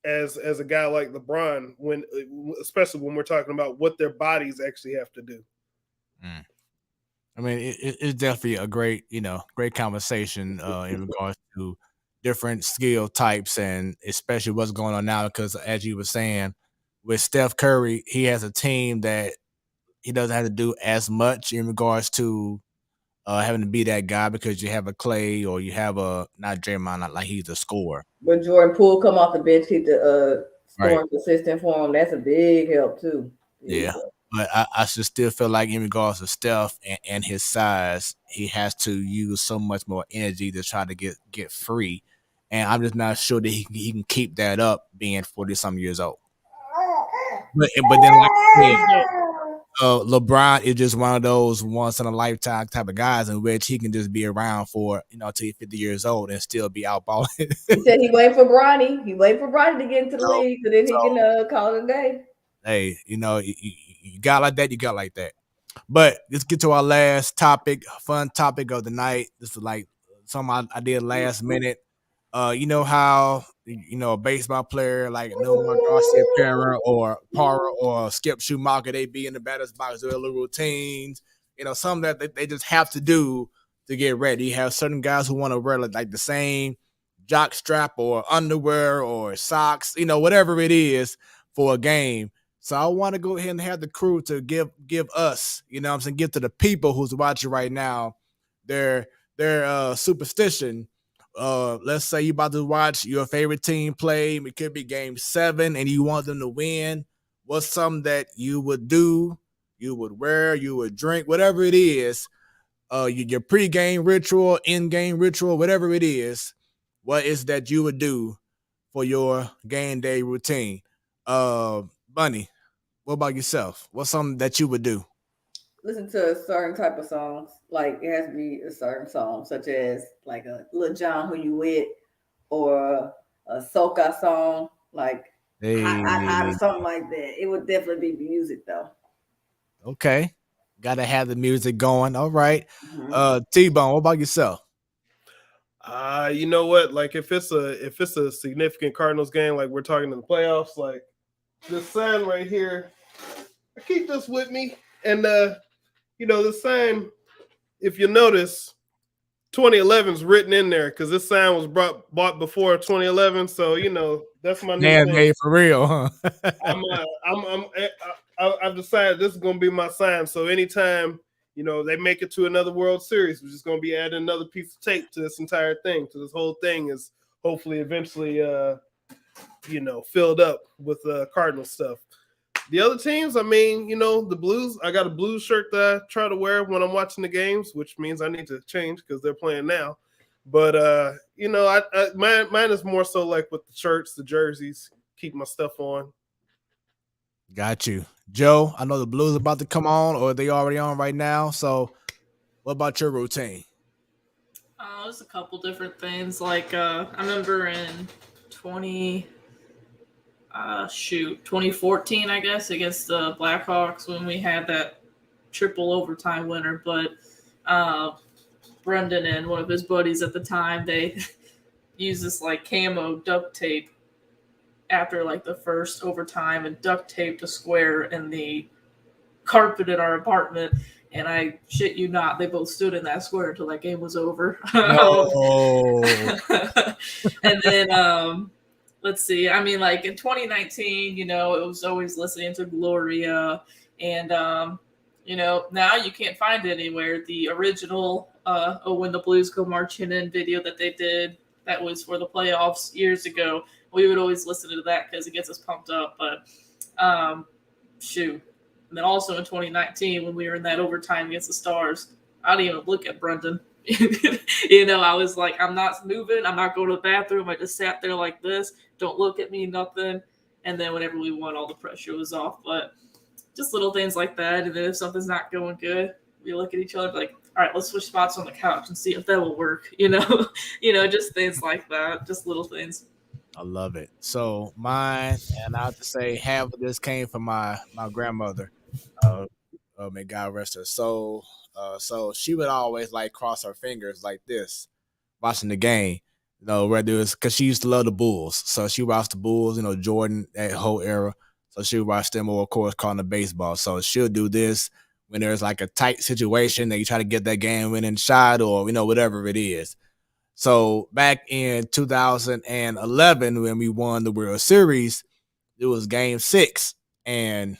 as a guy like LeBron, especially when we're talking about what their bodies actually have to do. I mean, it's definitely a great conversation in regards to different skill types, and especially what's going on now. Because as you were saying, with Steph Curry, he has a team that he doesn't have to do as much in regards to having to be that guy, because you have a Clay or you have a not Draymond, not like he's a scorer. When Jordan Poole come off the bench, keep the scoring consistent for him. That's a big help too. Yeah. But I should still feel like in regards to Steph and his size, he has to use so much more energy to try to get free. And I'm just not sure that he can keep that up being 40-some years old. But then, like I said, LeBron is just one of those once-in-a-lifetime type of guys in which he can just be around for, till he's 50 years old and still be out balling. He said he waiting for Bronny. He waiting for Bronny to get into the league, so then he can call it a day. Hey, you got like that, you got like that. But let's get to our last topic, fun topic of the night. This is like something I did last minute. You know how a baseball player like Nomar Garcia Parra or Skip Schumacher, they be in the batter's box doing little routines. Some that they just have to do to get ready. You have certain guys who want to wear like the same jock strap or underwear or socks, whatever it is for a game. So I want to go ahead and have the crew to give us, give to the people who's watching right now their superstition. Let's say you're about to watch your favorite team play. It could be game 7 and you want them to win. What's something that you would do, you would wear, you would drink, whatever it is, your pre-game ritual, in-game ritual, whatever it is, what is that you would do for your game day routine? Bunny, what about yourself? What's something that you would do? Listen to a certain type of songs. Like, it has to be a certain song, such as like a Lil Jon Who You With, or a soca song, like hot or something like that. It would definitely be music though. Okay. Gotta have the music going. All right. T-Bone, what about yourself? You know what? Like, if it's a significant Cardinals game, like we're talking in the playoffs, like this sign right here, I keep this with me. And the sign, if you notice, 2011 is written in there because this sign was bought before 2011. So that's my new thing. For real, huh? I've decided this is gonna be my sign. So anytime they make it to another World Series, we're just gonna be adding another piece of tape to this entire thing. So this whole thing is hopefully eventually filled up with Cardinal stuff. The other teams, I mean, the Blues, I got a Blues shirt that I try to wear when I'm watching the games, which means I need to change because they're playing now. But, mine is more so like with the shirts, the jerseys, keep my stuff on. Got you. Joe, I know the Blues are about to come on, or they already on right now. So what about your routine? There's a couple different things. Like, I remember in 2014, I guess, against the Blackhawks when we had that triple overtime winner. But Brendan and one of his buddies at the time, they used this like camo duct tape after like the first overtime and duct taped a square in the carpet in our apartment. And I shit you not, they both stood in that square until that game was over. And then let's see. I mean, like in 2019, it was always listening to Gloria. And, now you can't find it anywhere. The original When the Blues Go Marching In video that they did, that was for the playoffs years ago. We would always listen to that because it gets us pumped up. But, shoot. And then also in 2019, when we were in that overtime against the Stars, I didn't even look at Brendan. I was like, I'm not moving. I'm not going to the bathroom. I just sat there like this. Don't look at me, nothing. And then whenever we won, all the pressure was off. But just little things like that. And then if something's not going good, we look at each other like, all right, let's switch spots on the couch and see if that will work. Just things like that, just little things. I love it. So mine, and I have to say, half of this came from my grandmother. May God rest her soul. So she would always like cross her fingers like this, watching the game. Whether it was because she used to love the Bulls, so she watched the Bulls. Jordan, that whole era. So she would watch them, or of course, calling the baseball. So she'll do this when there's like a tight situation that you try to get that game winning shot, or whatever it is. So back in 2011, when we won the World Series, it was Game 6, and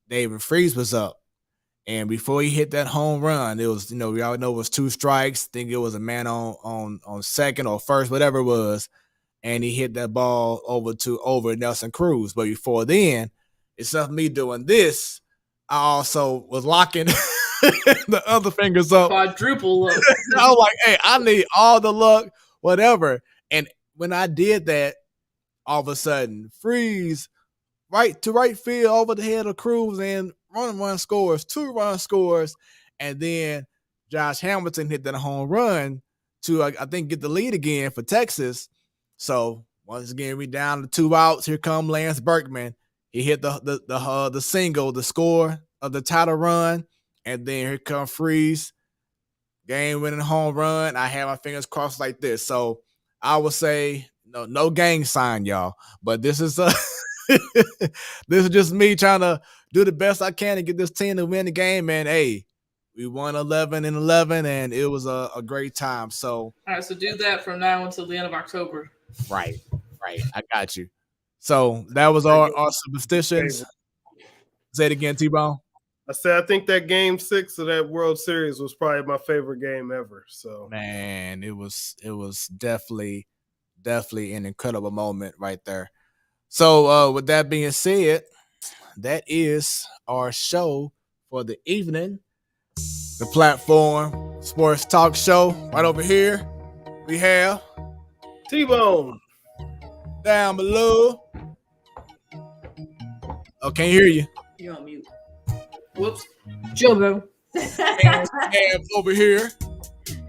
David Freese was up. And before he hit that home run, it was, we all know it was 2 strikes. I think it was a man on second or first, whatever it was. And he hit that ball over Nelson Cruz. But before then, instead of me doing this, I also was locking the other fingers up. Quadruple look. I was like, hey, I need all the luck, whatever. And when I did that, all of a sudden, Freeze right to right field over the head of Cruz, and run scores, 2 run scores, and then Josh Hamilton hit that home run to, I think, get the lead again for Texas. So once again, we down to 2 outs. Here come Lance Berkman. He hit the single, the score of the title run, and then here come Freeze, game-winning home run. I had my fingers crossed like this. So I would say no gang sign, y'all. But this is this is just me trying to do the best I can to get this team to win the game. And hey, we won 11-11, and it was a great time. So all right, so do that from now until the end of October. Right. I got you. So that was our superstitions. Say it again, T-Bone. I said I think that Game 6 of that World Series was probably my favorite game ever. So man, it was definitely an incredible moment right there. So with that being said, that is our show for the evening. The platform sports talk show right over here. We have T-Bone down below. Oh, can't hear you. You're on mute. Whoops. Jumbo. And over here.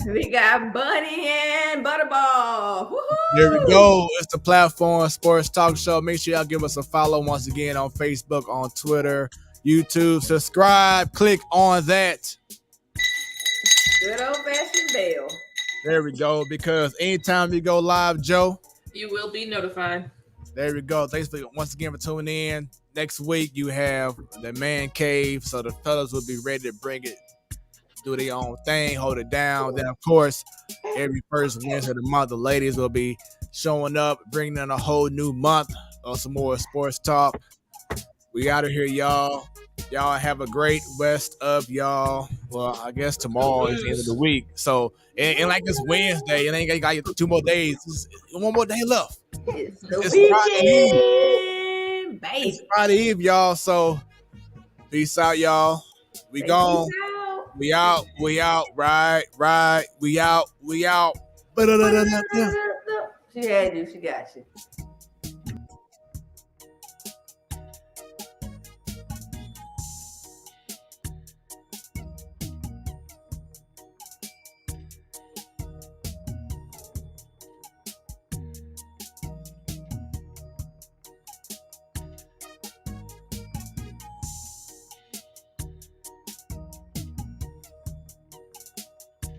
We got Bunny and Butterball. Woo-hoo! There we go. It's the platform sports talk show. Make sure y'all give us a follow once again on Facebook, on Twitter, YouTube. Subscribe. Click on that. Good old-fashioned bell. There we go. Because anytime we go live, Joe, you will be notified. There we go. Thanks once again for tuning in. Next week, you have the man cave. So the fellas will be ready to bring it, do their own thing, hold it down. Then, of course, every first Wednesday of the month, the ladies will be showing up, bringing in a whole new month of some more sports talk. We out of here, y'all. Y'all have a great rest of y'all. Well, I guess tomorrow is the end of the week. So, and like this Wednesday, it ain't got 2 more days. Just 1 more day left. It's the It's weekend, baby. It's Friday Eve, y'all. So, peace out, y'all. We gone. We out. Right. We out. She had you. She got you.